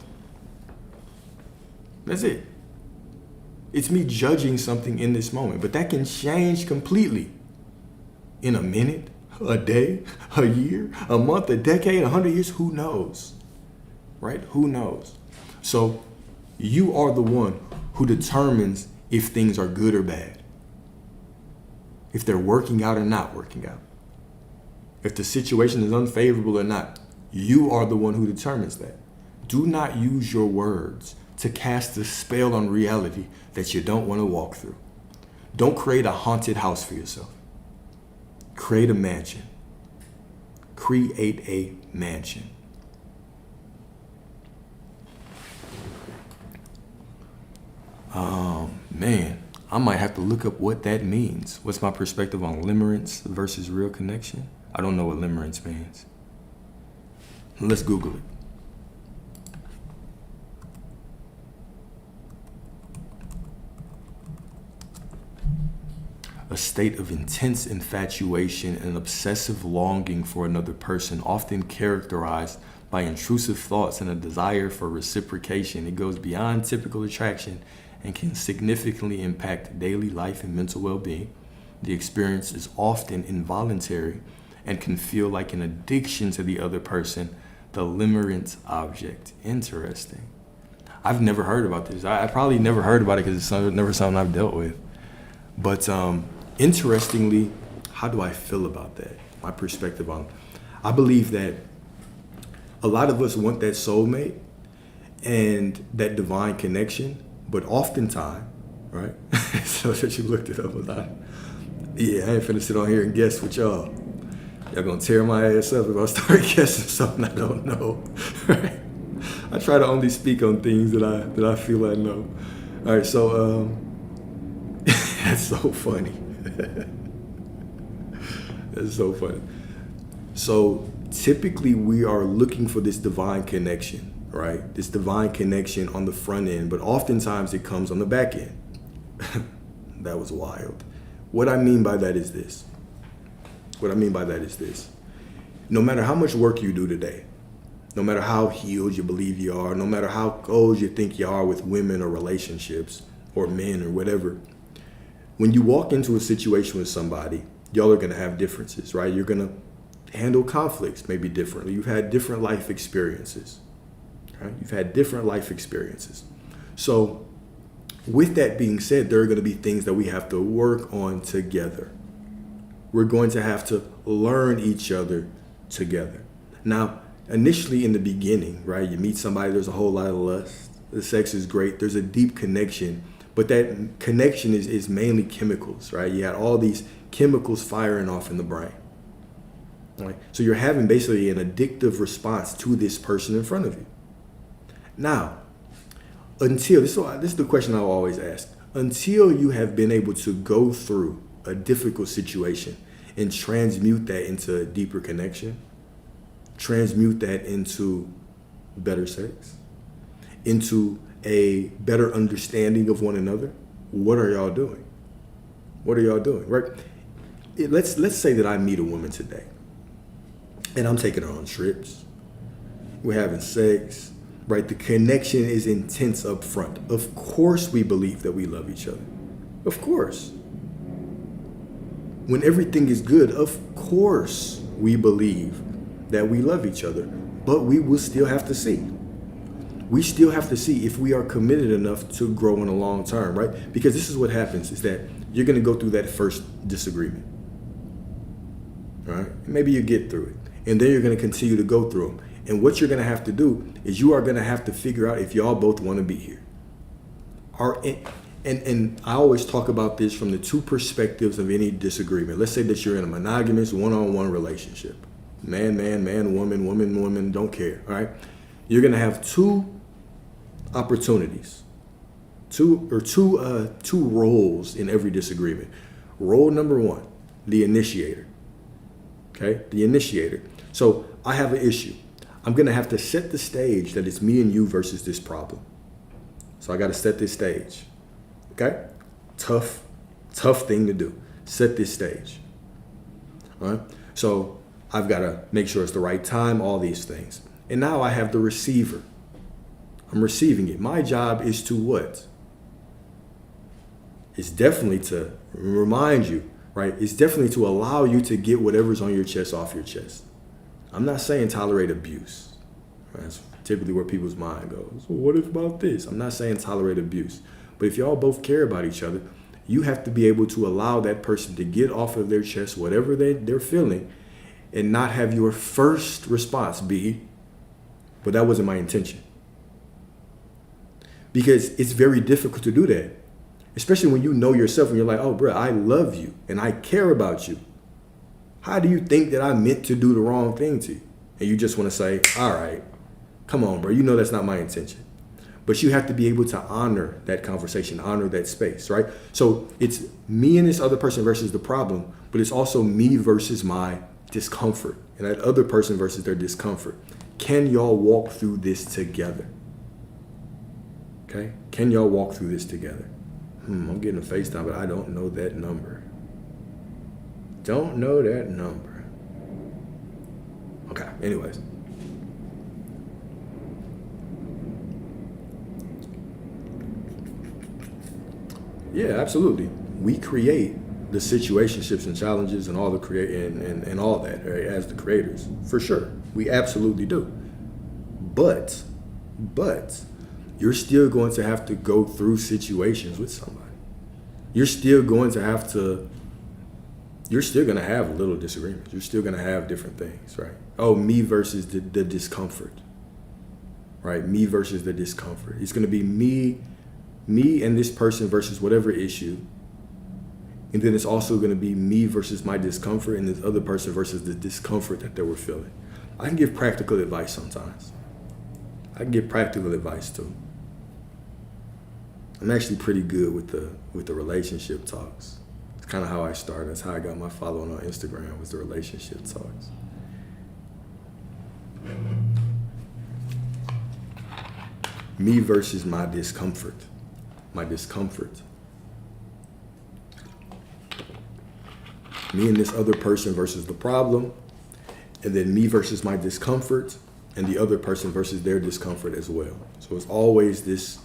That's it. It's me judging something in this moment, but that can change completely in a minute, a day, a year, a month, a decade, 100 years, who knows, right? Who knows? So you are the one who determines if things are good or bad, if they're working out or not working out, if the situation is unfavorable or not. You are the one who determines that. Do not use your words to cast a spell on reality that you don't want to walk through. Don't create a haunted house for yourself. Create a mansion. Create a mansion. Man, I might have to look up what that means. What's my perspective on limerence versus real connection? I don't know what limerence means. Let's Google it. A state of intense infatuation and obsessive longing for another person, often characterized by intrusive thoughts and a desire for reciprocation. It goes beyond typical attraction and can significantly impact daily life and mental well-being. The experience is often involuntary and can feel like an addiction to the other person, the limerence object. Interesting. I've never heard about this. I probably never heard about it because it's never something I've dealt with. But interestingly, how do I feel about that? My perspective on it. I believe that a lot of us want that soulmate and that divine connection, but oftentimes, right? So that you looked it up a lot. Yeah, I ain't finna sit on here and guess with y'all. Y'all gonna tear my ass up if I start guessing something I don't know. Right? I try to only speak on things that I feel I know. All right, so that's so funny. That's so funny. So typically we are looking for this divine connection, right? This divine connection on the front end, but oftentimes it comes on the back end. That was wild. What I mean by that is this. No matter how much work you do today, no matter how healed you believe you are, no matter how close you think you are with women or relationships or men or whatever, when you walk into a situation with somebody, y'all are going to have differences, right? You're going to handle conflicts maybe differently. You've had different life experiences, right? So with that being said, there are going to be things that we have to work on together. We're going to have to learn each other together. Now, initially in the beginning, right, you meet somebody, there's a whole lot of lust. The sex is great. There's a deep connection. But that connection is mainly chemicals, right? You had all these chemicals firing off in the brain, right? So you're having basically an addictive response to this person in front of you. Now, this is the question I always ask. Until you have been able to go through a difficult situation and transmute that into a deeper connection, transmute that into better sex, into a better understanding of one another, what are y'all doing? What are y'all doing, right? Let's say that I meet a woman today and I'm taking her on trips. We're having sex, right? The connection is intense up front. Of course we believe that we love each other. Of course. When everything is good, of course we believe that we love each other, but we will still have to see. We still have to see if we are committed enough to grow in the long term, right? Because this is what happens, is that you're going to go through that first disagreement, right? Maybe you get through it, and then you're going to continue to go through them. And what you're going to have to do is you are going to have to figure out if y'all both want to be here. And I always talk about this from the two perspectives of any disagreement. Let's say that you're in a monogamous one-on-one relationship. Man, woman, woman, don't care, all right? You're going to have two opportunities, two roles in every disagreement. Role number one, the initiator, okay? The initiator. So I have an issue. I'm going to have to set the stage that it's me and you versus this problem. So I got to set this stage, okay? Tough thing to do. Set this stage, all right? So I've got to make sure it's the right time, all these things. And now I have the receiver. I'm receiving it. My job is to what? It's definitely to remind you, right? It's definitely to allow you to get whatever's on your chest off your chest. I'm not saying tolerate abuse. That's typically where people's mind goes. Well, what about this? I'm not saying tolerate abuse. But if y'all both care about each other, you have to be able to allow that person to get off of their chest whatever they're feeling and not have your first response be, but that wasn't my intention. Because it's very difficult to do that, especially when you know yourself and you're like, oh, bro, I love you and I care about you. How do you think that I meant to do the wrong thing to you? And you just want to say, all right, come on, bro. You know that's not my intention. But you have to be able to honor that conversation, honor that space, right? So it's me and this other person versus the problem, but it's also me versus my discomfort and that other person versus their discomfort. Can y'all walk through this together? Okay? Can y'all walk through this together? I'm getting a FaceTime, but I don't know that number. Don't know that number. Okay, anyways. Yeah, absolutely. We create the situationships and challenges and all the and all that, right, as the creators, for sure. We absolutely do. But you're still going to have to go through situations with somebody. You're still going to have little disagreements. You're still going to have different things, right? Oh, me versus the discomfort, right? Me versus the discomfort. It's going to be me and this person versus whatever issue. And then it's also going to be me versus my discomfort and this other person versus the discomfort that they were feeling. I can give practical advice sometimes. I can give practical advice too. I'm actually pretty good with the relationship talks. It's kind of how I started. That's how I got my following on Instagram, was the relationship talks. Me versus my discomfort. Me and this other person versus the problem, and then me versus my discomfort, and the other person versus their discomfort as well. So it's always this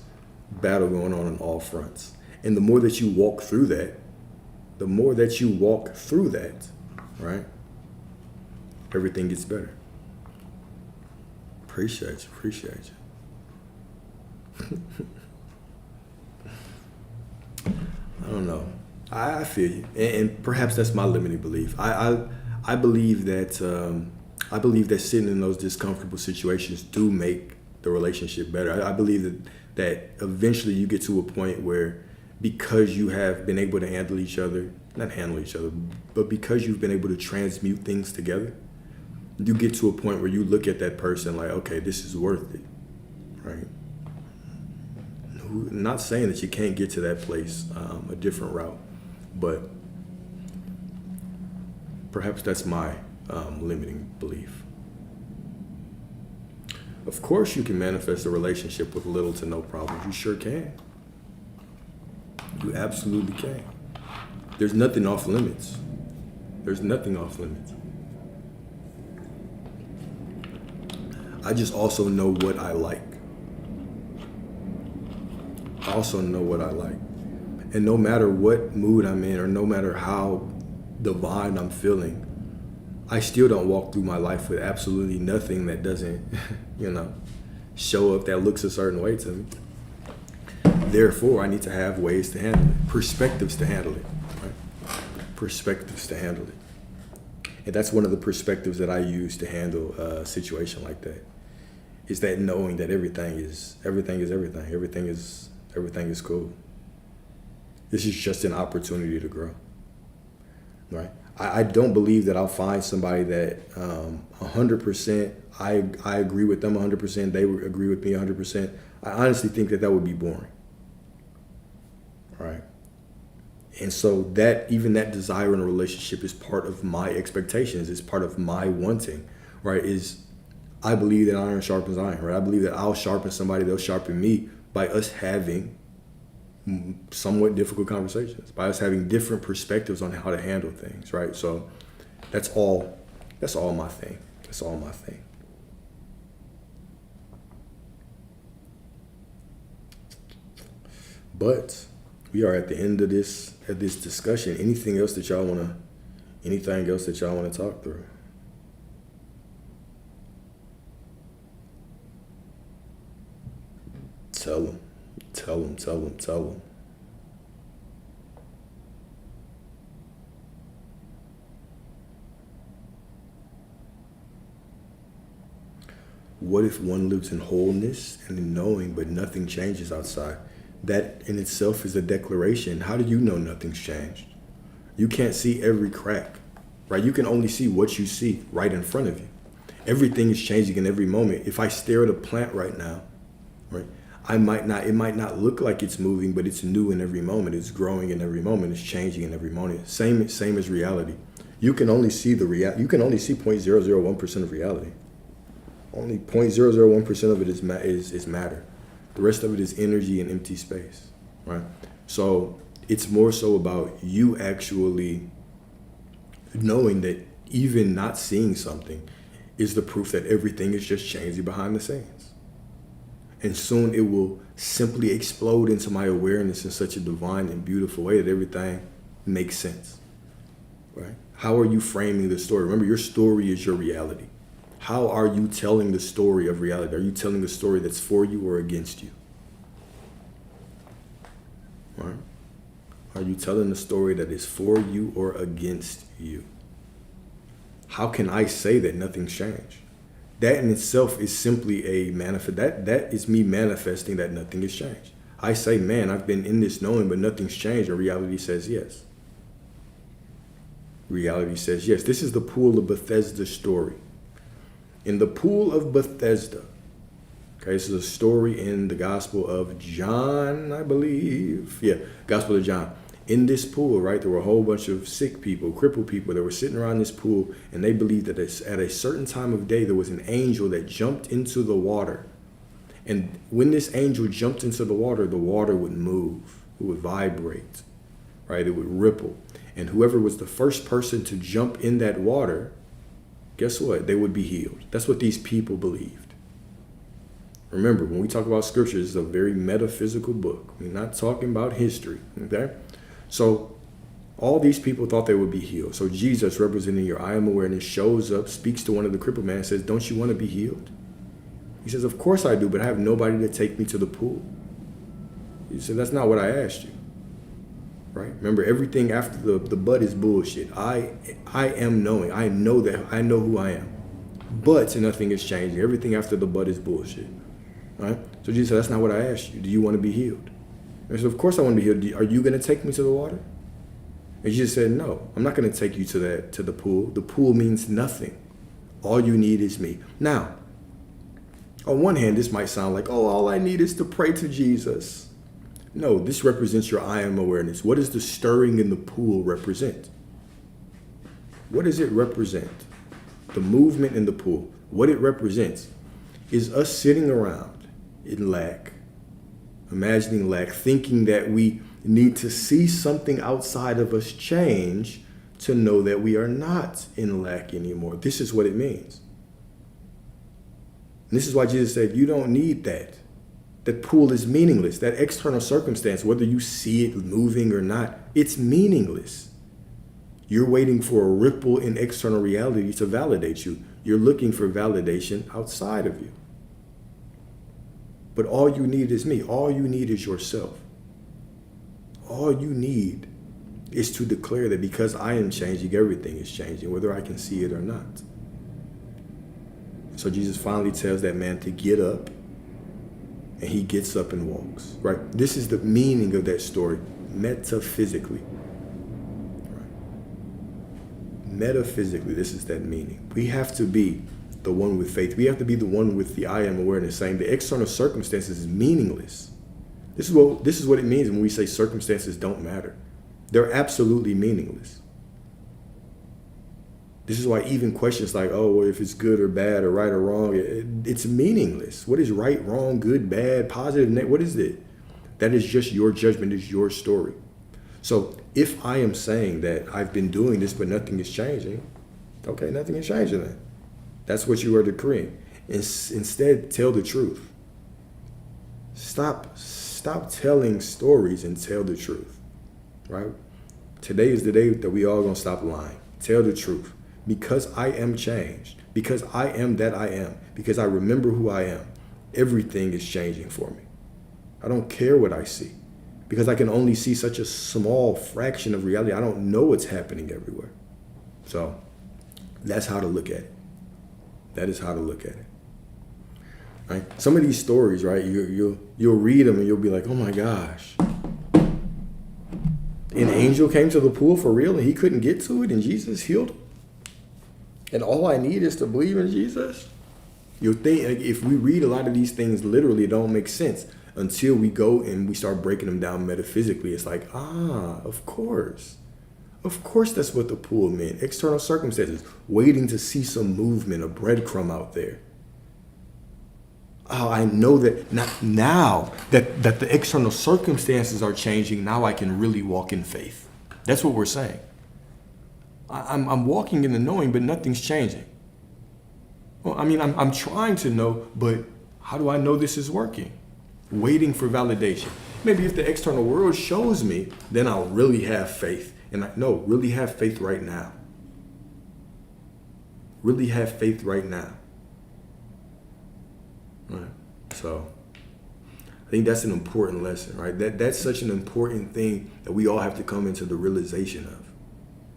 battle going on all fronts. And the more that you walk through that, right, everything gets better. Appreciate you. I don't know. I feel you, and perhaps that's my limiting belief. I believe that sitting in those discomfortable situations do make the relationship better. I believe that eventually you get to a point where, because you have been able to not handle each other, but because you've been able to transmute things together, you get to a point where you look at that person like, okay, this is worth it, right? Not saying that you can't get to that place a different route, but Perhaps that's my limiting belief. Of course, you can manifest a relationship with little to no problems. You sure can. You absolutely can. There's nothing off limits. There's nothing off limits. I just also know what I like. I also know what I like. And no matter what mood I'm in or no matter how divine I'm feeling, I still don't walk through my life with absolutely nothing that doesn't, show up that looks a certain way to me. Therefore, I need to have ways to handle it, perspectives to handle it, right? Perspectives to handle it. And that's one of the perspectives that I use to handle a situation like that. Is that knowing that everything is everything. Everything is cool. This is just an opportunity to grow, right? I don't believe that I'll find somebody that 100%, I agree with them 100%, they would agree with me 100%. I honestly think that would be boring, right? And so that desire in a relationship is part of my expectations, is part of my wanting, right? I believe that iron sharpens iron, right? I believe that I'll sharpen somebody, they'll sharpen me by us having somewhat difficult conversations, by us having different perspectives on how to handle things, right? So that's all my thing. That's all my thing. But we are at the end of this discussion. Anything else that y'all wanna talk through? Tell them. What if one lives in wholeness and in knowing, but nothing changes outside? That in itself is a declaration. How do you know nothing's changed? You can't see every crack, right? You can only see what you see right in front of you. Everything is changing in every moment. If I stare at a plant right now, right, it might not look like it's moving, but it's new in every moment. It's growing in every moment. It's changing in every moment. Same as reality. You can only see you can only see 0.001% of reality. Only 0.001% of it is matter. The rest of it is energy and empty space, right? So it's more so about you actually knowing that even not seeing something is the proof that everything is just changing behind the scenes. And soon it will simply explode into my awareness in such a divine and beautiful way that everything makes sense, right? How are you framing the story? Remember, your story is your reality. How are you telling the story of reality? Are you telling the story that's for you or against you? Right? Are you telling the story that is for you or against you? How can I say that nothing's changed? That in itself is simply a manifest. That is me manifesting that nothing has changed. I say, man, I've been in this knowing, but nothing's changed, and reality says yes. Reality says yes. This is the pool of Bethesda story. In the pool of Bethesda, okay, this is a story in the Gospel of John, I believe. Yeah, Gospel of John. In this pool, right, there were a whole bunch of sick people, crippled people that were sitting around this pool, and they believed that at a certain time of day, there was an angel that jumped into the water. And when this angel jumped into the water would move, it would vibrate, right? It would ripple. And whoever was the first person to jump in that water, guess what? They would be healed. That's what these people believed. Remember, when we talk about scripture, this is a very metaphysical book. We're not talking about history, okay? So all these people thought they would be healed. So Jesus, representing your I am awareness, shows up, speaks to one of the crippled men and says, don't you want to be healed? He says, of course I do, but I have nobody to take me to the pool. He said, that's not what I asked you. Right? Remember, everything after the but is bullshit. I am knowing. I know who I am. But nothing is changing. Everything after the but is bullshit. Right? So Jesus said, that's not what I asked you. Do you want to be healed? I said, of course I want to be healed. Are you going to take me to the water? And Jesus said, no, I'm not going to take you to the pool. The pool means nothing. All you need is me. Now, on one hand, this might sound like, oh, all I need is to pray to Jesus. No, this represents your I am awareness. What does the stirring in the pool represent? What does it represent? The movement and the pull. What it represents is us sitting around in lack, imagining lack, thinking that we need to see something outside of us change to know that we are not in lack anymore. This is what it means. And this is why Jesus said, you don't need that. That pull is meaningless. That external circumstance, whether you see it moving or not, it's meaningless. You're waiting for a ripple in external reality to validate you. You're looking for validation outside of you. But all you need is me. All you need is yourself. All you need is to declare that because I am changing, everything is changing, whether I can see it or not. So Jesus finally tells that man to get up, and he gets up and walks, right? This is the meaning of that story, metaphysically. Right? Metaphysically, this is that meaning. We have to be the one with faith. We have to be the one with the I am awareness, saying the external circumstances is meaningless. This is what it means when we say circumstances don't matter. They're absolutely meaningless. This is why even questions like, oh, well, if it's good or bad or right or wrong, it's meaningless. What is right, wrong, good, bad, positive, negative? What is it? That is just your judgment, is your story. So if I am saying that I've been doing this, but nothing is changing, okay, nothing is changing then. That's what you are decreeing. Instead, tell the truth. Stop telling stories and tell the truth, right? Today is the day that we all gonna stop lying. Tell the truth. Because I am changed, because I am that I am, because I remember who I am, everything is changing for me. I don't care what I see, because I can only see such a small fraction of reality. I don't know what's happening everywhere. So that's how to look at it. That is how to look at it. Right? Some of these stories, right? You'll read them and you'll be like, oh my gosh. An angel came to the pool for real and he couldn't get to it and Jesus healed him. And all I need is to believe in Jesus. You'll think, like, if we read a lot of these things literally, it don't make sense until we go and we start breaking them down metaphysically. It's like, of course. Of course that's what the pool meant. External circumstances, waiting to see some movement, a breadcrumb out there. Oh, I know that now that the external circumstances are changing, now I can really walk in faith. That's what we're saying. I'm walking in the knowing, but nothing's changing. Well, I mean, I'm trying to know, but how do I know this is working? Waiting for validation. Maybe if the external world shows me, then I'll really have faith. And really have faith right now. Really have faith right now. Right. So I think that's an important lesson, right? That's such an important thing that we all have to come into the realization of.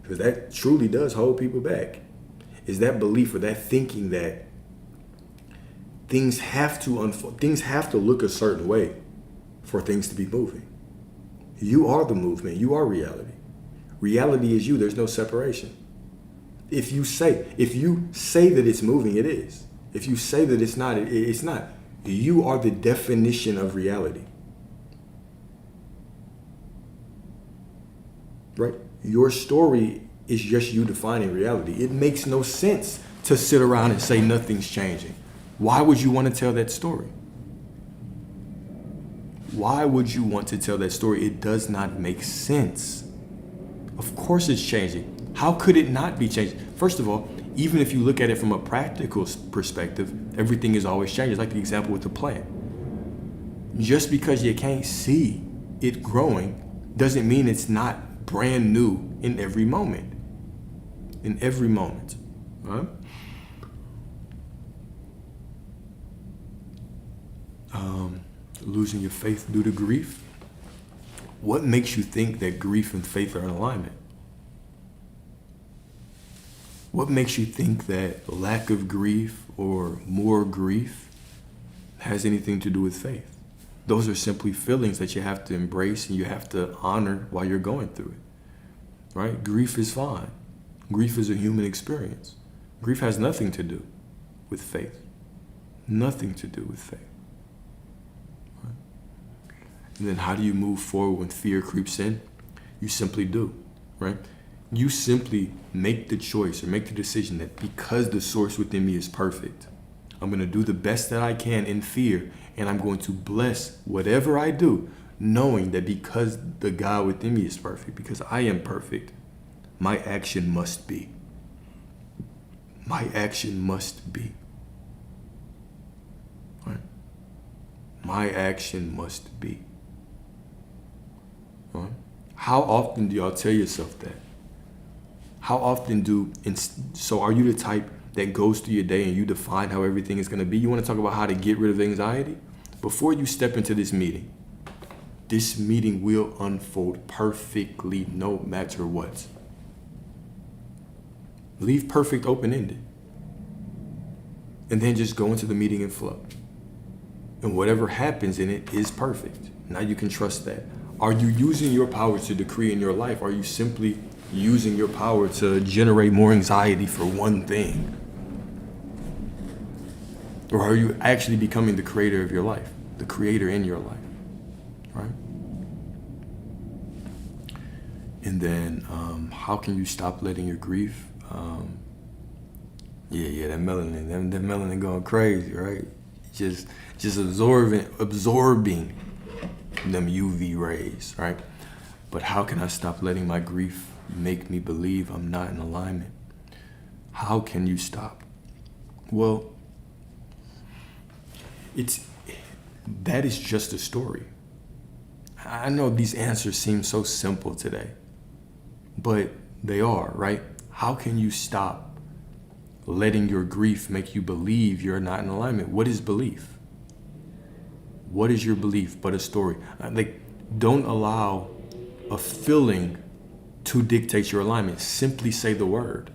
Because that truly does hold people back. Is that belief or that thinking that things have to unfold, things have to look a certain way for things to be moving. You are the movement. You are reality. Reality is you. There's no separation. If you say that it's moving, it is. If you say that it's not, it's not. You are the definition of reality. Right? Your story is just you defining reality. It makes no sense to sit around and say nothing's changing. Why would you want to tell that story? Why would you want to tell that story? It does not make sense. Of course it's changing. How could it not be changing? First of all, even if you look at it from a practical perspective, everything is always changing. It's like the example with the plant. Just because you can't see it growing doesn't mean it's not brand new in every moment. In every moment. Right? Losing your faith due to grief. What makes you think that grief and faith are in alignment? What makes you think that lack of grief or more grief has anything to do with faith? Those are simply feelings that you have to embrace and you have to honor while you're going through it. Right? Grief is fine. Grief is a human experience. Grief has nothing to do with faith. Nothing to do with faith. Right? And then how do you move forward when fear creeps in? You simply do, right? You simply make the choice or make the decision that because the source within me is perfect, I'm going to do the best that I can in fear, and I'm going to bless whatever I do, knowing that because the God within me is perfect, because I am perfect, my action must be. My action must be. Right? My action must be. Right? How often do y'all tell yourself that? How often so are you the type that goes through your day and you define how everything is going to be? You want to talk about how to get rid of anxiety? Before you step into this meeting will unfold perfectly no matter what. Leave perfect open-ended. And then just go into the meeting and flow. And whatever happens in it is perfect. Now you can trust that. Are you using your power to decree in your life? Are you simply using your power to generate more anxiety for one thing? Or are you actually becoming the creator of your life, the creator in your life, right? And then how can you stop letting your grief? That melanin, that melanin going crazy, right? Just absorbing them UV rays, right? But how can I stop letting my grief make me believe I'm not in alignment? How can you stop? Well, that is just a story. I know these answers seem so simple today, but they are, right? How can you stop letting your grief make you believe you're not in alignment? What is belief? What is your belief but a story? Don't allow a feeling to dictate your alignment. Simply say the word.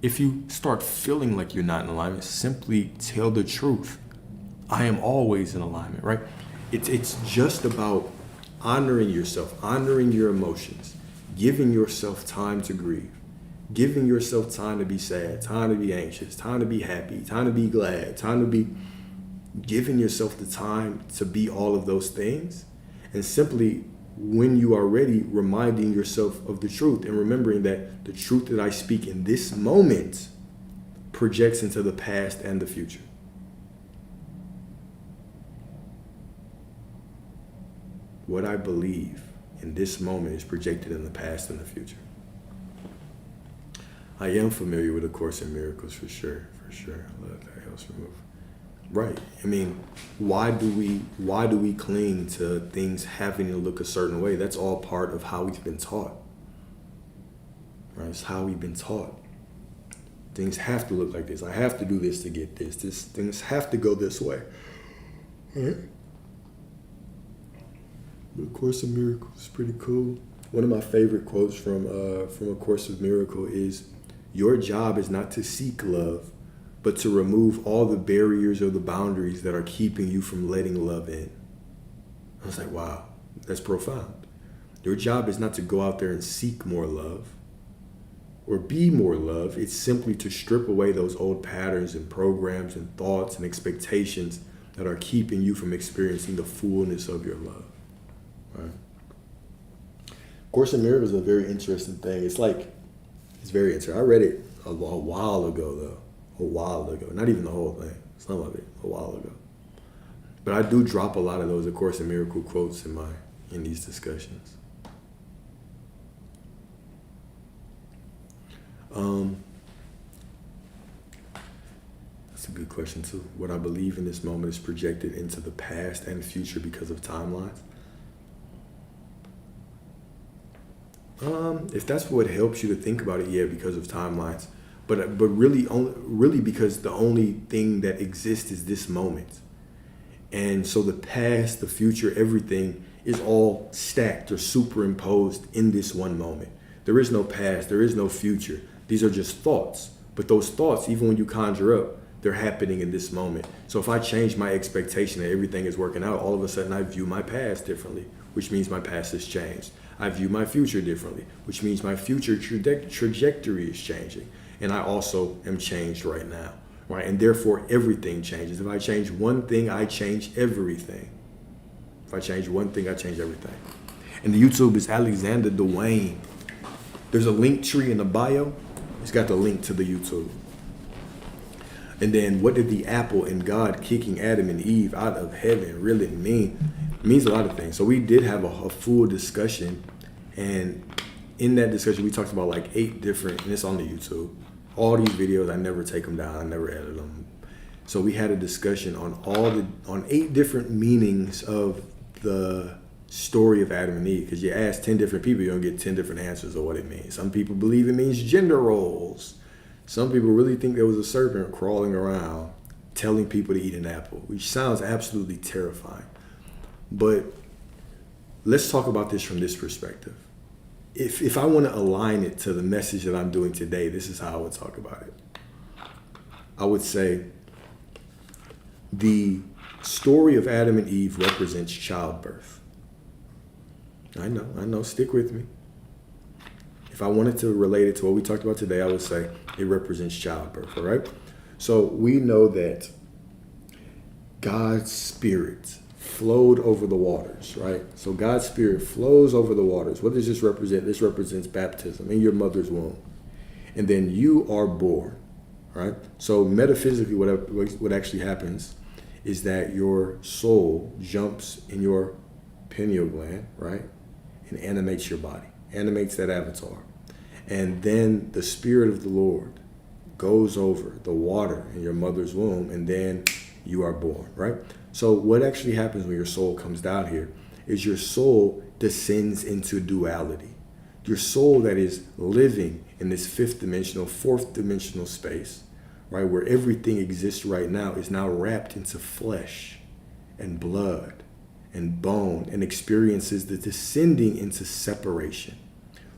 If you start feeling like you're not in alignment, simply tell the truth. I am always in alignment, right? It's just about honoring yourself, honoring your emotions, giving yourself time to grieve, giving yourself time to be sad, time to be anxious, time to be happy, time to be glad, time to be giving yourself the time to be all of those things, and simply, when you are ready, reminding yourself of the truth and remembering that the truth that I speak in this moment projects into the past and the future. What I believe in this moment is projected in the past and the future. I am familiar with A Course in Miracles for sure. I love that else remove. Right. I mean, why do we cling to things having to look a certain way? That's all part of how we've been taught. Right? It's how we've been taught. Things have to look like this. I have to do this to get this. Things have to go this way. All right? But A Course in Miracles is pretty cool. One of my favorite quotes from A Course in Miracles is, "Your job is not to seek love, but to remove all the barriers or the boundaries that are keeping you from letting love in." I was like, wow, that's profound. Your job is not to go out there and seek more love or be more love. It's simply to strip away those old patterns and programs and thoughts and expectations that are keeping you from experiencing the fullness of your love. Right? Course in Miracles is a very interesting thing. It's very interesting. I read it a while ago, though. Not even the whole thing. Some of it, a while ago. But I do drop a lot of those A Course in Miracles quotes in these discussions. That's a good question, too. What I believe in this moment is projected into the past and future because of timelines. If that's what helps you to think about it, yeah, because of timelines. But really because the only thing that exists is this moment. And so the past, the future, everything is all stacked or superimposed in this one moment. There is no past, there is no future. These are just thoughts. But those thoughts, even when you conjure up, they're happening in this moment. So if I change my expectation that everything is working out, all of a sudden I view my past differently, which means my past has changed. I view my future differently, which means my future trajectory is changing. And I also am changed right now, right? And therefore, everything changes. If I change one thing, I change everything. If I change one thing, I change everything. And the YouTube is Alexander Dwayne. There's a link tree in the bio. It's got the link to the YouTube. And then what did the apple and God kicking Adam and Eve out of heaven really mean? It means a lot of things. So we did have a full discussion. And in that discussion, we talked about like 8 different, and it's on the YouTube. All these videos, I never take them down. I never edit them. So we had a discussion on 8 different meanings of the story of Adam and Eve. Because you ask 10 different people, you're going to get 10 different answers of what it means. Some people believe it means gender roles. Some people really think there was a serpent crawling around telling people to eat an apple, which sounds absolutely terrifying. But let's talk about this from this perspective. If I want to align it to the message that I'm doing today, this is how I would talk about it. I would say the story of Adam and Eve represents childbirth. I know, stick with me. If I wanted to relate it to what we talked about today, I would say it represents childbirth, all right? So we know that God's Spirit flowed over the waters, right? So God's Spirit flows over the waters. What does this represent? This represents baptism in your mother's womb. And then you are born, right? So metaphysically, what actually happens is that your soul jumps in your pineal gland, right? And animates your body, animates that avatar. And then the Spirit of the Lord goes over the water in your mother's womb, and then you are born, right? So what actually happens when your soul comes down here is your soul descends into duality. Your soul that is living in this 5th dimensional, 4th dimensional space, right, where everything exists right now, is now wrapped into flesh and blood and bone and experiences the descending into separation.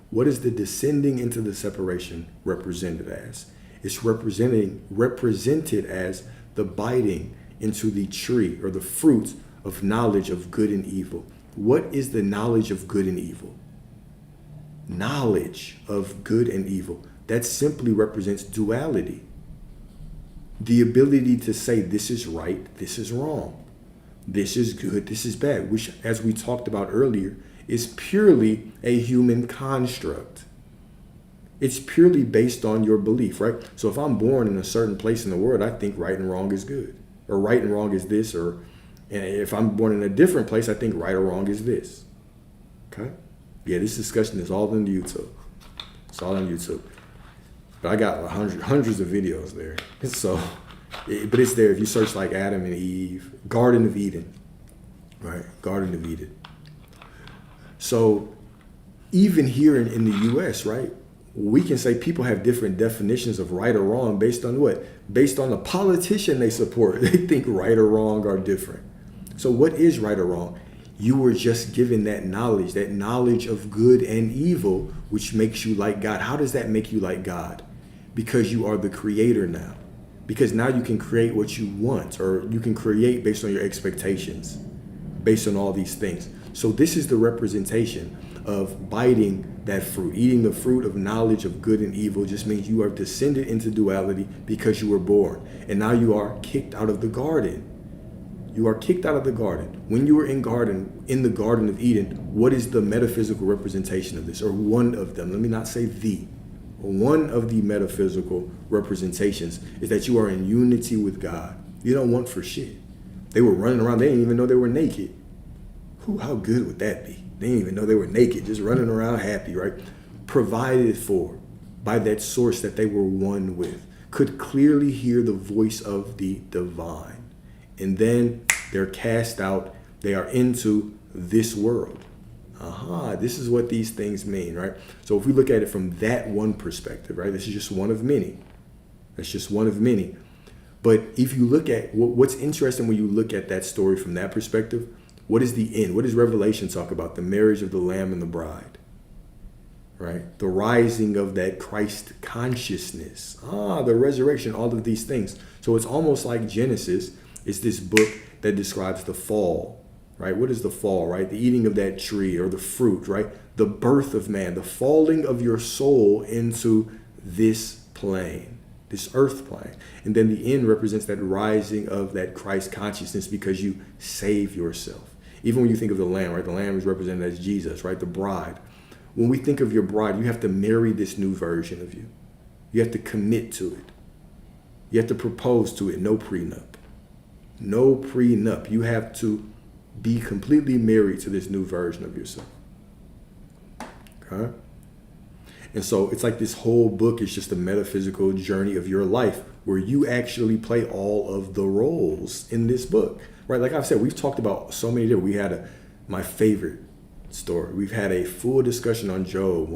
What is the descending into the separation represented as? It's represented as the biting into the tree or the fruit of knowledge of good and evil. What is the knowledge of good and evil? Knowledge of good and evil. That simply represents duality. The ability to say this is right, this is wrong. This is good, this is bad, which, as we talked about earlier, is purely a human construct. It's purely based on your belief, right? So if I'm born in a certain place in the world, I think right and wrong is good, or right and wrong is this, or if I'm born in a different place, I think right or wrong is this. Okay? Yeah, this discussion is all on YouTube. It's all on YouTube. But I got hundreds of videos there. So, but it's there. If you search like Adam and Eve, Garden of Eden, right? Garden of Eden. So even here in the U.S., right, we can say people have different definitions of right or wrong based on what? Based on the politician they support. They think right or wrong are different. So what is right or wrong? You were just given that knowledge of good and evil, which makes you like God. How does that make you like God? Because you are the creator now. Because now you can create what you want, or you can create based on your expectations, based on all these things. So this is the representation of biting that fruit. Eating the fruit of knowledge of good and evil just means you are descended into duality because you were born. And now you are kicked out of the garden. You are kicked out of the garden. When you were in the Garden of Eden, what is the metaphysical representation of this? Or one of them, let me not say the. One of the metaphysical representations is that you are in unity with God. You don't want for shit. They were running around, they didn't even know they were naked. How good would that be? They didn't even know they were naked, just running around happy, right? Provided for by that source that they were one with, could clearly hear the voice of the divine. And then they're cast out, they are into this world. This is what these things mean, right? So if we look at it from that one perspective, right? This is just one of many. That's just one of many. But if you look at what's interesting when you look at that story from that perspective, what is the end? What does Revelation talk about? The marriage of the Lamb and the bride, right? The rising of that Christ consciousness, the resurrection, all of these things. So it's almost like Genesis is this book that describes the fall, right? What is the fall, right? The eating of that tree or the fruit, right? The birth of man, the falling of your soul into this plane, this earth plane. And then the end represents that rising of that Christ consciousness because you save yourself. Even when you think of the Lamb, right? The Lamb is represented as Jesus, right? The bride. when we think of your bride, you have to marry this new version of you. You have to commit to it. You have to propose to it. No prenup. No prenup. You have to be completely married to this new version of yourself. Okay? And so it's like this whole book is just a metaphysical journey of your life where you actually play all of the roles in this book, right? Like I've said, we've talked about so many different. We had my favorite story. We've had a full discussion on Job,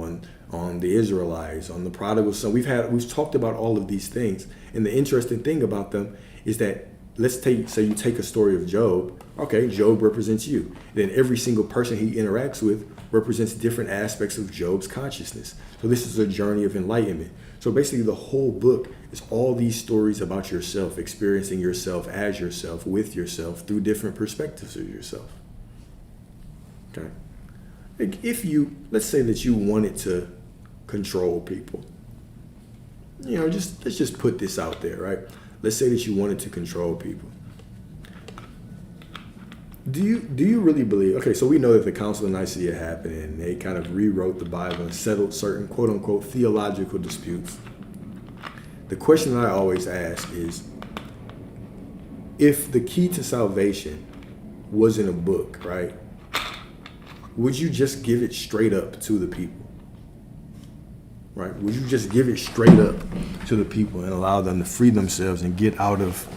on the Israelites, on the prodigal son. We've talked about all of these things. And the interesting thing about them is that say you take a story of Job. Okay, Job represents you. Then every single person he interacts with represents different aspects of Job's consciousness. So this is a journey of enlightenment. So basically the whole book is all these stories about yourself, experiencing yourself as yourself, with yourself, through different perspectives of yourself. Okay? Like let's say that you wanted to control people. Let's just put this out there, right? Let's say that you wanted to control people. Do you really believe? Okay, so we know that the Council of Nicaea happened and they kind of rewrote the Bible and settled certain quote unquote theological disputes. The question that I always ask is, if the key to salvation was in a book, right? Would you just give it straight up to the people? Right? Would you just give it straight up to the people and allow them to free themselves and get out of,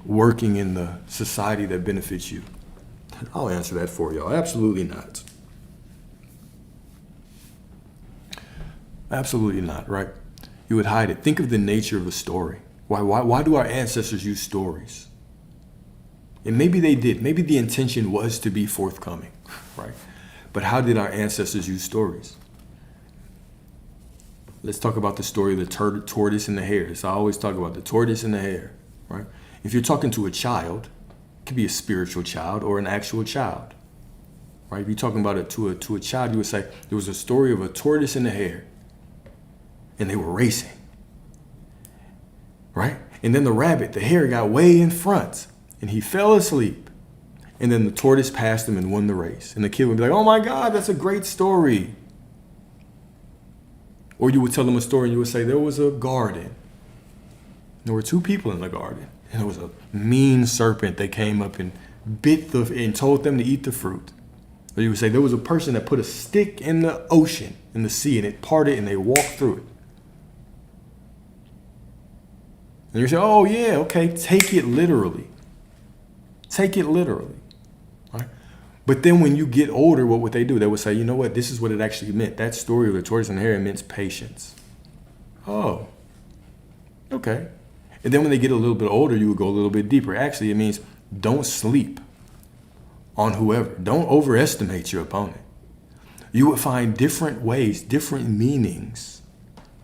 working in the society that benefits you? I'll answer that for y'all. Absolutely not. Absolutely not, right? You would hide it. Think of the nature of a story. Why do our ancestors use stories? And maybe they did. Maybe the intention was to be forthcoming, right? But how did our ancestors use stories? Let's talk about the story of the tortoise and the hare. So I always talk about the tortoise and the hare, right? If you're talking to a child, it could be a spiritual child or an actual child, right? If you're talking about it to a child, you would say there was a story of a tortoise and a hare, and they were racing, right? And then the hare got way in front, and he fell asleep. And then the tortoise passed him and won the race. And the kid would be like, "Oh my God, that's a great story." Or you would tell them a story and you would say, there was a garden. There were two people in the garden. And there was a mean serpent that came up and and told them to eat the fruit. Or you would say, there was a person that put a stick in the ocean, in the sea, and it parted and they walked through it. And you say, oh yeah, okay, take it literally. Take it literally. Right? But then when you get older, what would they do? They would say, you know what, this is what it actually meant. That story of the tortoise and the hare meant patience. Oh, okay. And then when they get a little bit older, you would go a little bit deeper. Actually, it means don't sleep on whoever. Don't overestimate your opponent. You would find different ways, different meanings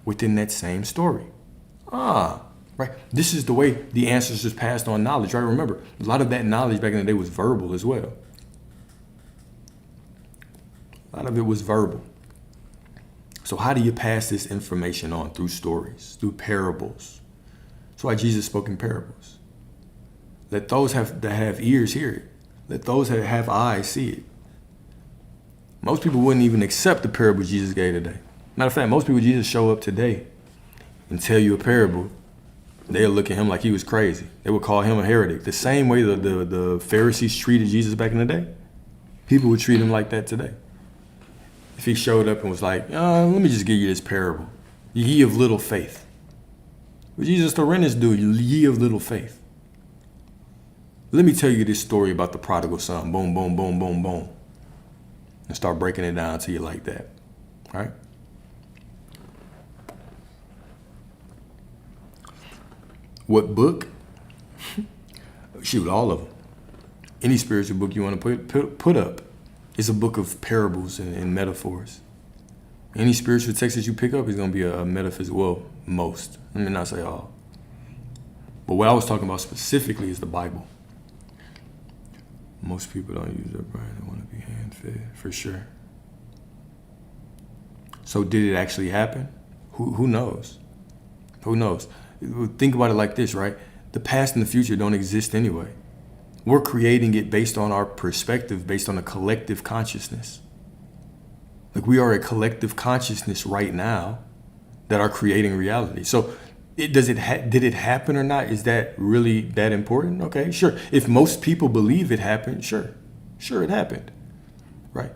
within that same story. Right. This is the way the ancestors passed on knowledge, right? Remember, a lot of that knowledge back in the day was verbal as well. A lot of it was verbal. So how do you pass this information on? Through stories, through parables. That's why Jesus spoke in parables. Let those that have ears hear it. Let those that have eyes see it. Most people wouldn't even accept the parable Jesus gave today. Matter of fact, most people Jesus show up today and tell you a parable, they'll look at him like he was crazy. They would call him a heretic. The same way the Pharisees treated Jesus back in the day, people would treat him like that today. If he showed up and was like, let me just give you this parable. Ye of little faith. What Jesus Torrens do, ye of little faith. Let me tell you this story about the prodigal son. Boom, boom, boom, boom, boom. And start breaking it down to you like that. All right? What book? Shoot, all of them. Any spiritual book you want to put up is a book of parables and metaphors. Any spiritual text that you pick up is going to be a metaphysical. Well, most. Let me not say all. But what I was talking about specifically is the Bible. Most people don't use their brain. They want to be hand-fed, for sure. So did it actually happen? Who knows? Who knows? Think about it like this, right? The past and the future don't exist anyway. We're creating it based on our perspective, based on a collective consciousness. Like we are a collective consciousness right now that are creating reality. So did it happen or not? Is that really that important? Okay, sure. If most people believe it happened, sure it happened, right?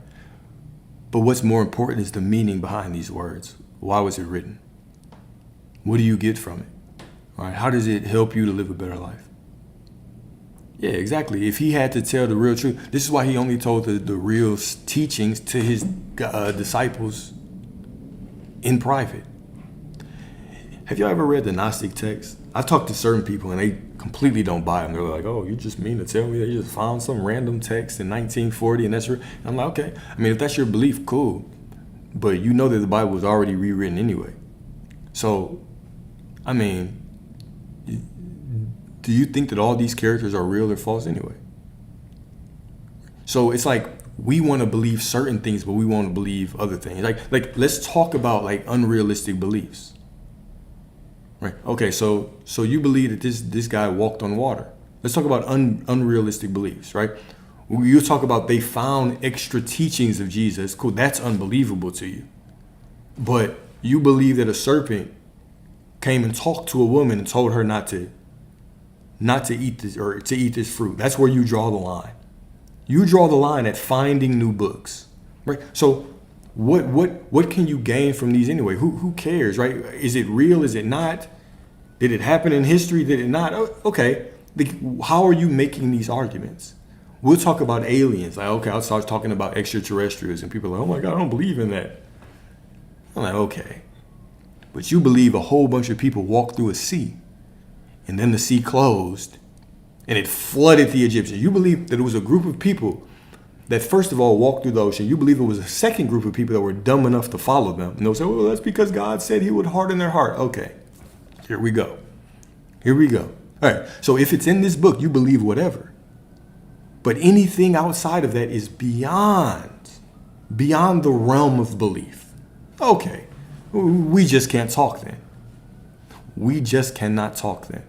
But what's more important is the meaning behind these words. Why was it written? What do you get from it? All right, how does it help you to live a better life? Yeah, exactly. If he had to tell the real truth, this is why he only told the real teachings to his disciples in private. Have y'all ever read the Gnostic text? I've talked to certain people and they completely don't buy them. They're like, oh, you just mean to tell me that you just found some random text in 1940 and that's real? And I'm like, okay. I mean, if that's your belief, cool. But you know that the Bible was already rewritten anyway. So, I mean, do you think that all these characters are real or false anyway? So it's like we want to believe certain things, but we want to believe other things. Like let's talk about like unrealistic beliefs. Right. Okay. So you believe that this guy walked on water. Let's talk about unrealistic beliefs, right? You talk about they found extra teachings of Jesus. Cool. That's unbelievable to you. But you believe that a serpent came and talked to a woman and told her not to eat this or to eat this fruit. That's where you draw the line. You draw the line at finding new books, right? So what can you gain from these anyway? Who cares, right? Is it real? Is it not? Did it happen in history? Did it not? Okay. How are you making these arguments? We'll talk about aliens. Like, okay, I'll start talking about extraterrestrials and people are like, oh my God, I don't believe in that. I'm like, okay. But you believe a whole bunch of people walked through a sea and then the sea closed and it flooded the Egyptians. You believe that it was a group of people that first of all walked through the ocean. You believe it was a second group of people that were dumb enough to follow them. And they'll say, well, that's because God said he would harden their heart. Okay, here we go. All right, so if it's in this book, you believe whatever. But anything outside of that is beyond the realm of belief. Okay, we just can't talk then. We just cannot talk then.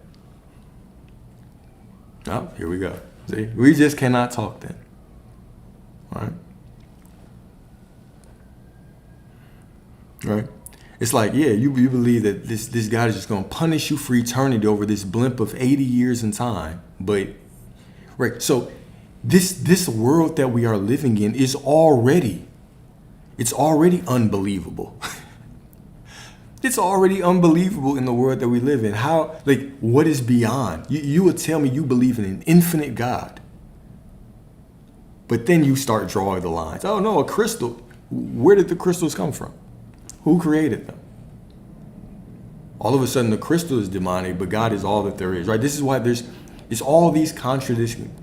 Oh, here we go. See, we just cannot talk then. All right. It's like, yeah, you believe that this God is just going to punish you for eternity over this blimp of 80 years in time. But, right, so this world that we are living in is already unbelievable. It's already unbelievable in the world that we live in. How, like, what is beyond? You would tell me you believe in an infinite God. But then you start drawing the lines. Oh, no, a crystal. Where did the crystals come from? Who created them? All of a sudden, the crystal is demonic, but God is all that there is, right? This is why it's all these contradicting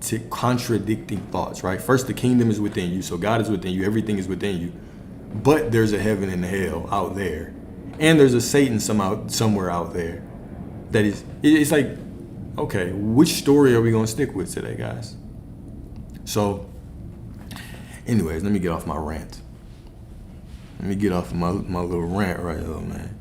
thoughts, right? First, the kingdom is within you, so God is within you. Everything is within you. But there's a heaven and hell out there. And there's a Satan somewhere out there. That is, it's like, okay, which story are we going to stick with today, guys? So, anyways, let me get off my rant. Let me get off my little rant right here, man.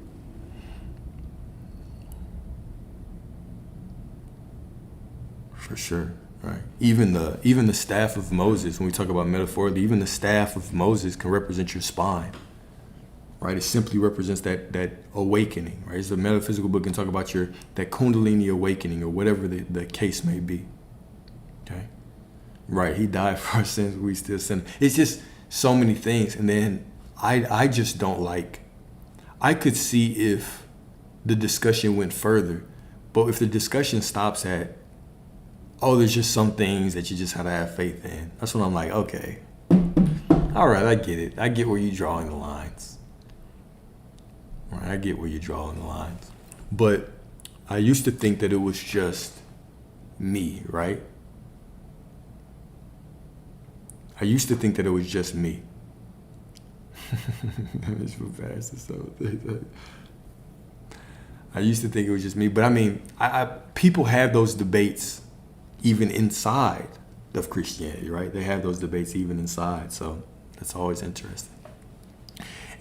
For sure, right? Even the staff of Moses, when we talk about metaphorically, even the staff of Moses can represent your spine. Right, it simply represents that awakening. Right, it's a metaphysical book and talk about that Kundalini awakening or whatever the case may be. Okay, right. He died for our sins, we still sin. It's just so many things, and then I just don't like. I could see if the discussion went further, but if the discussion stops at, oh, there's just some things that you just have to have faith in. That's when I'm like, okay, all right, I get it. I get where you're drawing the lines. Right, I get where you're drawing the lines. But I used to think that it was just me, right? I used to think that it was just me. I used to think it was just me. But I mean, people have those debates even inside of Christianity, right? They have those debates even inside. So that's always interesting.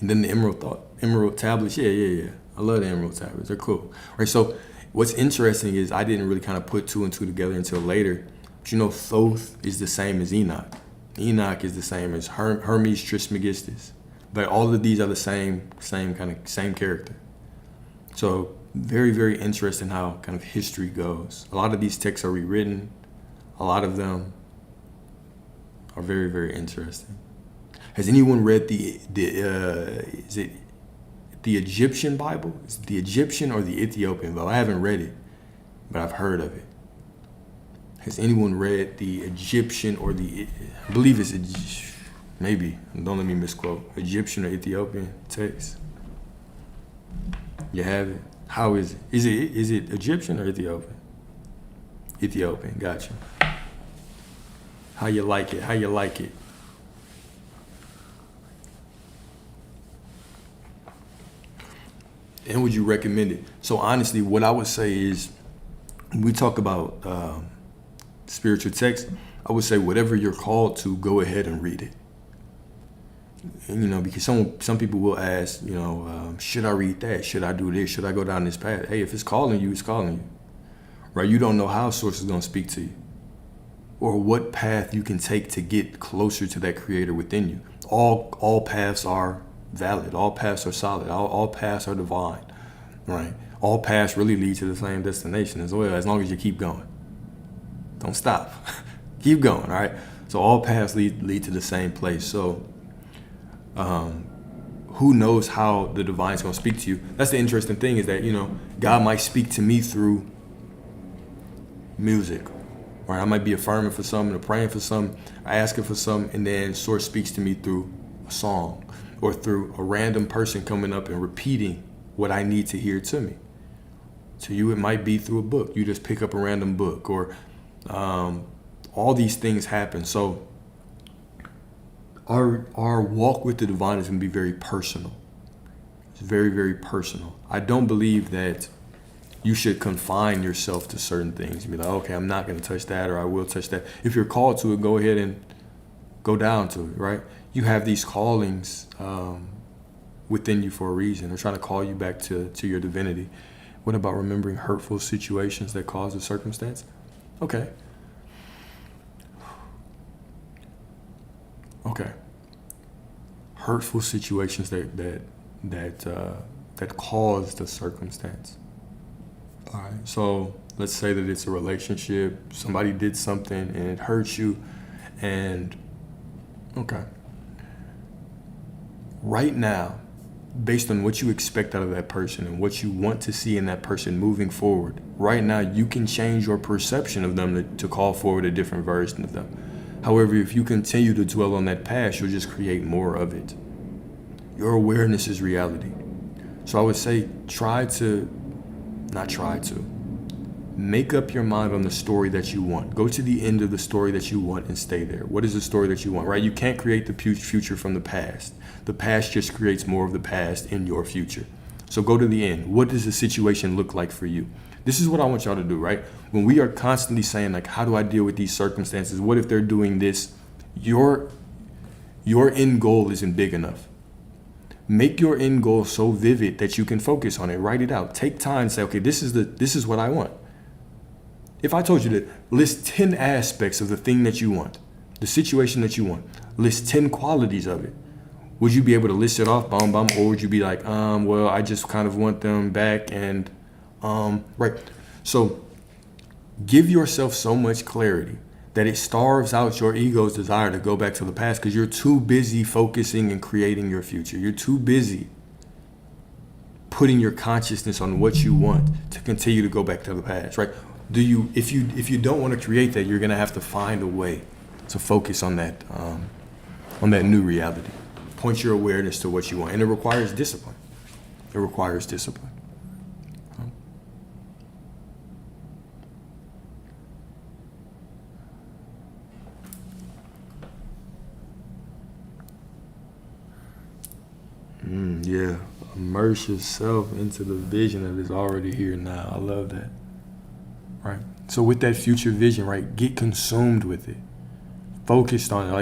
And then the emerald tablets, yeah. I love the emerald tablets. They're cool. Right, so what's interesting is I didn't really kind of put two and two together until later. But you know, Thoth is the same as Enoch. Enoch is the same as Hermes Trismegistus. But all of these are the same character. So very, very interesting how kind of history goes. A lot of these texts are rewritten. A lot of them are very, very interesting. Has anyone read is it the Egyptian Bible? Is it the Egyptian or the Ethiopian Bible? I haven't read it, but I've heard of it. Has anyone read the Egyptian or I believe it's maybe, don't let me misquote, Egyptian or Ethiopian text? You have it? How is it? Is it Egyptian or Ethiopian? Ethiopian, gotcha. How you like it? How you like it? And would you recommend it? So honestly, what I would say is, when we talk about spiritual text, I would say whatever you're called to, go ahead and read it. And, because some people will ask, should I read that? Should I do this? Should I go down this path? Hey, if it's calling you, it's calling you, right? You don't know how source is going to speak to you or what path you can take to get closer to that creator within you. All paths are valid. All paths are solid. All paths are divine, right? All paths really lead to the same destination as well, as long as you keep going. Don't stop. Keep going, all right? So all paths lead to the same place. So who knows how the divine is going to speak to you? That's the interesting thing, is that, God might speak to me through music, right? I might be affirming for something or praying for something, asking for something, and then source speaks to me through a song or through a random person coming up and repeating what I need to hear to me. To you, it might be through a book. You just pick up a random book, or all these things happen. So our walk with the divine is going to be very personal. It's very, very personal. I don't believe that you should confine yourself to certain things. Be like, okay, I'm not going to touch that, or I will touch that. If you're called to it, go ahead and go down to it, right? You have these callings within you for a reason. They're trying to call you back to your divinity. What about remembering hurtful situations that cause a circumstance? Okay. Hurtful situations that cause the circumstance. All right. So let's say that it's a relationship. Somebody did something and it hurts you, and right now, based on what you expect out of that person and what you want to see in that person moving forward, right now you can change your perception of them to call forward a different version of them. However, if you continue to dwell on that past, you'll just create more of it. Your awareness is reality. So I would say make up your mind on the story that you want. Go to the end of the story that you want and stay there. What is the story that you want, right? You can't create the future from the past. The past just creates more of the past in your future. So go to the end. What does the situation look like for you? This is what I want y'all to do, right? When we are constantly saying, like, how do I deal with these circumstances? What if they're doing this? Your end goal isn't big enough. Make your end goal so vivid that you can focus on it. Write it out. Take time and say, okay, this is what I want. If I told you to list 10 aspects of the thing that you want, the situation that you want, list 10 qualities of it, would you be able to list it off, bum, or would you be like, well, I just kind of want them back and, right. So give yourself so much clarity that it starves out your ego's desire to go back to the past, because you're too busy focusing and creating your future. You're too busy putting your consciousness on what you want to continue to go back to the past, right? If you don't want to create that, you're going to have to find a way to focus on that new reality. Point your awareness to what you want, and it requires discipline. It requires discipline. Yeah, immerse yourself into the vision that is already here now. I love that. Right. So with that future vision, right, get consumed with it, focused on it,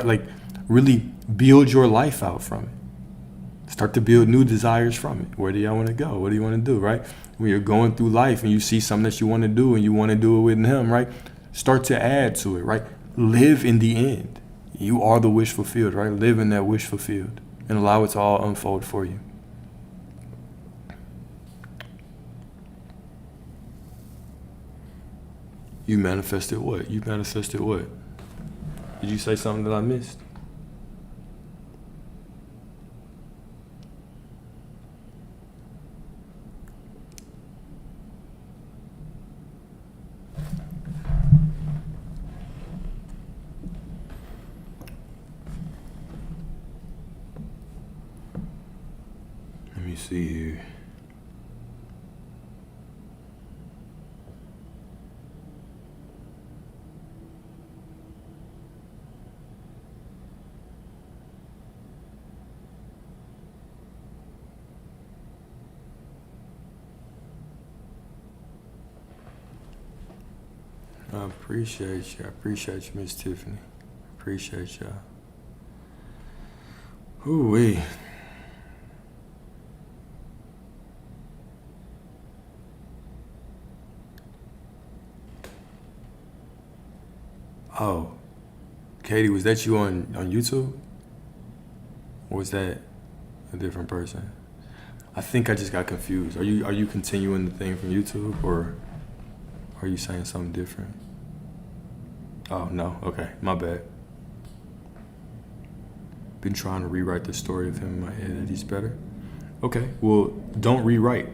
like really build your life out from it. Start to build new desires from it. Where do y'all want to go? What do you want to do, right? When you're going through life and you see something that you want to do and you want to do it with him, right? Start to add to it, right? Live in the end. You are the wish fulfilled, right? Live in that wish fulfilled. and allow it to all unfold for you. You manifested what? You manifested what? Did you say something that I missed? Let me see here. I appreciate you. I appreciate you, Miss Tiffany. Appreciate y'all. Ooh-wee. Oh, Katie, was that you on YouTube? Or was that a different person? I think I just got confused. Are you continuing the thing from YouTube, or are you saying something different? Oh, no. Okay, my bad. Been trying to rewrite the story of him in my head that he's better. Okay, well, don't rewrite.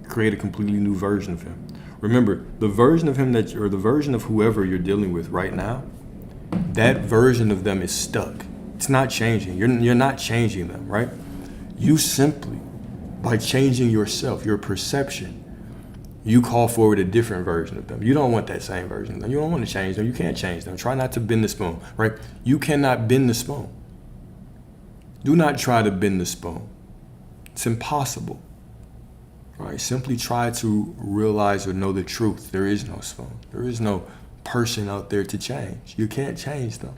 Create a completely new version of him. Remember, the version of him or the version of whoever you're dealing with right now, that version of them is stuck. It's not changing. You're not changing them, right? You simply, by changing yourself, your perception, you call forward a different version of them. You don't want that same version of them. You don't want to change them. You can't change them. Try not to bend the spoon, right? You cannot bend the spoon. Do not try to bend the spoon. It's impossible. Right? Simply try to realize or know the truth. There is no spoon. There is no person out there to change. You can't change them.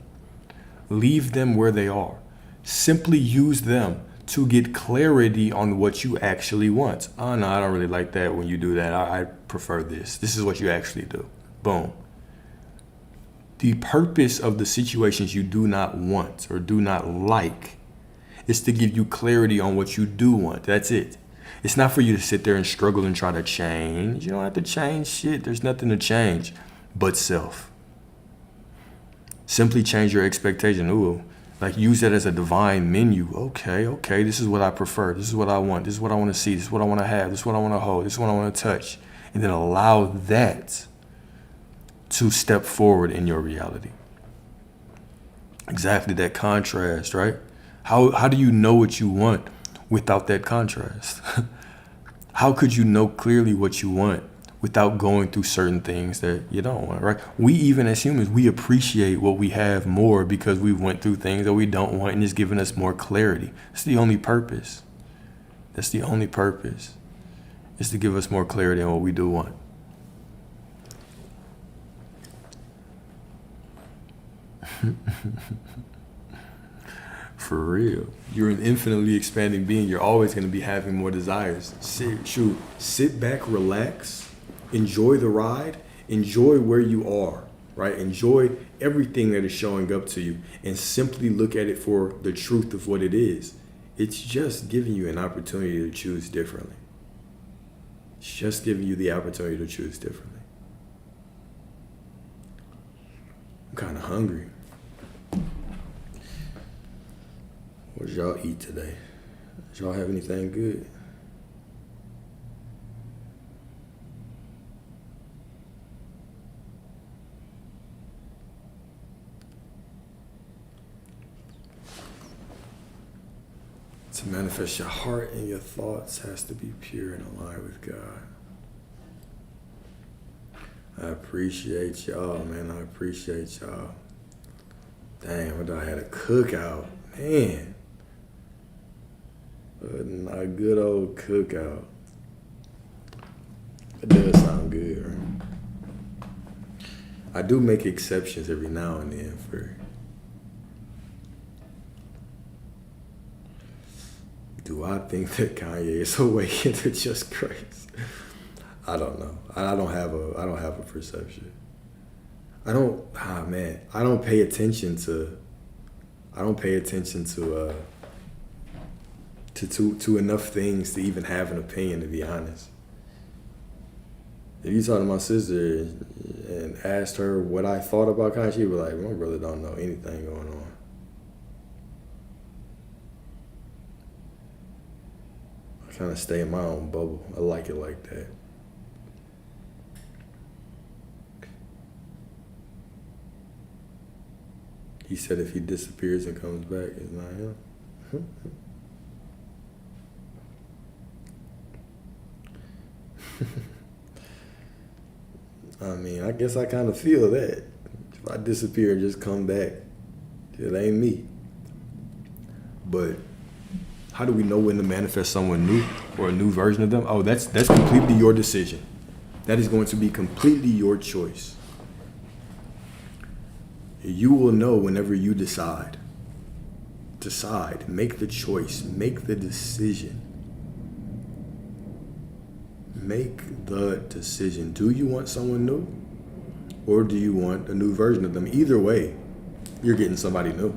Leave them where they are. Simply use them to get clarity on what you actually want. Oh, no, I don't really like that when you do that. I prefer this. This is what you actually do. Boom. The purpose of the situations you do not want or do not like is to give you clarity on what you do want. That's it. It's not for you to sit there and struggle and try to change. You don't have to change shit. There's nothing to change but self. Simply change your expectation. Ooh, like use that as a divine menu. Okay, this is what I prefer. This is what I want. This is what I want to see. This is what I want to have. This is what I want to hold. This is what I want to touch. And then allow that to step forward in your reality. Exactly that contrast, right? How do you know what you want without that contrast? How could you know clearly what you want without going through certain things that you don't want, right? We, even as humans, we appreciate what we have more because we went through things that we don't want, and it's giving us more clarity. That's the only purpose. That's the only purpose, is to give us more clarity on what we do want. For real. You're an infinitely expanding being. You're always going to be having more desires. Sit back, relax, enjoy the ride, enjoy where you are, right? Enjoy everything that is showing up to you, and simply look at it for the truth of what it is. It's just giving you an opportunity to choose differently. It's just giving you the opportunity to choose differently. I'm kind of hungry. What did y'all eat today? Did y'all have anything good? To manifest your heart and your thoughts has to be pure and aligned with God. I appreciate y'all, man. I appreciate y'all. Damn, I had a cookout. Man. A good old cookout. It does sound good, right? I do make exceptions every now and then for... Do I think that Kanye is awakened to just grace? I don't know. I don't have a perception. I don't pay attention to to enough things to even have an opinion, to be honest. If you talk to my sister and asked her what I thought about Kanye, she'd be like, my brother don't know anything going on. I kind of stay in my own bubble. I like it like that. He said if he disappears and comes back, it's not him. I mean, I guess I kind of feel that. If I disappear and just come back, it ain't me. But how do we know when to manifest someone new or a new version of them? Oh, that's completely your decision. That is going to be completely your choice. You will know whenever you decide. Decide, make the choice, make the decision. Make the decision. Do you want someone new? Or do you want a new version of them? Either way, you're getting somebody new.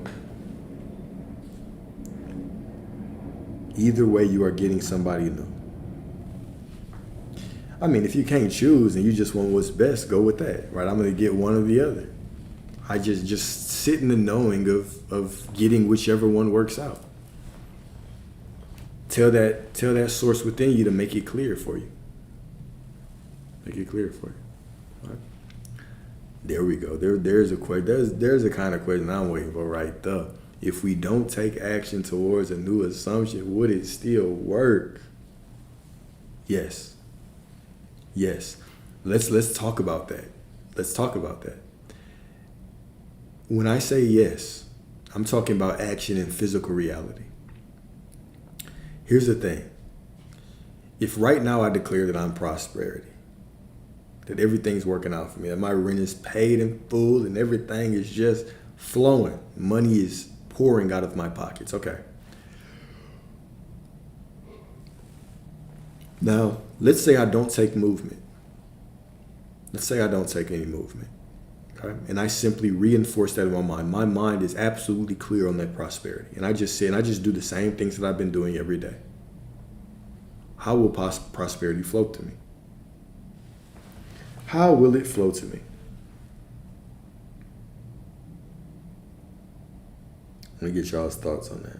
Either way, you are getting somebody new. I mean, if you can't choose and you just want what's best, go with that, right? I'm going to get one or the other. I just sit in the knowing of getting whichever one works out. Tell that source within you to make it clear for you. Make it clear for you. All right. There we go. There's a question. There's a kind of question I'm waiting for right there. If we don't take action towards a new assumption, would it still work? Yes. Yes. Let's talk about that. Let's talk about that. When I say yes, I'm talking about action in physical reality. Here's the thing. If right now I declare that I'm prosperity, that everything's working out for me, that my rent is paid in full and everything is just flowing, money is pouring out of my pockets, okay. Now, let's say I don't take movement. Let's say I don't take any movement. Okay? And I simply reinforce that in my mind. My mind is absolutely clear on that prosperity. And I just do the same things that I've been doing every day. How will prosperity flow to me? How will it flow to me? Let me get y'all's thoughts on that.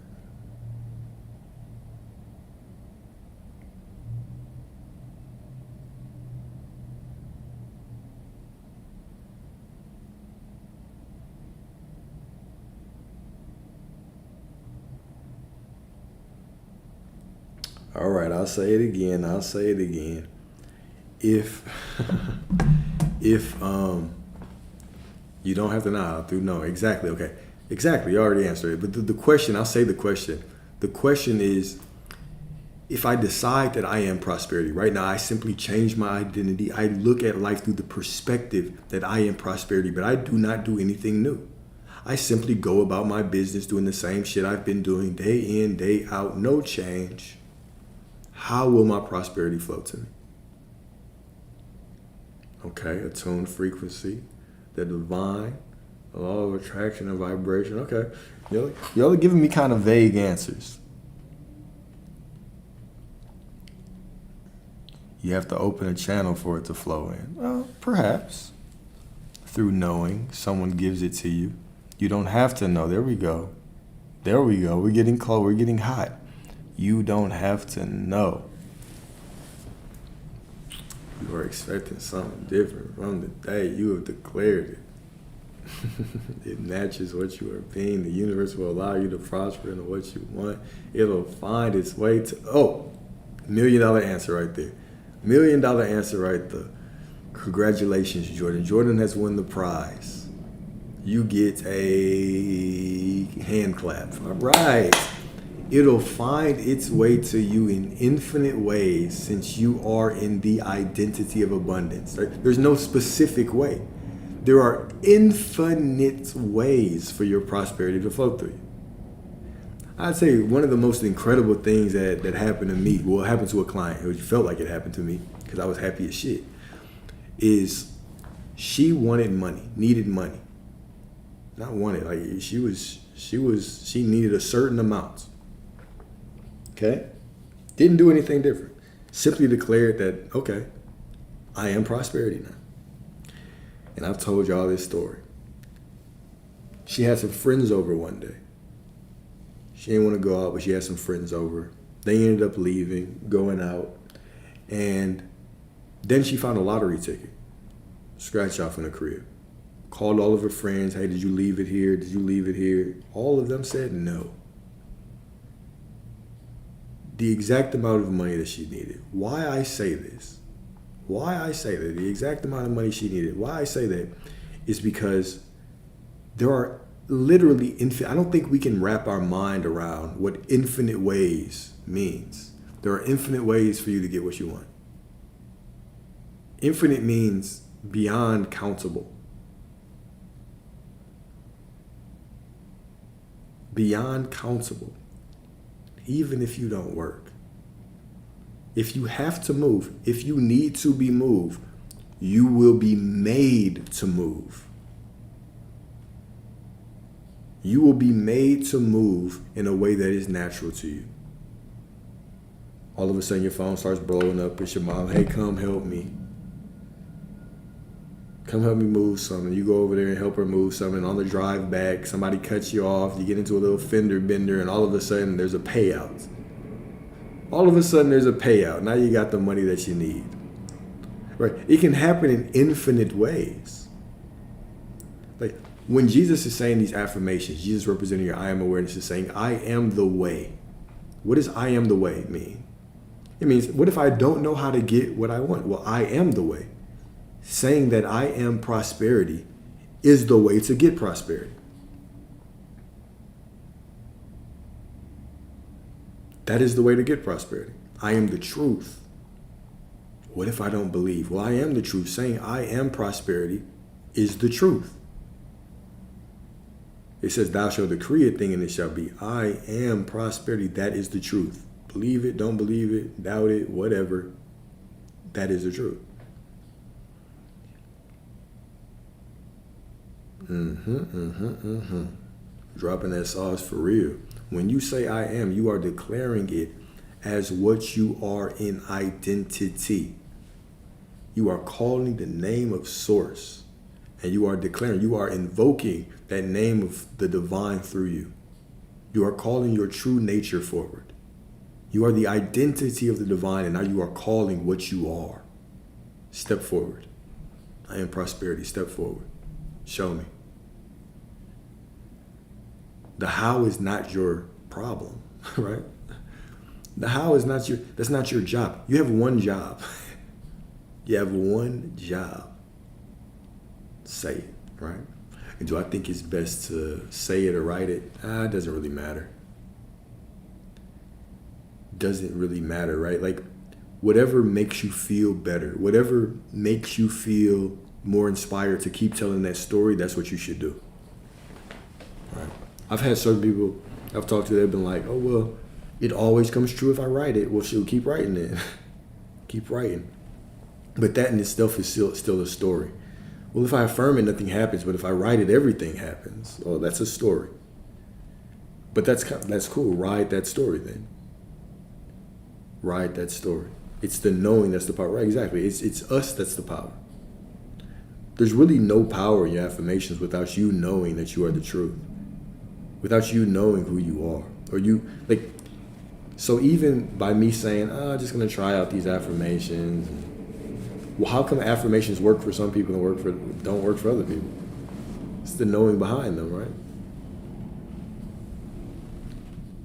All right, I'll say it again. If you don't have to know exactly. Okay, exactly. You already answered it. But the question, I'll say the question. The question is, if I decide that I am prosperity, right now I simply change my identity. I look at life through the perspective that I am prosperity, but I do not do anything new. I simply go about my business doing the same shit I've been doing day in, day out, no change. How will my prosperity flow to me? Okay, attuned frequency, the divine, the law of attraction and vibration. Okay, y'all are giving me kind of vague answers. You have to open a channel for it to flow in. Well, perhaps. Through knowing, someone gives it to you. You don't have to know. There we go. We're getting close. We're getting hot. You don't have to know. You are expecting something different from the day you have declared it. It matches what you are being. The universe will allow you to prosper into what you want. It'll find its way to, $1 million answer right there. $1 million answer right there. Congratulations, Jordan. Jordan has won the prize. You get a hand clap. All right. It'll find its way to you in infinite ways since you are in the identity of abundance. Right? There's no specific way. There are infinite ways for your prosperity to flow through you. I'd say one of the most incredible things that happened to me, well, it happened to a client, it felt like it happened to me because I was happy as shit, is she wanted money, needed money. Not wanted, like she needed a certain amount. Okay? Didn't do anything different. Simply declared that, okay, I am prosperity now. And I've told y'all this story. She had some friends over one day. She didn't want to go out, but she had some friends over. They ended up leaving, going out. And then she found a lottery ticket. Scratch off in the crib. Called all of her friends. Hey, did you leave it here? Did you leave it here? All of them said no. The exact amount of money that she needed. Why I say this? Why I say that? The exact amount of money she needed. Why I say that is because there are literally infinite. I don't think we can wrap our mind around what infinite ways means. There are infinite ways for you to get what you want. Infinite means beyond countable. Beyond countable. Even if you don't work. If you have to move, if you need to be moved, you will be made to move. You will be made to move in a way that is natural to you. All of a sudden your phone starts blowing up. It's your mom. Hey, come help me. Come help me move something. You go over there and help her move something. On the drive back, somebody cuts you off. You get into a little fender bender, and all of a sudden there's a payout. All of a sudden there's a payout. Now you got the money that you need. Right? It can happen in infinite ways. Like when Jesus is saying these affirmations, Jesus representing your I am awareness is saying, I am the way. What does I am the way mean? It means, what if I don't know how to get what I want? Well, I am the way. Saying that I am prosperity is the way to get prosperity. That is the way to get prosperity. I am the truth. What if I don't believe? Well, I am the truth. Saying I am prosperity is the truth. It says, thou shalt decree a thing and it shall be. I am prosperity. That is the truth. Believe it, don't believe it, doubt it, whatever. That is the truth. Dropping that sauce for real. When you say I am, you are declaring it as what you are in identity. You are calling the name of source. And you are declaring, you are invoking that name of the divine through you. You are calling your true nature forward. You are the identity of the divine, and now you are calling what you are. Step forward. I am prosperity. Step forward. Show me. The how is not your problem, right? The how is not that's not your job. You have one job. You have one job. Say it, right? And do I think it's best to say it or write it? It doesn't really matter. Doesn't really matter, right? Like whatever makes you feel better, whatever makes you feel more inspired to keep telling that story, that's what you should do. Right? I've had certain people I've talked to, they've been like, oh, well, it always comes true if I write it. Well, she'll keep writing it. Keep writing. But that in itself is still a story. Well, if I affirm it, nothing happens. But if I write it, everything happens. Oh, that's a story. But that's cool. Ride that story then. Ride that story. It's the knowing that's the power. Right, exactly. It's us that's the power. There's really no power in your affirmations without you knowing that you are the truth. Without you knowing who you are. Or you, like, so even by me saying, I'm just going to try out these affirmations. Well, how come affirmations work for some people and don't work for other people? It's the knowing behind them, right?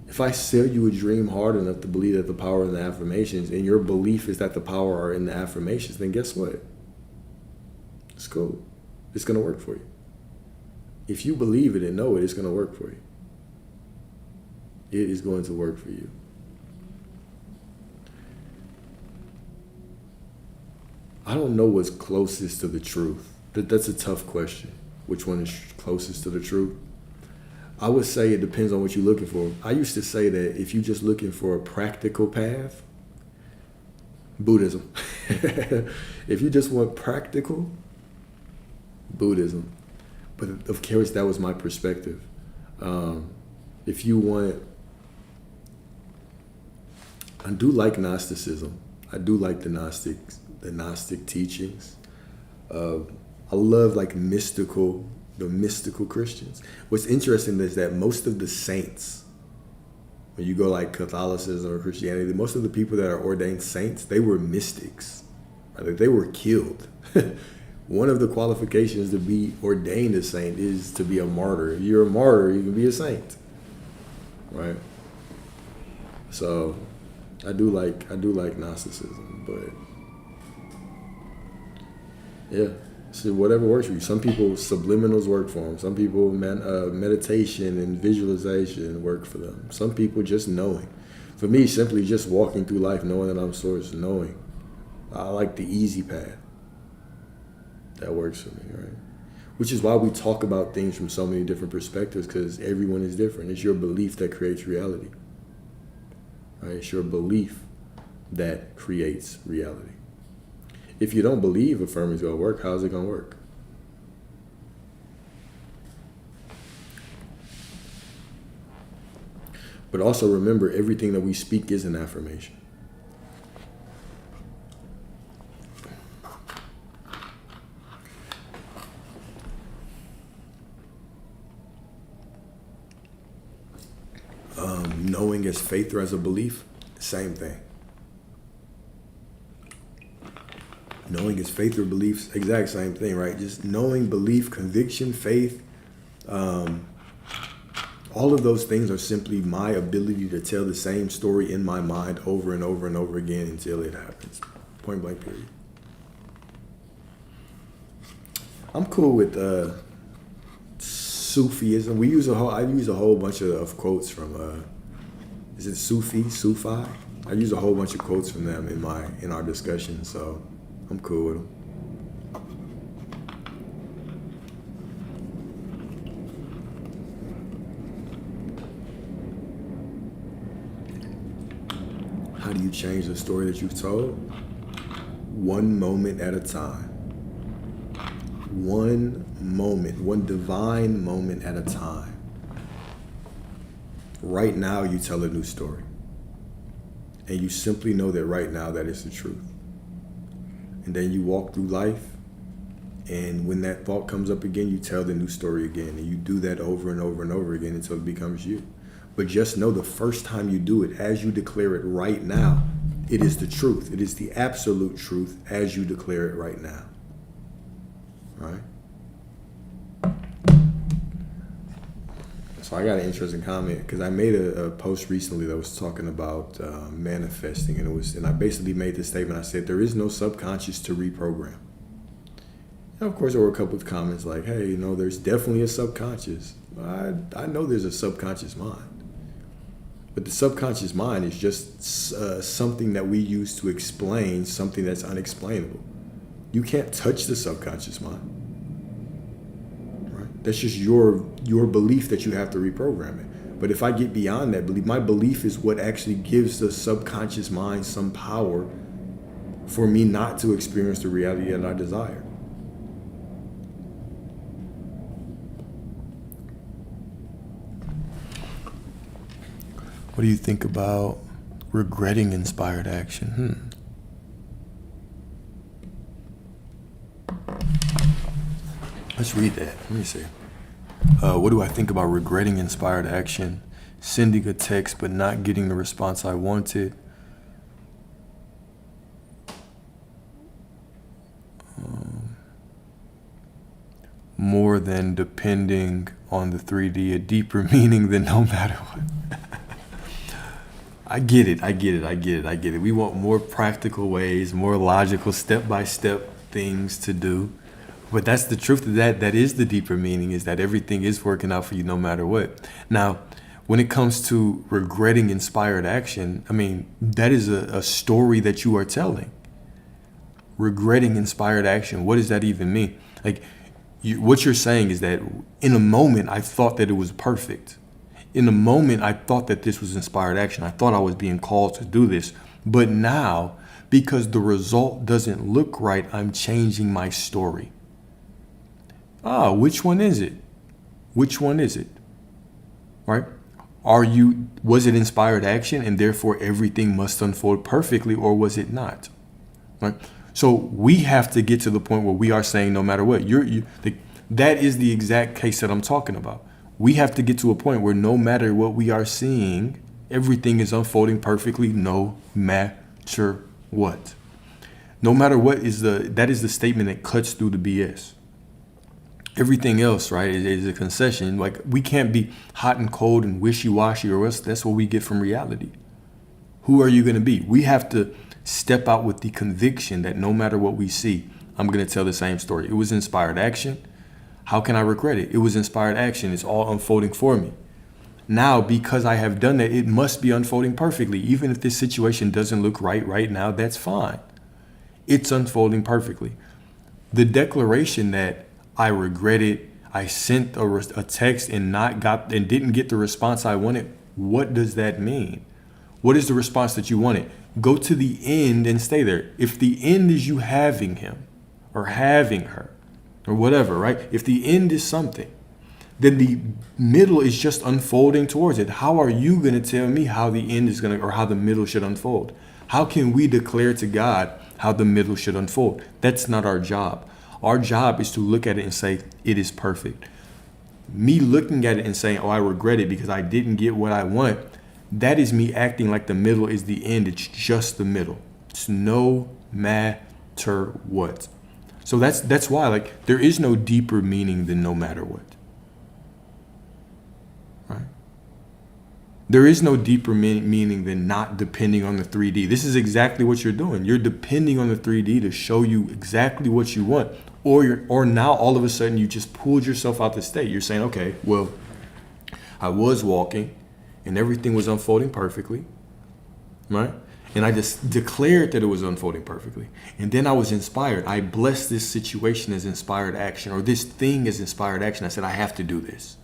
If I sell you a dream hard enough to believe that the power in the affirmations, and your belief is that the power are in the affirmations, then guess what? It's cool. It's going to work for you. If you believe it and know it, it's going to work for you. It is going to work for you. I don't know what's closest to the truth. That's a tough question. Which one is closest to the truth? I would say it depends on what you're looking for. I used to say that if you're just looking for a practical path, Buddhism. If you just want practical, Buddhism. But of course, that was my perspective. If you want I do like Gnosticism. I do like the Gnostic teachings. I love like the mystical Christians. What's interesting is that most of the saints, when you go like Catholicism or Christianity, most of the people that are ordained saints, they were mystics. Right? They were killed. One of the qualifications to be ordained a saint is to be a martyr. If you're a martyr, you can be a saint. Right? So I do like Gnosticism, but yeah. So whatever works for you. Some people, subliminals work for them. Some people, meditation and visualization work for them. Some people just knowing. For me, simply just walking through life, knowing that I'm source, knowing. I like the easy path. That works for me, right? Which is why we talk about things from so many different perspectives, because everyone is different. It's your belief that creates reality. Right? It's your belief that creates reality. If you don't believe affirming is going to work, how's it going to work? But also remember, everything that we speak is an affirmation. Knowing as faith or as a belief, same thing. Knowing is faith or beliefs, exact same thing, right? Just knowing, belief, conviction, faith, all of those things are simply my ability to tell the same story in my mind over and over and over again until it happens. Point blank period. I'm cool with Sufism. I use a whole bunch of quotes from is it Sufi? I use a whole bunch of quotes from them in our discussion, so I'm cool with them. How do you change the story that you've told? One moment at a time. One moment, one divine moment at a time. Right now, you tell a new story. And you simply know that right now that is the truth. And then you walk through life, and when that thought comes up again, you tell the new story again. And you do that over and over and over again until it becomes you. But just know the first time you do it, as you declare it right now, it is the truth. It is the absolute truth as you declare it right now. Right? So I got an interesting comment because I made a post recently that was talking about manifesting, and I basically made this statement. I said there is no subconscious to reprogram. And of course, there were a couple of comments like, "Hey, there's definitely a subconscious." I know there's a subconscious mind, but the subconscious mind is just something that we use to explain something that's unexplainable. You can't touch the subconscious mind. That's just your belief that you have to reprogram it. But if I get beyond that belief, my belief is what actually gives the subconscious mind some power for me not to experience the reality that I desire. What do you think about regretting inspired action? Let's read that. Let me see. What do I think about regretting inspired action? Sending a text but not getting the response I wanted. More than depending on the 3D, a deeper meaning than no matter what. I get it. We want more practical ways, more logical, step-by-step things to do. But that's the truth of that. That is the deeper meaning, is that everything is working out for you no matter what. Now, when it comes to regretting inspired action, that is a story that you are telling. Regretting inspired action, what does that even mean? What you're saying is that in a moment, I thought that it was perfect. In a moment, I thought that this was inspired action. I thought I was being called to do this. But now, because the result doesn't look right, I'm changing my story. Which one is it? Right? Was it inspired action and therefore everything must unfold perfectly, or was it not? Right? So we have to get to the point where we are saying no matter what, that is the exact case that I'm talking about. We have to get to a point where no matter what we are seeing, everything is unfolding perfectly, no matter what. No matter what that is the statement that cuts through the BS. Everything else, right, is a concession. Like, we can't be hot and cold and wishy-washy, or else that's what we get from reality. Who are you going to be? We have to step out with the conviction that no matter what we see, I'm going to tell the same story. It was inspired action. How can I regret it? It was inspired action. It's all unfolding for me. Now, because I have done that, it must be unfolding perfectly. Even if this situation doesn't look right now, that's fine. It's unfolding perfectly. The declaration that I regret it, I sent a text and didn't get the response I wanted, what does that mean? What is the response that you wanted? Go to the end and stay there. If the end is you having him or having her or whatever, right? If the end is something, then the middle is just unfolding towards it. How are you going to tell me how the end is going to, or how the middle should unfold? How can we declare to God how the middle should unfold? That's not our job. Our job is to look at it and say, it is perfect. Me looking at it and saying, oh, I regret it because I didn't get what I want, that is me acting like the middle is the end. It's just the middle. It's no matter what. So that's why, like, there is no deeper meaning than no matter what. Right? There is no deeper meaning than not depending on the 3D. This is exactly what you're doing. You're depending on the 3D to show you exactly what you want. Or now all of a sudden you just pulled yourself out the state. You're saying, okay, well, I was walking and everything was unfolding perfectly, right? And I just declared that it was unfolding perfectly. And then I was inspired. I blessed this situation as inspired action, or this thing as inspired action. I said, I have to do this.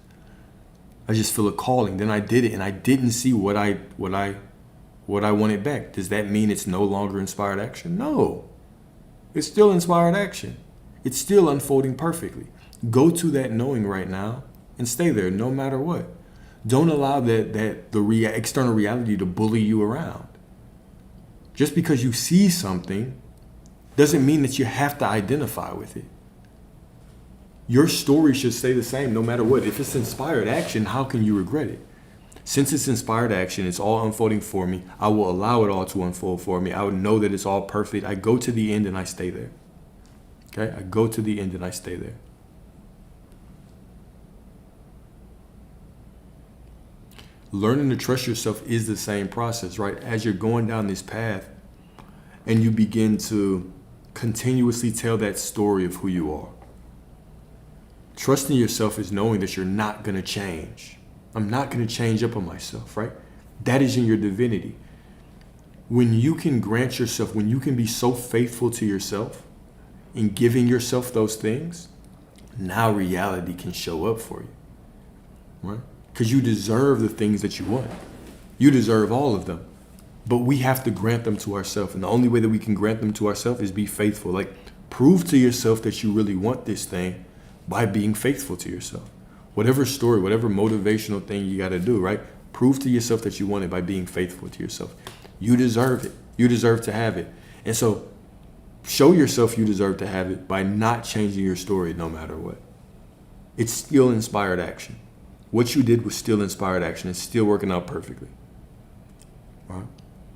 I just feel a calling. Then I did it, and I didn't see what I wanted back. Does that mean it's no longer inspired action? No. It's still inspired action. It's still unfolding perfectly. Go to that knowing right now and stay there no matter what. Don't allow the external reality to bully you around. Just because you see something doesn't mean that you have to identify with it. Your story should stay the same no matter what. If it's inspired action, how can you regret it? Since it's inspired action, it's all unfolding for me. I will allow it all to unfold for me. I would know that it's all perfect. I go to the end and I stay there. Okay? I go to the end and I stay there. Learning to trust yourself is the same process, right? As you're going down this path and you begin to continuously tell that story of who you are. Trusting yourself is knowing that you're not going to change. I'm not going to change up on myself, right? That is in your divinity. When you can grant yourself, when you can be so faithful to yourself in giving yourself those things, now reality can show up for you, right? Because you deserve the things that you want. You deserve all of them. But we have to grant them to ourselves. And the only way that we can grant them to ourselves is be faithful. Like, prove to yourself that you really want this thing by being faithful to yourself. Whatever story, whatever motivational thing you got to do, right? Prove to yourself that you want it by being faithful to yourself. You deserve it. You deserve to have it. And so show yourself you deserve to have it by not changing your story no matter what. It's still inspired action. What you did was still inspired action. It's still working out perfectly. Right?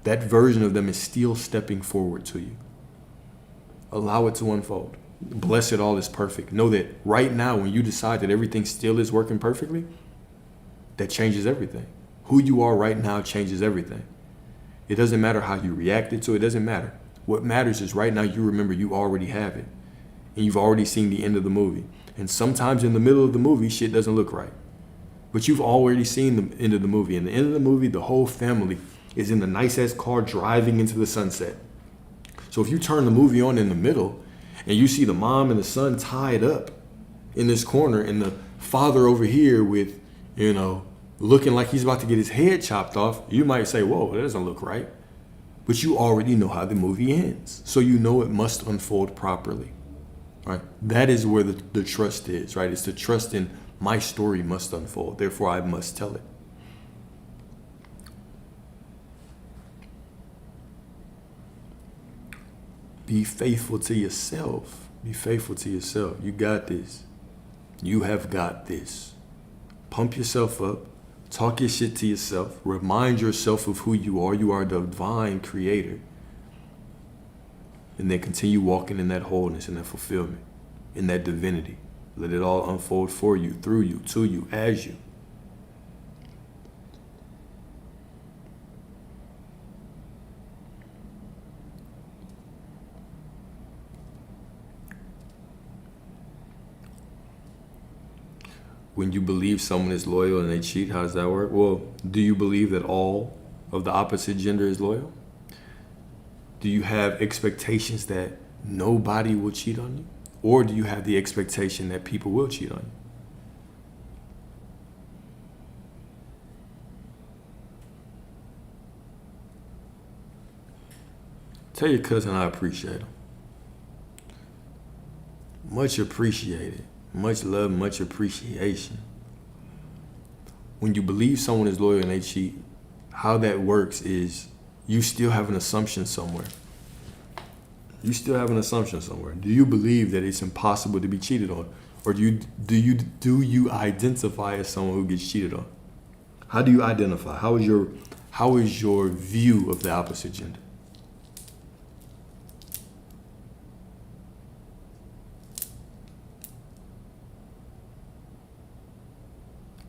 That version of them is still stepping forward to you. Allow it to unfold. Bless it all is perfect. Know that right now, when you decide that everything still is working perfectly, that changes everything. Who you are right now changes everything. It doesn't matter how you reacted to it. It doesn't matter. What matters is right now you remember you already have it. And you've already seen the end of the movie. And sometimes in the middle of the movie, shit doesn't look right. But you've already seen the end of the movie. In the end of the movie, the whole family is in the nice-ass car driving into the sunset. So if you turn the movie on in the middle and you see the mom and the son tied up in this corner and the father over here with, looking like he's about to get his head chopped off, you might say, whoa, that doesn't look right. But you already know how the movie ends. So you know it must unfold properly. Right? That is where the trust is, right? It's the trust in my story must unfold. Therefore, I must tell it. Be faithful to yourself. Be faithful to yourself. You got this. You have got this. Pump yourself up. Talk your shit to yourself. Remind yourself of who you are. You are the divine creator. And then continue walking in that wholeness and that fulfillment, in that divinity. Let it all unfold for you, through you, to you, as you. When you believe someone is loyal and they cheat, how does that work? Well, do you believe that all of the opposite gender is loyal? Do you have expectations that nobody will cheat on you? Or do you have the expectation that people will cheat on you? Tell your cousin I appreciate him. Much appreciated. Much love, much appreciation. When you believe someone is loyal and they cheat, how that works is you still have an assumption somewhere. You still have an assumption somewhere. Do you believe that it's impossible to be cheated on? Or do you identify as someone who gets cheated on? How do you identify? How is your view of the opposite gender?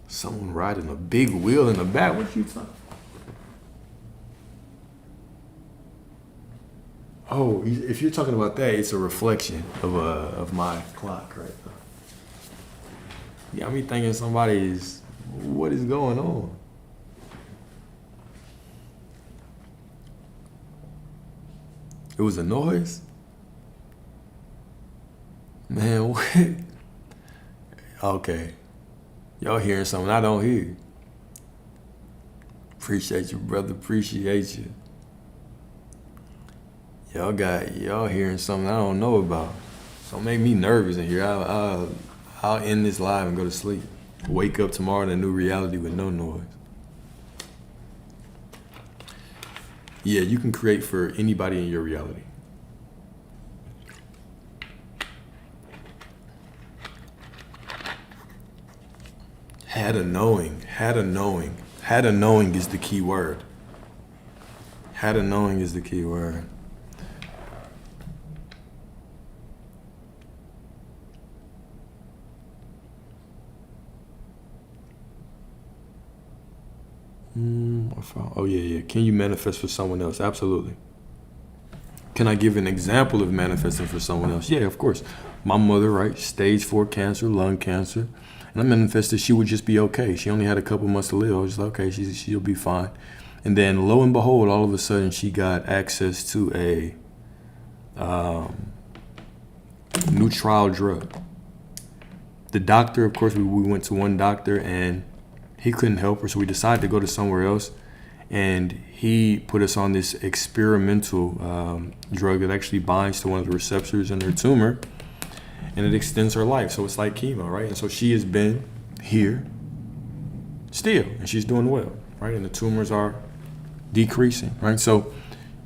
Someone riding a big wheel in the back. What you talking? Oh, if you're talking about that, it's a reflection of my clock right now. You got me thinking what is going on? It was a noise? Man, what? Okay. Y'all hearing something I don't hear. Appreciate you, brother. Appreciate you. Y'all hearing something I don't know about. Don't make me nervous in here. I'll end this live and go to sleep. Wake up tomorrow in a new reality with no noise. Yeah, you can create for anybody in your reality. Had a knowing is the key word. Had a knowing is the key word. Oh yeah. Can you manifest for someone else? Absolutely. Can I give an example of manifesting for someone else? Yeah, of course. My mother, right? Stage 4 cancer, lung cancer. And I manifested she would just be okay. She only had a couple months to live. I was just like, okay, she'll be fine. And then lo and behold, all of a sudden she got access to a new trial drug. The doctor, of course, we went to one doctor and he couldn't help her. So we decided to go to somewhere else. And he put us on this experimental drug that actually binds to one of the receptors in her tumor. And it extends her life. So it's like chemo, right? And so she has been here still, and she's doing well, right? And the tumors are decreasing, right? So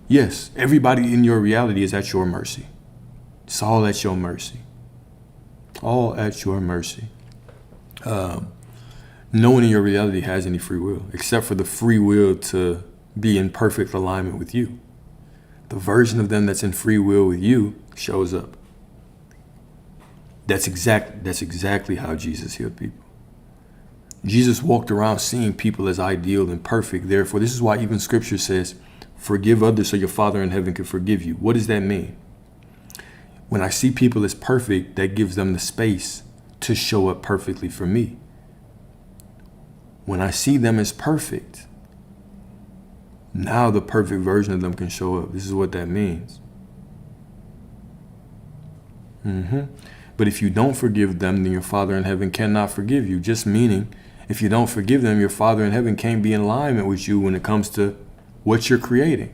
yes, everybody in your reality is at your mercy. It's all at your mercy. All at your mercy. No one in your reality has any free will, except for the free will to be in perfect alignment with you. The version of them that's in free will with you shows up. That's exactly how Jesus healed people. Jesus walked around seeing people as ideal and perfect. Therefore, this is why even scripture says, forgive others so your Father in heaven can forgive you. What does that mean? When I see people as perfect, that gives them the space to show up perfectly for me. When I see them as perfect, now the perfect version of them can show up. This is what that means. But if you don't forgive them, then your Father in heaven cannot forgive you. Just meaning, if you don't forgive them, your Father in heaven can't be in alignment with you when it comes to what you're creating.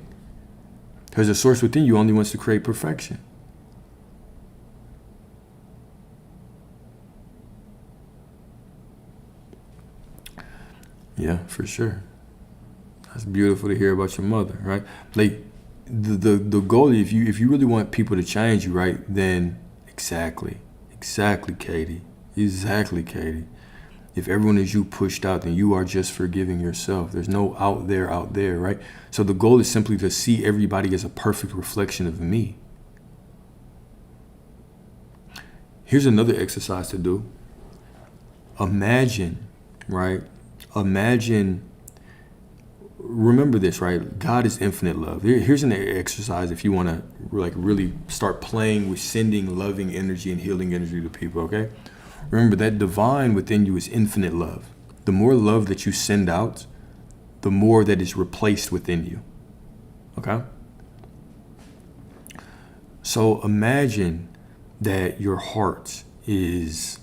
Because the source within you only wants to create perfection. Yeah, for sure. That's beautiful to hear about your mother, right? Like, the goal, if you really want people to change you, right, then exactly, Katie. Exactly, Katie. If everyone is you pushed out, then you are just forgiving yourself. There's no out there, right? So the goal is simply to see everybody as a perfect reflection of me. Here's another exercise to do. Imagine, right? Remember this, right? God is infinite love. Here's an exercise if you want to really start playing with sending loving energy and healing energy to people, okay? Remember that divine within you is infinite love. The more love that you send out, the more that is replaced within you, okay? So imagine that your heart is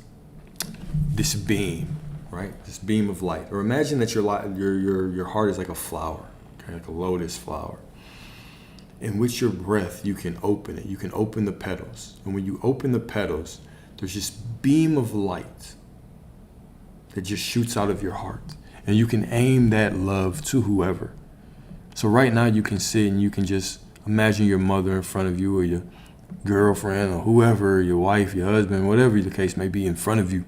this beam, right? This beam of light. Or imagine that your heart is like a flower, okay? Like a lotus flower. And with your breath, you can open it. You can open the petals. And when you open the petals, there's this beam of light that just shoots out of your heart. And you can aim that love to whoever. So right now you can sit and you can just imagine your mother in front of you, or your girlfriend, or whoever, your wife, your husband, whatever the case may be, in front of you.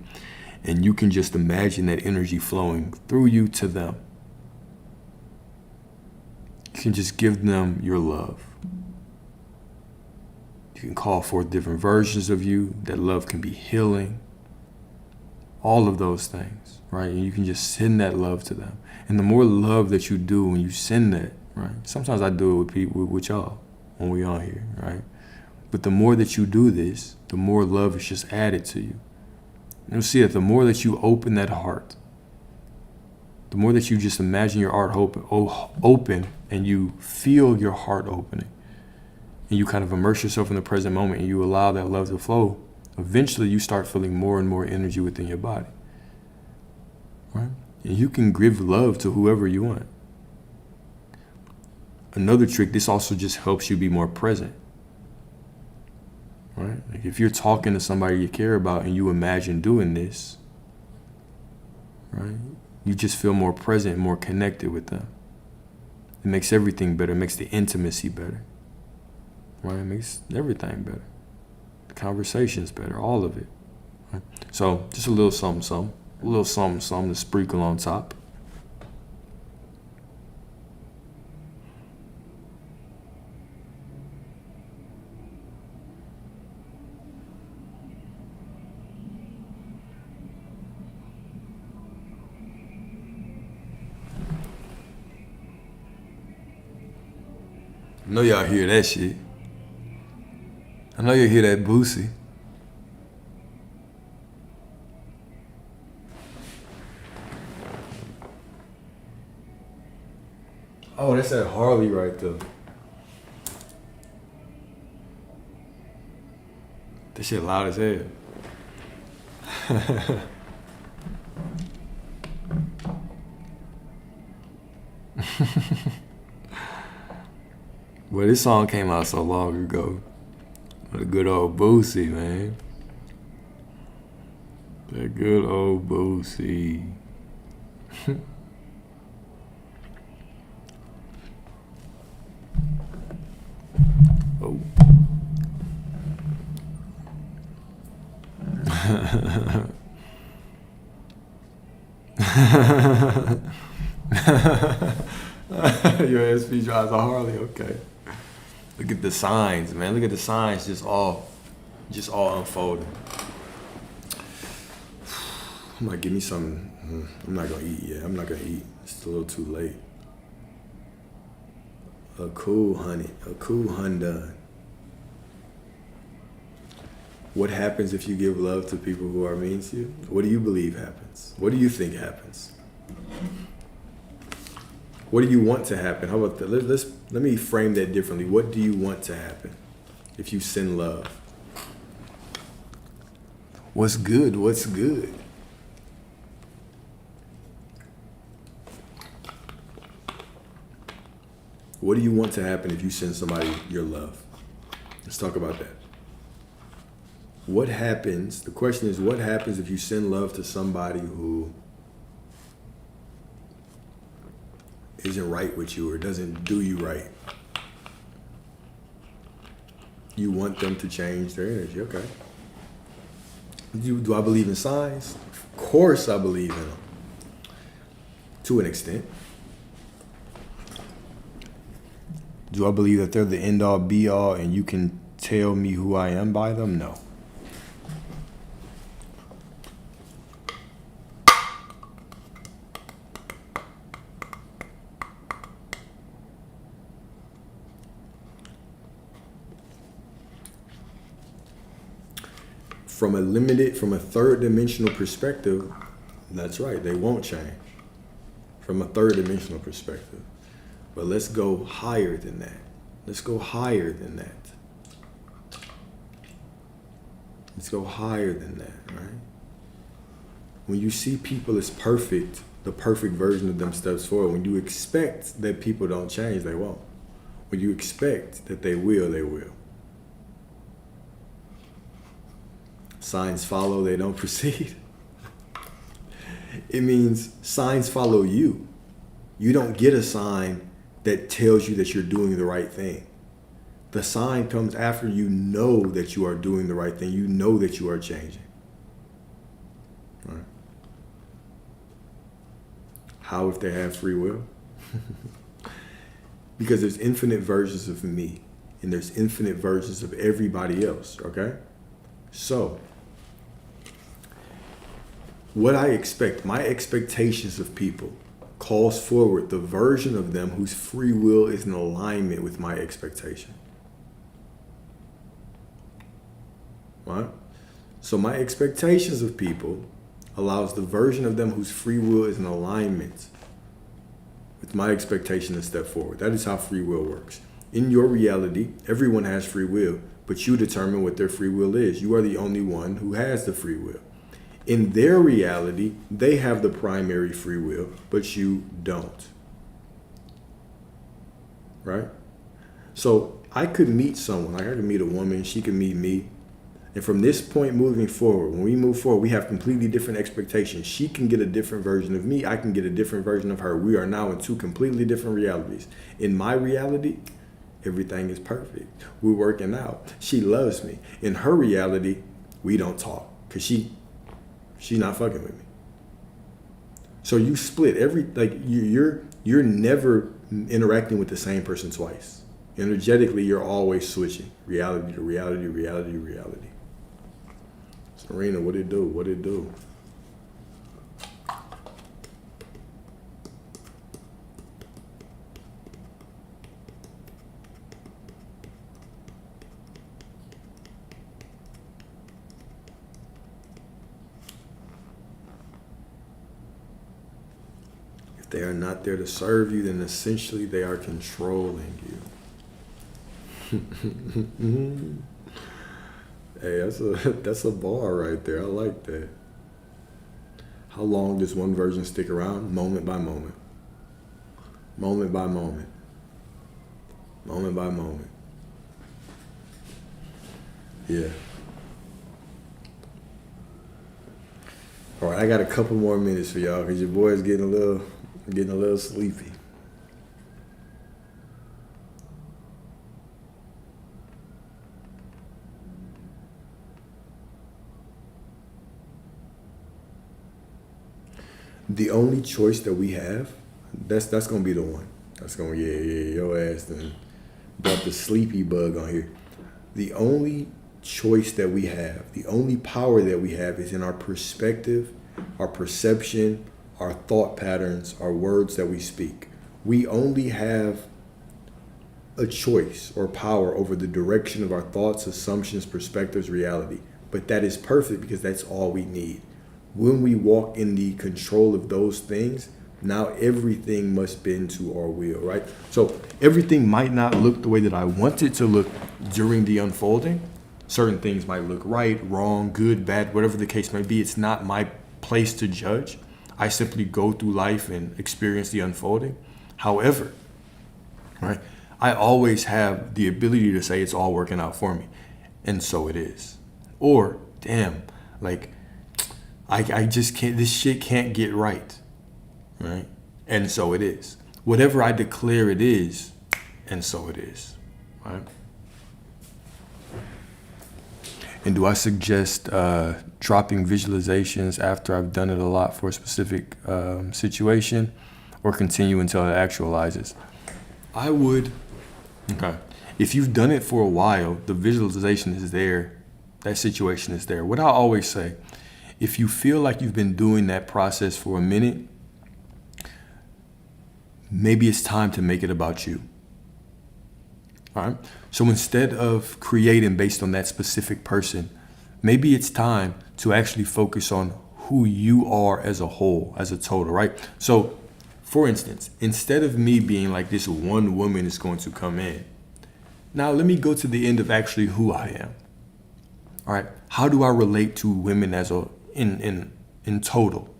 And you can just imagine that energy flowing through you to them. You can just give them your love. You can call forth different versions of you. That love can be healing. All of those things, right? And you can just send that love to them. And the more love that you do when you send that, right? Sometimes I do it with people, with y'all, when we on here, right? But the more that you do this, the more love is just added to you. You'll see that the more that you open that heart, the more that you just imagine your heart open and you feel your heart opening, and you kind of immerse yourself in the present moment and you allow that love to flow, eventually you start feeling more and more energy within your body, right? And you can give love to whoever you want. Another trick, this also just helps you be more present. Right? Like if you're talking to somebody you care about and you imagine doing this, right? You just feel more present, more connected with them. It makes everything better. It makes the intimacy better. Right? It makes everything better. The conversation's better, all of it. Right? So just a little something, a little something to sprinkle on top. I know y'all hear that shit. I know you hear that Boosie. Oh, that's that Harley right there. That shit loud as hell. Well, this song came out so long ago. The good old Boosie, man. That good old Boosie. Oh. Your SP drives a Harley, okay. Look at the signs, man. Look at the signs just all unfolding. I might give me something. I'm not gonna eat yet. I'm not gonna eat. It's a little too late. A cool Honda. What happens if you give love to people who are mean to you? What do you believe happens? What do you think happens? What do you want to happen? How about that? Let me frame that differently. What do you want to happen if you send love? What's good? What's good? What do you want to happen if you send somebody your love? Let's talk about that. What happens? The question is, what happens if you send love to somebody who isn't right with you or doesn't do you right? You want them to change their energy. Okay. Do I believe in signs? Of course I believe in them. To an extent. Do I believe that they're the end all be all and you can tell me who I am by them? No. From a third dimensional perspective, that's right, they won't change. From a third dimensional perspective. But let's go higher than that. Let's go higher than that. Let's go higher than that, right? When you see people as perfect, the perfect version of them steps forward. When you expect that people don't change, they won't. When you expect that they will, they will. Signs follow, they don't proceed. It means signs follow you. You don't get a sign that tells you that you're doing the right thing. The sign comes after you know that you are doing the right thing. You know that you are changing. All right. How if they have free will? Because there's infinite versions of me and there's infinite versions of everybody else, okay? So, what I expect, my expectations of people calls forward the version of them whose free will is in alignment with my expectation. Right? So my expectations of people allows the version of them whose free will is in alignment with my expectation to step forward. That is how free will works. In your reality, everyone has free will, but you determine what their free will is. You are the only one who has the free will. In their reality, they have the primary free will, but you don't. Right? So I could meet someone, like I could meet a woman, she could meet me. And from this point moving forward, when we move forward, we have completely different expectations. She can get a different version of me. I can get a different version of her. We are now in two completely different realities. In my reality, everything is perfect. We're working out. She loves me. In her reality, we don't talk because she's not fucking with me. So you split you're never interacting with the same person twice. Energetically, you're always switching reality to reality, reality to reality. Serena, what it do? What it do? If they are not there to serve you, then essentially they are controlling you. Hey, that's a bar right there. I like that. How long does one version stick around? Moment by moment. Moment by moment. Moment by moment. Yeah. All right, I got a couple more minutes for y'all because your boy's getting a little sleepy. The only choice that we have, that's gonna be the one. That's gonna your ass then brought the sleepy bug on here. The only choice that we have, the only power that we have is in our perspective, our perception, our thought patterns, our words that we speak. We only have a choice or power over the direction of our thoughts, assumptions, perspectives, reality. But that is perfect because that's all we need. When we walk in the control of those things, now everything must bend to our will, right? So everything might not look the way that I want it to look during the unfolding. Certain things might look right, wrong, good, bad, whatever the case may be. It's not my place to judge. I simply go through life and experience the unfolding. However, right, I always have the ability to say it's all working out for me. And so it is. Or, damn, like, I just can't, this shit can't get right, right? And so it is. Whatever I declare it is, and so it is, right? And do I suggest dropping visualizations after I've done it a lot for a specific situation, or continue until it actualizes? I would. Okay. If you've done it for a while, the visualization is there. That situation is there. What I always say, if you feel like you've been doing that process for a minute, maybe it's time to make it about you. All right. So instead of creating based on that specific person, maybe it's time to actually focus on who you are as a whole, as a total, right? So for instance, instead of me being like this one woman is going to come in, now let me go to the end of actually who I am. All right. How do I relate to women as a in total?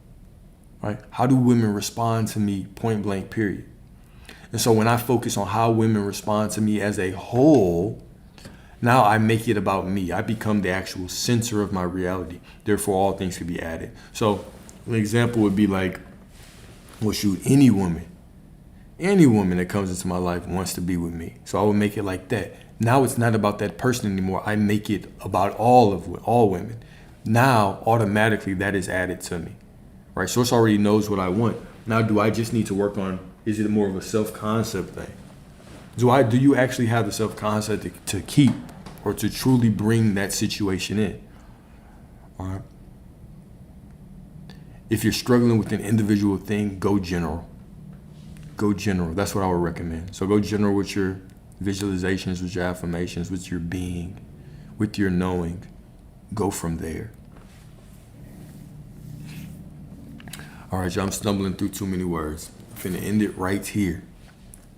Right? How do women respond to me point blank, period? And so when I focus on how women respond to me as a whole, now I make it about me. I become the actual center of my reality. Therefore, all things can be added. So an example would be like, well, shoot, any woman that comes into my life wants to be with me. So I would make it like that. Now it's not about that person anymore. I make it about all women. Now, automatically, that is added to me. Right? So it already knows what I want. Now, do I just need to work on, is it more of a self-concept thing? Do you actually have the self-concept to keep or to truly bring that situation in? All right. If you're struggling with an individual thing, go general. Go general. That's what I would recommend. So go general with your visualizations, with your affirmations, with your being, with your knowing. Go from there. All right, y'all, I'm stumbling through too many words. I'm finna end it right here.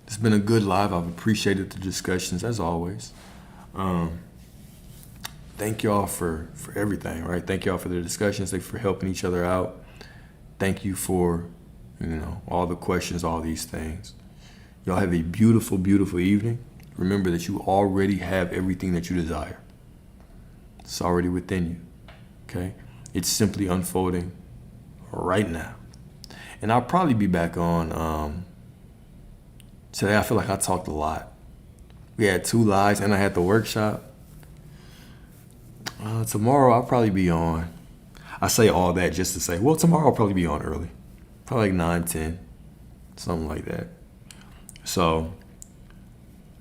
It's been a good live. I've appreciated the discussions as always. Thank y'all for everything, right? Thank y'all for the discussions. Thank you for helping each other out. Thank you for, all the questions, all these things. Y'all have a beautiful, beautiful evening. Remember that you already have everything that you desire. It's already within you, okay? It's simply unfolding right now. And I'll probably be back on today. I feel like I talked a lot. We had 2 lives and I had the workshop. Tomorrow I'll probably be on. I say all that just to say, well, tomorrow I'll probably be on early. Probably like 9, 10, something like that. So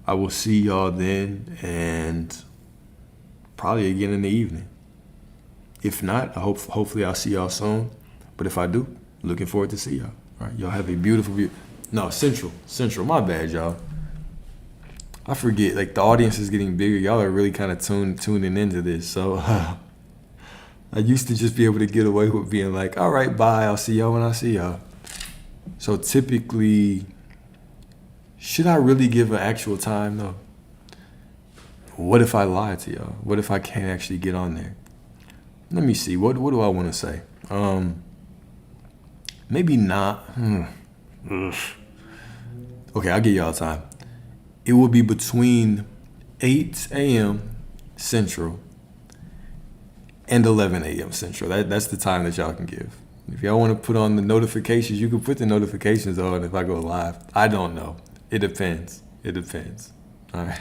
I will see y'all then, and probably again in the evening. If not, hopefully I'll see y'all soon. But if I do, looking forward to see y'all. All right, y'all have a beautiful. No, Central. My bad, y'all. I forget. Like the audience is getting bigger. Y'all are really kind of tuning into this. So I used to just be able to get away with being like, all right, bye. I'll see y'all when I see y'all. So typically, should I really give an actual time though? What if I lie to y'all? What if I can't actually get on there? Let me see. What do I want to say? Maybe not. Okay, I'll give y'all time. It will be between 8 a.m. Central and 11 a.m. Central. That's the time that y'all can give. If y'all want to put on the notifications, you can put the notifications on if I go live. I don't know. It depends. All right.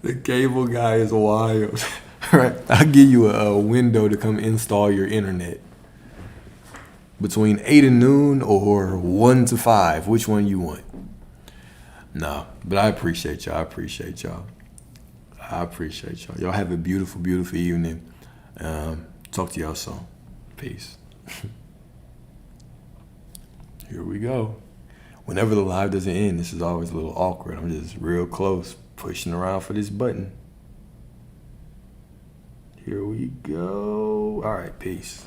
The cable guy is wild. All right. I'll give you a window to come install your internet. Between 8 and noon or 1 to 5, which one you want? No, but I appreciate y'all. Y'all have a beautiful, beautiful evening. Talk to y'all soon. Peace. Here we go. Whenever the live doesn't end, this is always a little awkward. I'm just real close, pushing around for this button. Here we go. All right, peace.